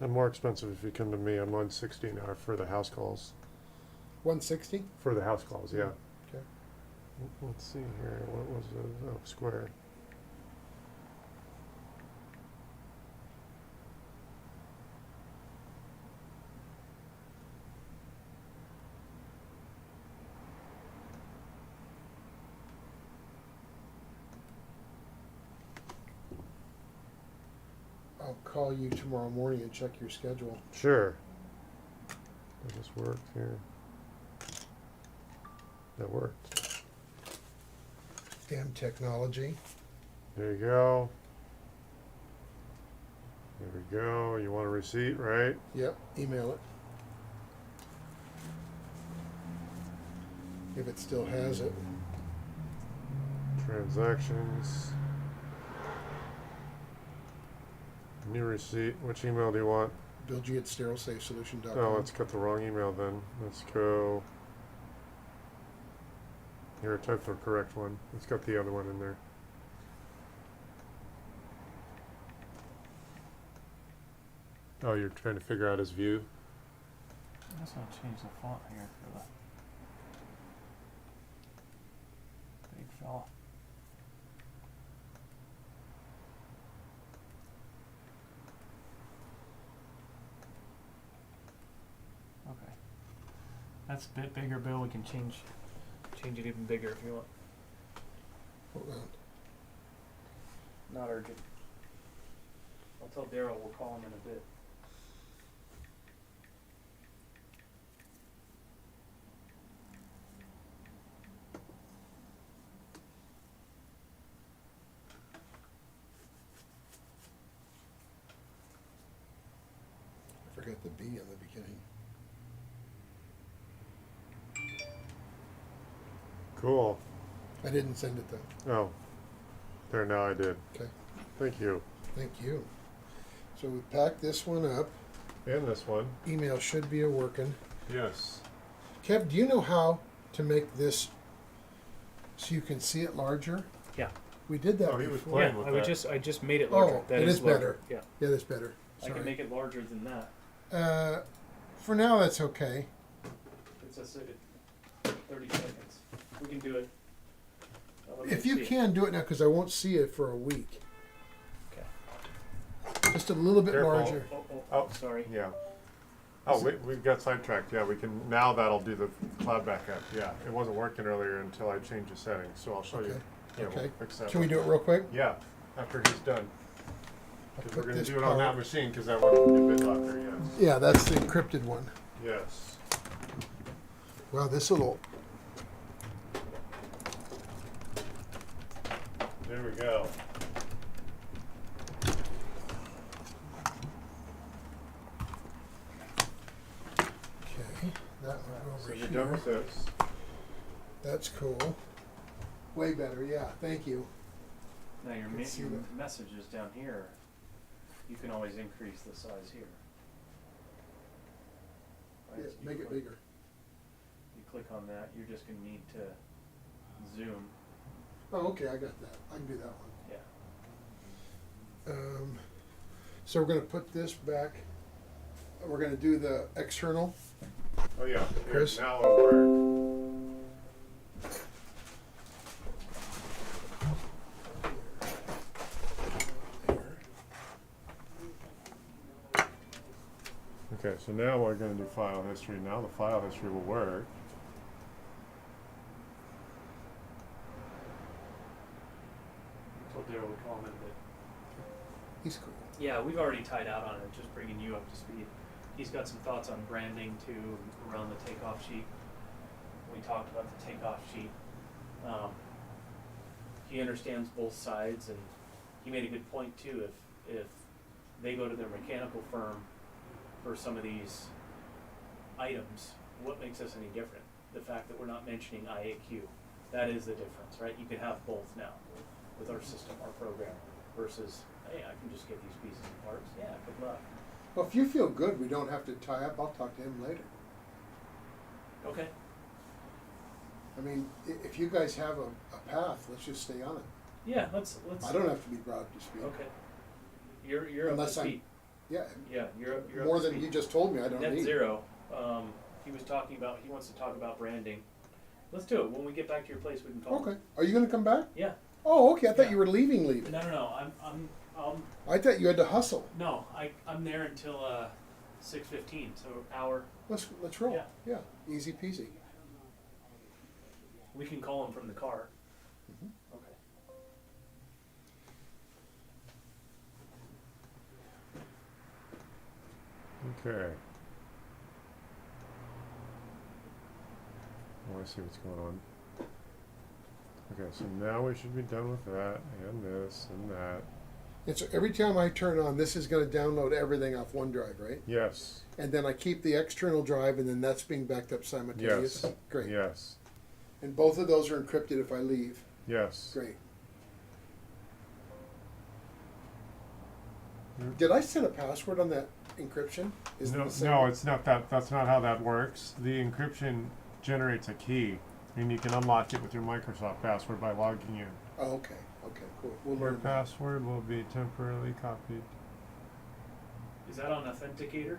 And more expensive if you come to me. I'm 160 an hour for the house calls. 160? For the house calls, yeah. Okay. Let's see here. What was it? Oh, square. I'll call you tomorrow morning and check your schedule. Sure. Does this work here? That worked. Damn technology. There you go. There we go. You want a receipt, right? Yep, email it. If it still has it. Transactions. New receipt. Which email do you want? BillG at sterilesafesolution.com. Oh, let's cut the wrong email then. Let's go. Here, type the correct one. Let's got the other one in there. Oh, you're trying to figure out his view? I'm just gonna change the font here for the big fella. Okay. That's a bit bigger, Bill. We can change it even bigger if you want. Hold on. Not urgent. I'll tell Daryl we'll call him in a bit. I forgot the B in the beginning. Cool. I didn't send it though. Oh. There, now I did. Okay. Thank you. Thank you. So we packed this one up. And this one. Email should be a working. Yes. Kev, do you know how to make this so you can see it larger? Yeah. We did that Oh, he was before. playing Yeah, with I would that. I just made it larger. Oh, That it is larger. better. Yeah. Yeah, that's better. I Sorry. can make it larger than that. For now, that's okay. It's a 30 seconds. We can do it. Let me If you see. can, do it now because I won't see it for a week. Okay. Just a little bit Careful. larger. Oh. Sorry. Yeah. Oh, we got sidetracked. Yeah, we can, now that'll do the cloud backup. Yeah, it wasn't working earlier until I changed the settings, so I'll show you. Okay. Yeah, Okay. we'll fix that. Can we do it real quick? Yeah, after he's done. I'll Because put we're gonna this do it on that power- machine, because that one will be BitLocker, yes. Yeah, that's the encrypted one. Yes. Wow, this little. There we go. Okay, that one So over you're done here. with this. That's cool. Way better, yeah. Thank you. Now your, Let's see your that. messages down here, you can always increase the size here. Right, Yeah, so you make it click- bigger. You click on that, you're just gonna need to zoom, Oh, okay, I got that. I can do that one. yeah. So we're gonna put this back. We're gonna do the external. Oh, yeah. Chris? Now it'll work. Okay, so now we're gonna do file history. Now the file history will work. Told Daryl would comment that, He's cool. yeah, we've already tied out on it, just bringing you up to speed. He's got some thoughts on branding too, around the takeoff sheet. We talked about the takeoff sheet. He understands both sides, and he made a good point too. If they go to their mechanical firm for some of these items, what makes us any different? The fact that we're not mentioning IAQ, that is the difference, right? You could have both now with our system, our program, versus, hey, I can just get these pieces and parts. Yeah, good luck. Well, if you feel good, we don't have to tie up. I'll talk to him later. Okay. I mean, if you guys have a path, let's just stay on it. Yeah, let's. I don't have to be brought up to speed. Okay. You're Unless up to I'm- speed. Yeah, Yeah, you're up more to than speed. you just told me. I don't Net need. zero. He was talking about. He wants to talk about branding. Let's do it when we get back to your place. We can talk. Okay. Are you gonna come back? Yeah. Oh, okay. I thought Yeah. you were leaving. No. I thought you had to hustle. No, I'm there until 6:15. So hour. Let's roll. Yeah. Yeah. Easy peasy. We can call him from the car. Mhm. Okay. Okay. Oh, I see what's going on. Okay, so now we should be done with that, and this, and that. And so every time I turn on, this is going to download everything off OneDrive, right? Yes. And then I keep the external drive, and then that's being backed up simultaneous. Yes. Great. Yes. And both of those are encrypted if I leave. Yes. Great. Did I set a password on that encryption? Is it No, the same? no, it's not that. That's not how that works. The encryption generates a key, and you can unlock it with your Microsoft password by logging in. Oh, okay. Okay, cool. We'll Your learn that. password will be temporarily copied. Is that on Authenticator?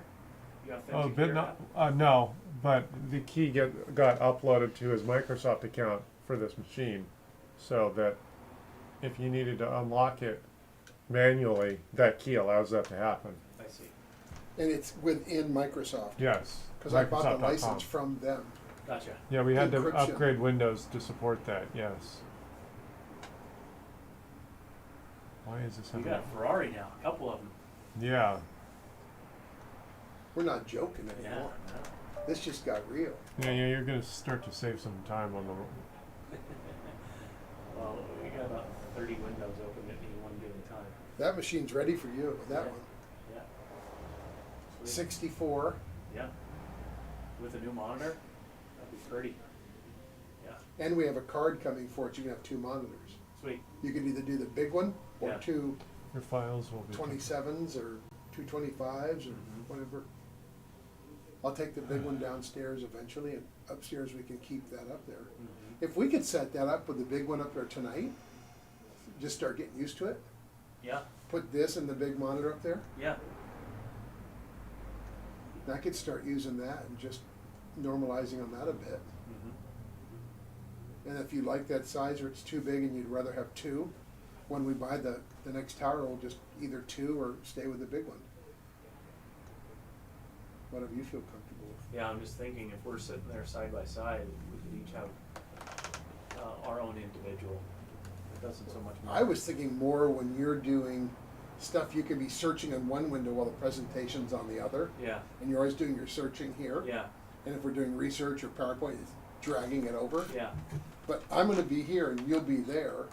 You Oh, Authenticator but no, app? no, but the key got uploaded to his Microsoft account for this machine, so that if you needed to unlock it manually, that key allows that to happen. I see. And it's within Microsoft. Yes. Because I bought the Microsoft.com. license from them. Gotcha. Yeah, we had to Encryption. upgrade Windows to support that. Yes. Why is this? You having- got a Ferrari now. A couple of them. Yeah. We're not joking Yeah. anymore. This just got real. Yeah, you're gonna start to save some time on the. Well, we got about 30 windows open at any one given time. That machine's ready for you. That Yeah. one. Yeah. Sweet. 64. Yeah. With a new monitor, that'd be pretty. Yeah. And we have a card coming for it. You can have two monitors. Sweet. You can either do the big one or Yeah. two Your files will be. 27s or two 25s or Mhm. whatever. I'll take the big one downstairs eventually, and upstairs we can keep that up there. Mm-hmm. If we could set that up with the big one up there tonight, just start getting used to it. Yeah. Put this and the big monitor up there. Yeah. And I could start using that and just normalizing on that a bit. Mm-hmm. And if you like that size or it's too big and you'd rather have two, when we buy the next tower, we'll just either two or stay with the big one. Whatever you feel comfortable with. Yeah, I'm just thinking if we're sitting there side by side, we could each have our own individual. It doesn't so much matter. I was thinking more when you're doing stuff, you can be searching in one window while the presentation's on the other, Yeah. and you're always doing your searching here. Yeah. And if we're doing research or PowerPoint, it's dragging it over. Yeah. But I'm gonna be here and you'll be there.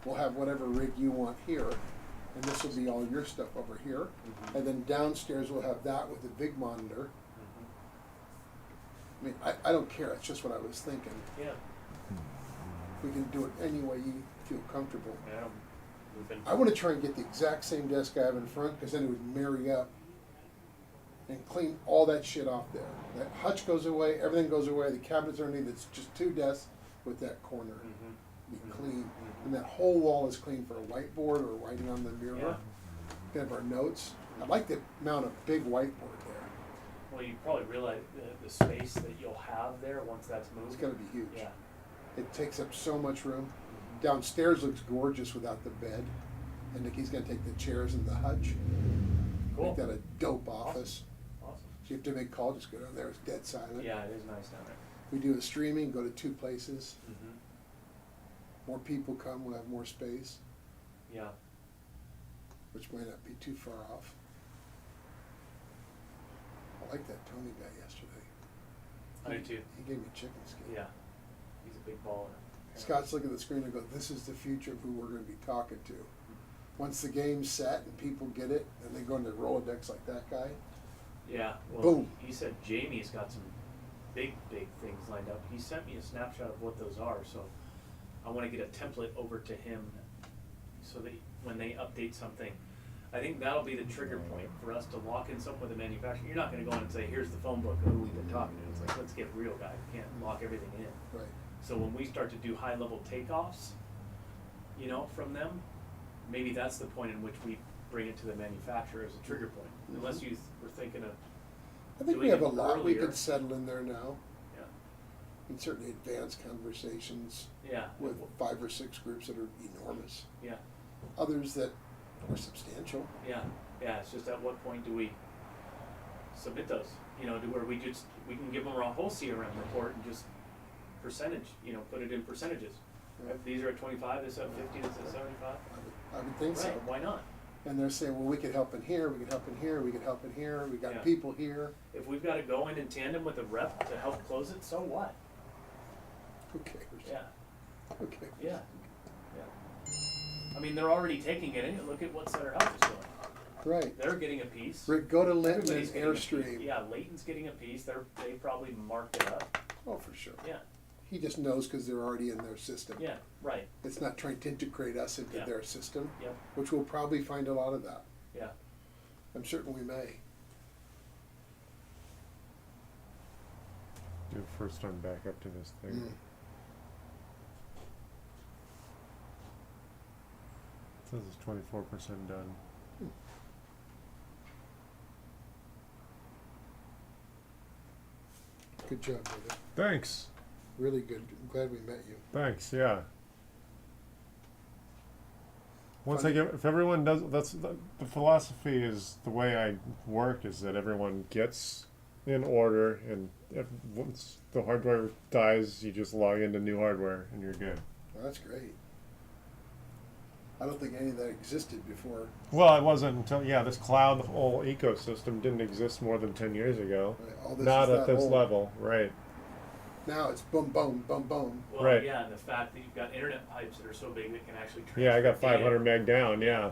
We'll have whatever rig you want here, and this will be all your stuff over here. Mm-hmm. And then downstairs we'll have that with the big monitor. Mm-hmm. I mean, I don't care, it's just what I was thinking. Yeah. We can do it any way you feel comfortable. Yeah. Moving. I want to try and get the exact same desk I have in front, because then it would marry up and clean all that shit off there. That hutch goes away, everything goes away, the cabinets are underneath, it's just two desks with that corner. Be clean. And that whole wall is clean for a whiteboard or writing on the mirror. Yeah. We have our notes. I'd like to mount a big whiteboard there. Well, you probably realize the space that you'll have there once that's moved. It's gonna be huge. Yeah. It takes up so much room. Downstairs looks gorgeous without the bed. And Nikki's gonna take the chairs and the hutch. Cool. Make that a dope office. Awesome. So you have to make a call, just go down there, it's dead silent. Yeah, it is nice down there. We do a streaming, go to 2 places. Mm-hmm. More people come, we'll have more space, Yeah. which might not be too far off. I like that Tony guy yesterday. I do too. He gave me chicken skin. Yeah. He's a big baller. Scott's looking at the screen and go, this is the future of who we're gonna be talking to. Once the game's set and people get it, and they go into Rolodex like that guy, Yeah. Well, Boom. he said Jamie's got some big things lined up. He sent me a snapshot of what those are, so I want to get a template over to him so that when they update something, I think that'll be the trigger point for us to lock in something with the manufacturer. You're not going to go in and say, here's the phone book of who we've been talking to. It's like, let's get real, guy. We can't lock everything in. right? So when we start to do high level takeoffs, you know, from them, maybe that's the point in which we bring it to the manufacturer as a trigger point. Unless you were thinking of, I think we doing have a it lot we earlier. could settle in there now. yeah, And certainly advanced conversations yeah, with 5 or 6 groups that are enormous. yeah, Others that are substantial. yeah. It's just at what point do we submit those? You know, to where we can give them a whole CRM report and just percentage, you know, put it in percentages. Right. If these are at 25, this is at 50, this is at 75. I would think so. Right, why not? And they're saying, well, we could help in here, we could help in here, we could help in here, we got Yeah. people here. If we've got to go in tandem with a rep to help close it, so what? Who cares? Yeah, Who cares? yeah. I mean, they're already taking it in. Look at what Center Health is doing. Right. They're getting a piece. Rick, go to Linton and Everybody's getting a piece. Airstream. Yeah, Leighton's getting a piece. They probably marked it up. Oh, for sure. Yeah, He just knows because they're already in their system. yeah, right. It's not trying to integrate us into Yeah. their system, Yep, which we'll probably find a lot of that. yeah. I'm certain we may. Do first time back up to this thing. Mm. It says it's 24% done. Good job, brother. Thanks. Really good. I'm glad we met you. Thanks. Yeah. Once Fun. I get, if everyone does, that's the philosophy is the way I work is that everyone gets in order, and once the hardware dies, you just log into new hardware and you're good. Well, that's great. I don't think any of that existed before. Well, it wasn't until this cloud whole ecosystem didn't exist more than 10 years ago. Right? All this Not is at that this old. level, right? Now it's boom, boom, boom, boom. Well, Right. yeah, and the fact that you've got internet pipes that are so big that can actually transfer. Yeah, I got data. 500 meg down. Yeah,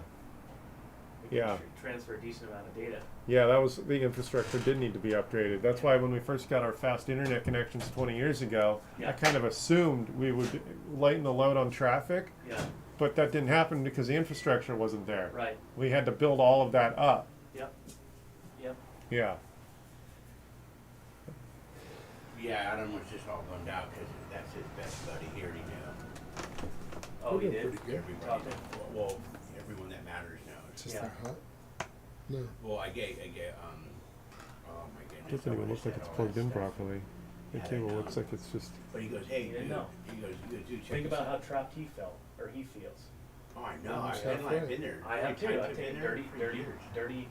It can yeah. transfer a decent amount of data. Yeah, that was the infrastructure did need to be upgraded. That's why when we first got our fast internet connections 20 years ago, Yeah. I kind of assumed we would lighten the load on traffic, Yeah, but that didn't happen because the infrastructure wasn't there. right. We had to build all of that up. Yep. Yep. Yeah. Yeah, Adam was just all bummed out because that's his best buddy. He already knew. Oh, he We're did. pretty good. Everybody, Okay. well, everyone that matters knows. It's just Yeah. they're hot. No. Well, I get, oh my goodness. Doesn't I even would've look like said it's all plugged that in stuff. properly. The Had I cable known. looks like it's just. But he goes, hey, You didn't dude. know. He goes, dude, check Think this about out. how trapped he felt, or he feels. Oh, I know. Almost I've halfway. been there. I have too. I've I've been taken there dirty. for years.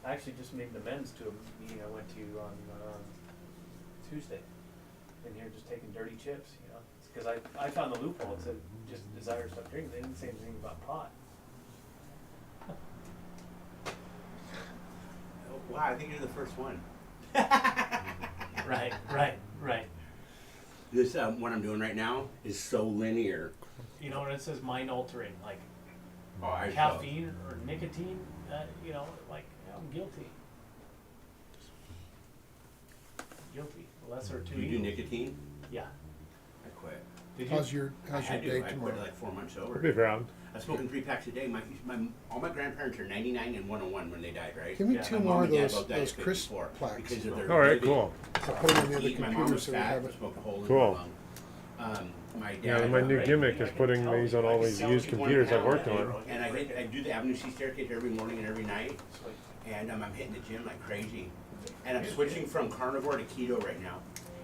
I actually just made amends to a meeting I went to on Tuesday. In here, just taking dirty chips, you know, because I found the loophole. It said just desire to stop drinking. They didn't say anything about pot. Oh, wow, I think you're the first one. Right. This what I'm doing right now is so linear. You know, when it says mind altering, like Oh, I caffeine or nicotine, you know, like I'm guilty. Guilty. Lesser of two Do you do evils. nicotine? Yeah. I quit. Did you? How's your I had to. day I quit tomorrow? like 4 months I'll sober. be around. I was smoking 3 packs a day. All my grandparents are 99 and 101 when they died, right? Give me Yeah, 2 My mom more of and dad those both died at crisp 54 plaques. because of their All right, living. cool. I'll put them on the other My mom computer was so we fat, have but it. smoked a hole in Cool. her lung. My dad. Yeah, my new Right. gimmick I is can putting tell these you, on I all can these tell used you computers I've one worked pound, on. and I do the Avenue C staircase every morning and every night, and I'm hitting the gym like crazy. And I'm switching from carnivore to keto right now.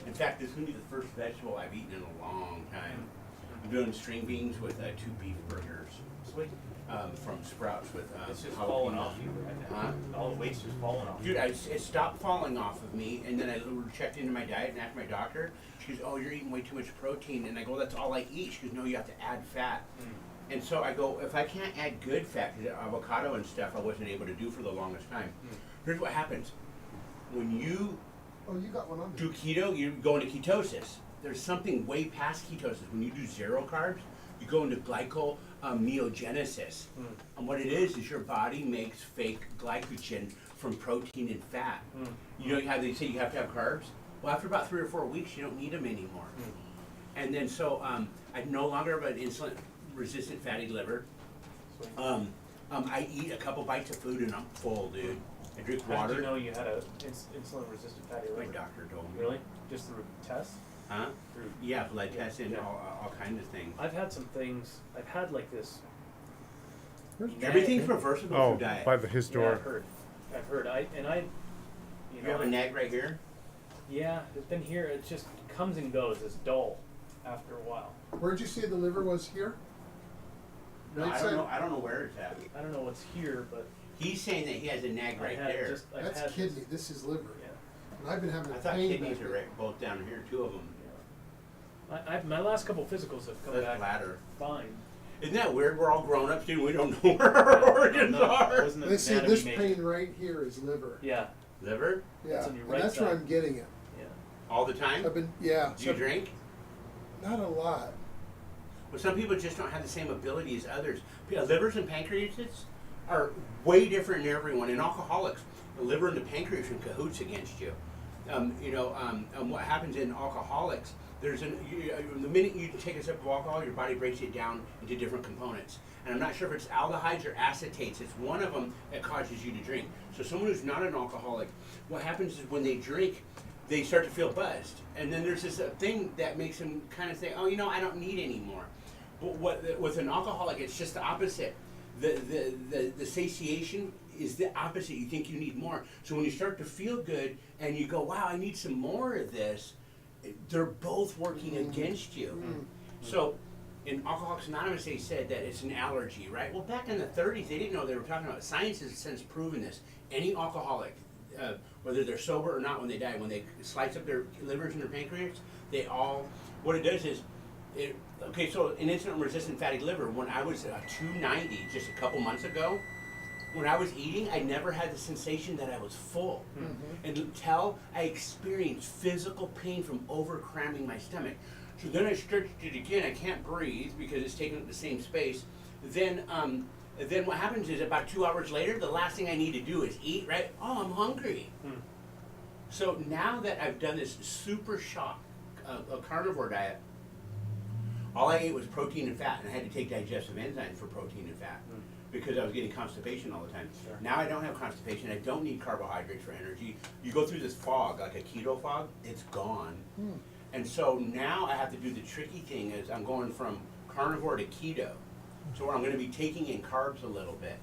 In fact, this is gonna be the first vegetable I've eaten in a long time. I'm doing string beans with 2 beef burgers Sweet. from Sprouts with It's just falling jalapenos. off you right now. Huh? All the weight's just falling off. Dude, it stopped falling off of me, and then I checked into my diet and asked my doctor. She goes, "Oh, you're eating way too much protein," and I go, "That's all I eat." She goes, "No, you have to add fat." And so I go, if I can't add good fat, because avocado and stuff I wasn't able to do for the longest time. Here's what happens: when you Oh, you got one on there. do keto, you go into ketosis. There's something way past ketosis. When you do 0 carbs, you go into glyconeogenesis. And what it is your body makes fake glycogen from protein and fat. You know how they say you have to have carbs? Well, after about 3 or 4 weeks, you don't need them anymore. And then so I no longer have an insulin-resistant fatty liver. I eat a couple bites of food and I'm full, dude. I drink How water. did you know you had a insulin-resistant fatty My liver? doctor told me. Really? Just through tests? Huh? Through. Yeah, blood tests and Yeah. all kinds of things. I've had some things. I've had like this. Everything's reversible Oh, through diet. by the his Yeah, door. I've heard. You You know, have a nag right here? yeah, it's been here. It just comes and goes. It's dull after a while. Where'd you say the liver was here? No, Right I side? don't know. I don't know where it's at. I don't know what's here, but He's saying that he has a nag right I've there. Just, I've That's had kidney. This is liver. Yeah. And I've been having I a thought pain kidneys back are there. right, both down here, 2 of them. Yeah. My last couple physicals have come That's back bladder. fine. Isn't that weird? We're all grown ups, dude. We don't know where our organs are. Wasn't an Let's see, anatomy this major. pain right here is liver. Yeah, Liver? Yeah, on your and right that's where side. I'm getting it. yeah. All the time? I've been, yeah, Do you drink? not a lot. Well, some people just don't have the same ability as others. Livers and pancreases are way different in everyone. In alcoholics, the liver and the pancreas are in cahoots against you. What happens in alcoholics, the minute you take a sip of alcohol, your body breaks it down into different components. And I'm not sure if it's aldehydes or acetates. It's one of them that causes you to drink. So someone who's not an alcoholic, what happens is when they drink, they start to feel buzzed. And then there's this thing that makes them kind of say, oh, I don't need any more. But with an alcoholic, it's just the opposite. The satiation is the opposite. You think you need more. So when you start to feel good and you go, wow, I need some more of this, they're both working against you. So in Alcoholics Anonymous, they said that it's an allergy, right? Well, back in the 30s, they didn't know they were talking about it. Science has since proven this. Any alcoholic, whether they're sober or not when they die, when they slice up their livers and their pancreas, what it does is, so an insulin-resistant fatty liver, when I was 290 just a couple months ago, when I was eating, I never had the sensation that I was full. Until I experienced physical pain from over-cramming my stomach. So then I stretched it again. I can't breathe because it's taking up the same space. Then what happens is about 2 hours later, the last thing I need to do is eat, right? Oh, I'm hungry. So now that I've done this super shock a carnivore diet, all I ate was protein and fat, and I had to take digestive enzymes for protein and fat because I was getting constipation all the time. Sure. Now I don't have constipation. I don't need carbohydrates for energy. You go through this fog, like a keto fog, it's gone. And so now I have to do the tricky thing is I'm going from carnivore to keto. So I'm going to be taking in carbs a little bit.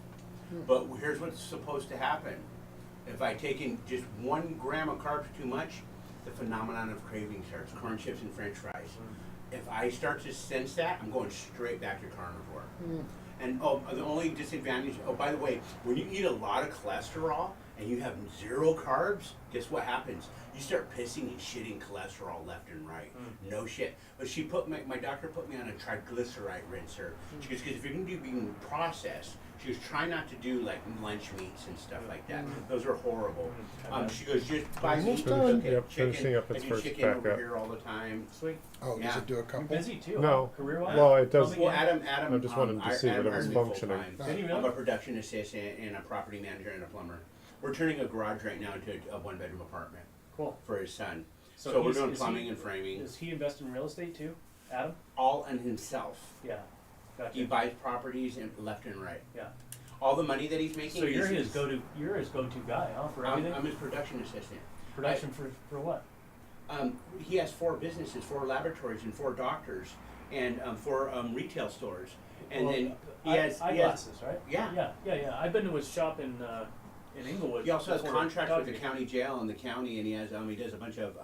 But here's what's supposed to happen. If I take in just 1 gram of carbs too much, the phenomenon of craving starts. Corn chips and french fries. If I start to sense that, I'm going straight back to carnivore. And the only disadvantage, by the way, when you eat a lot of cholesterol and you have 0 carbs, guess what happens? You start pissing and shitting cholesterol left and right. No shit. But my doctor put me on a triglyceride rinser. She goes, because if you're going to do being processed, she goes, try not to do like lunch meats and stuff like that. Those are horrible. She goes, just buy Almost meat, done. Yep, finishing up I its do first chicken back over up. here all the time. Sweet. Oh, does Yeah. it do a You're couple? busy too. No. Huh? Career-wise. Well, it does. Plumbing Well, and- Adam. I just wanted to see that it was hired me functioning. full-time. Did you I'm really? a production assistant and a property manager and a plumber. We're turning a garage right now into a 1-bedroom apartment Cool. for his son. So we're he's- doing is plumbing he- and framing. Does he invest in real estate too? Adam? all on himself. Yeah. Gotcha. He buys properties and left and right. Yeah. All the money that he's making. So you're is his go-to guy, huh, for everything? I'm his production assistant. Production for what? He has 4 businesses, 4 laboratories, and 4 doctors, and 4 retail stores. And Well, then he has eyeglasses, right? Yeah. Yeah. I've been to his shop in Inglewood. He also has before contracts with the talking. county jail and the county, and he has he does a bunch of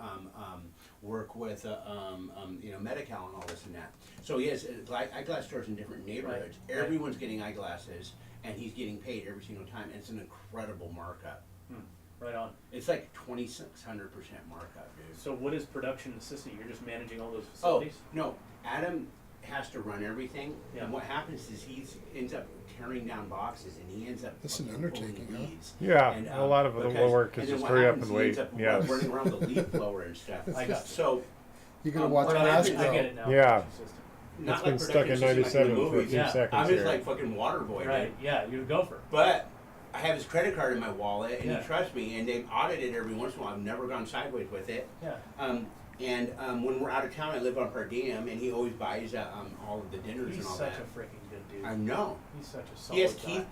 work with Medi-Cal and all this and that. So he has eyeglass stores in different neighborhoods. Right. Everyone's getting eyeglasses, and he's getting paid every single time. And it's an incredible markup. Right on. It's like 2,600% markup, dude. So what is production assistant? You're just managing all those Oh facilities? no, Adam has to run everything, Yeah. and what happens is he ends up tearing down boxes, and he ends up That's an fucking pulling undertaking, huh? weeds. Yeah, And, a lot of the because- work is and then just what hurry up happens, and he ends wait. up Yeah. running around with a leaf blower and stuff. I got you. So You gonna Um, watch what grass happens- I grow. get it now. Yeah. production assistant. not It's like been stuck production in assistant like 97 the for a movies. few Yeah. seconds I'm just here. like fucking water boy, Right. dude. Yeah, you're a gopher. But I have his credit card in my wallet, and Yeah. he trusts me, and they've audited every once in a while. I've never gone sideways with it. Yeah. When we're out of town, I live on per diem, and he always buys all of the dinners He's and all such that. a freaking good dude. I know. He's such a solid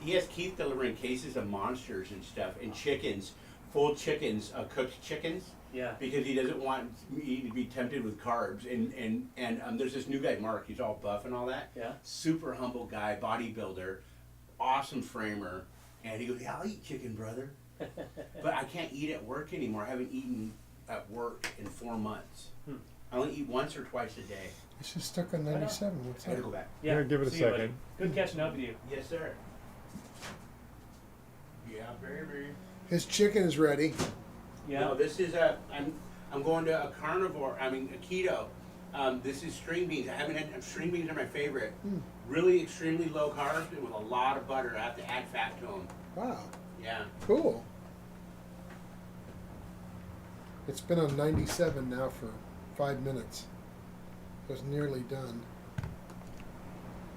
He has guy. Keith delivering cases of monsters and stuff, and chickens, full chickens, cooked chickens, Yeah. because he doesn't want me to be tempted with carbs. And there's this new guy, Mark. He's all buff and all that. Yeah. Super humble guy, bodybuilder, awesome framer, and he goes, "Yeah, I'll eat chicken, brother." But I can't eat at work anymore. I haven't eaten at work in 4 months. I only eat once or twice a day. It's just stuck on 97. What's I gotta that? go back. Yeah. Yeah, give it a See you, buddy. second. Good catching up with you. Yes, sir. Yeah, baby. His chicken is ready. Yeah. No, this is I'm going to a carnivore. I mean a keto. This is string beans. I haven't had string beans are my favorite. Really extremely low carb and with a lot of butter. I have to add fat to them. Wow, Yeah. cool. It's been on 97 now for 5 minutes. It was nearly done.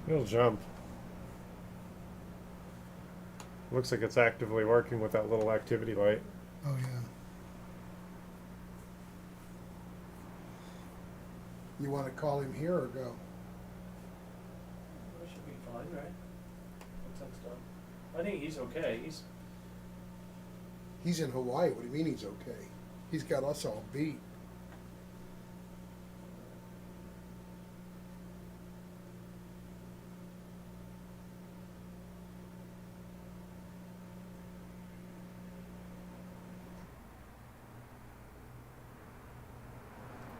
It'll jump. Looks like it's actively working with that little activity light. Oh yeah. You want to call him here or go? That should be fine, right? Once that's done. I think he's okay. He's in Hawaii. What do you mean he's okay? He's got us all beat.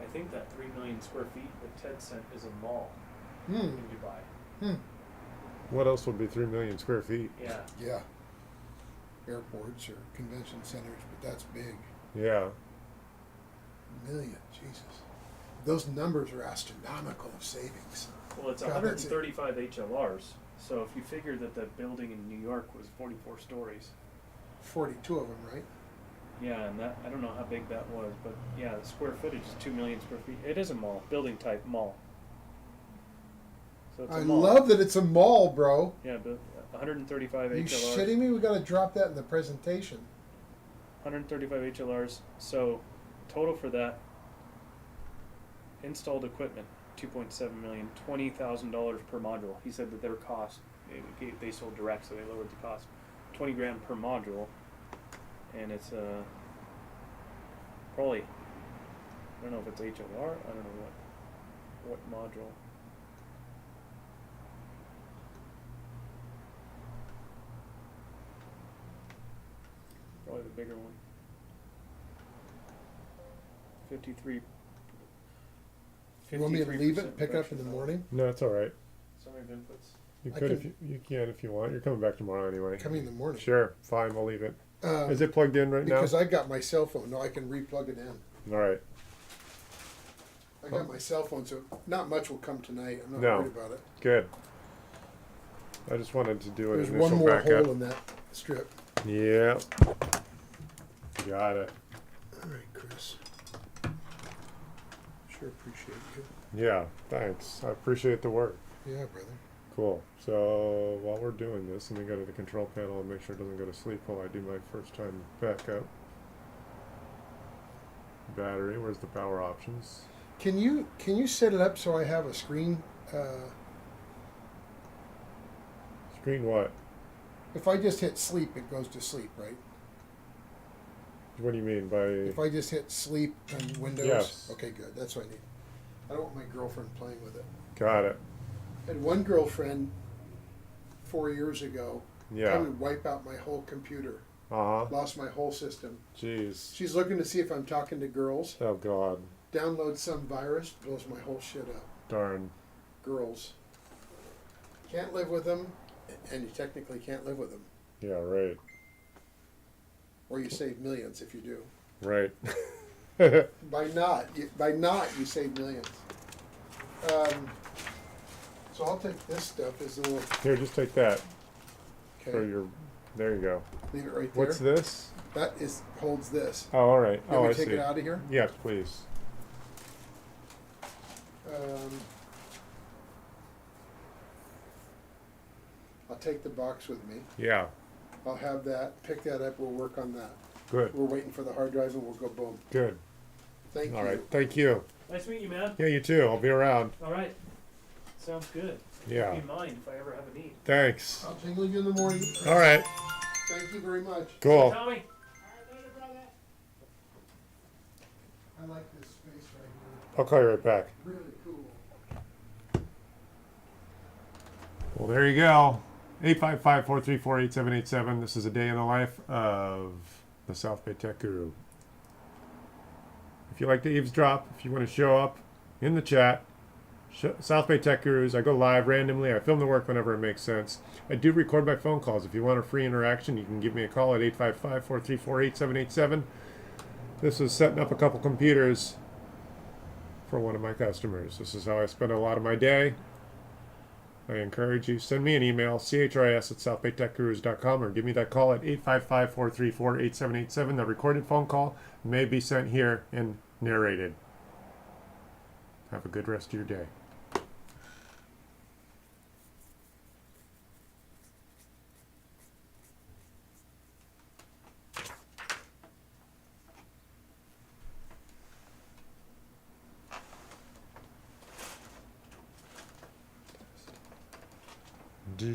I think that 3 million square feet that Ted sent is a mall Hmm. in Dubai. What else would be 3 million square feet? Yeah. Yeah. Airports or convention centers, but that's big. Yeah. Million, Jesus. Those numbers are astronomical of savings. Well, it's God, that's it. 135 HLRs. So if you figure that the building in New York was 44 stories. 42 of them, right? Yeah, and that I don't know how big that was, but yeah, the square footage is 2 million square feet. It is a mall, building type mall. So it's a I mall. love that it's a mall, bro. Yeah, but 135 Are you HLRs. shitting me? We got to drop that in the presentation. 135 HLRs. So total for that installed equipment 2.7 million, $20,000 per module. He said that their cost they sold direct, so they lowered the cost. 20 grand per module, and it's probably I don't know if it's HLR. I don't know what module. Probably the bigger one. 53. You want me to leave it 53% and pick it up in the reduction. morning? No, it's all right. Summary of inputs. You I could can- you can if you want. You're coming back tomorrow anyway. Coming in the morning. Sure, fine. We'll leave it. Um, Is it plugged in right now? Because I got my cell phone. No, I can replug it in. All right. I got my cell phone, so not much will come tonight. I'm not No. worried about it. Good. I just wanted to do an There's initial one more backup. hole in that strip. Yeah. Got it. All right, Chris. Sure appreciate you. Yeah. Thanks. I appreciate the work. Yeah, brother. Cool. So while we're doing this, let me go to the control panel and make sure it doesn't go to sleep while I do my first time backup. Battery. Where's the power options? Can you set it up so I have a screen? Screen what? If I just hit sleep, it goes to sleep, right? What do you mean by? If I just hit sleep and Windows. Yes. Okay, good. That's what I need. I don't want my girlfriend playing with it. Got it. I had one girlfriend 4 years ago Yeah. come and wipe out my whole computer. Uh huh. Lost my whole system. Jeez. She's looking to see if I'm talking to girls. Oh God. Download some virus, blows my whole shit up. Darn. Girls. Can't live with them, and you technically can't live with them. Yeah. Right. Or you save millions if you do. Right. By not, you save millions. So I'll take this stuff as a little. Here, just take that for Okay, your. There you go. leave it right there. What's this? That holds this. Oh, all right. You Oh, want I me to take see. it out of here? Yes, please. I'll take the box with me. Yeah. I'll have that. Pick that up. We'll work on that. Good. We're waiting for the hard drive, and we'll go boom. Good. Thank All you. right. Thank you. Nice meeting you, man. Yeah, you too. I'll be around. All right. Sounds good. Yeah. Keep in mind if I ever have a need. Thanks. I'll jingle you in the morning. All right. Thank you very much. Cool. Tommy. I like this space right here. I'll call you right back. Really cool. Well, there you go. 855-434-8787. This is a day in the life of the South Bay Tech Guru. If you like to eavesdrop, if you want to show up in the chat, South Bay Tech Gurus, I go live randomly. I film the work whenever it makes sense. I do record my phone calls. If you want a free interaction, you can give me a call at 855-434-8787. This is setting up a couple computers for one of my customers. This is how I spend a lot of my day. I encourage you, send me an email, chris@southbaytechgurus.com, or give me that call at 855-434-8787. The recorded phone call may be sent here and narrated. Have a good rest of your day. Do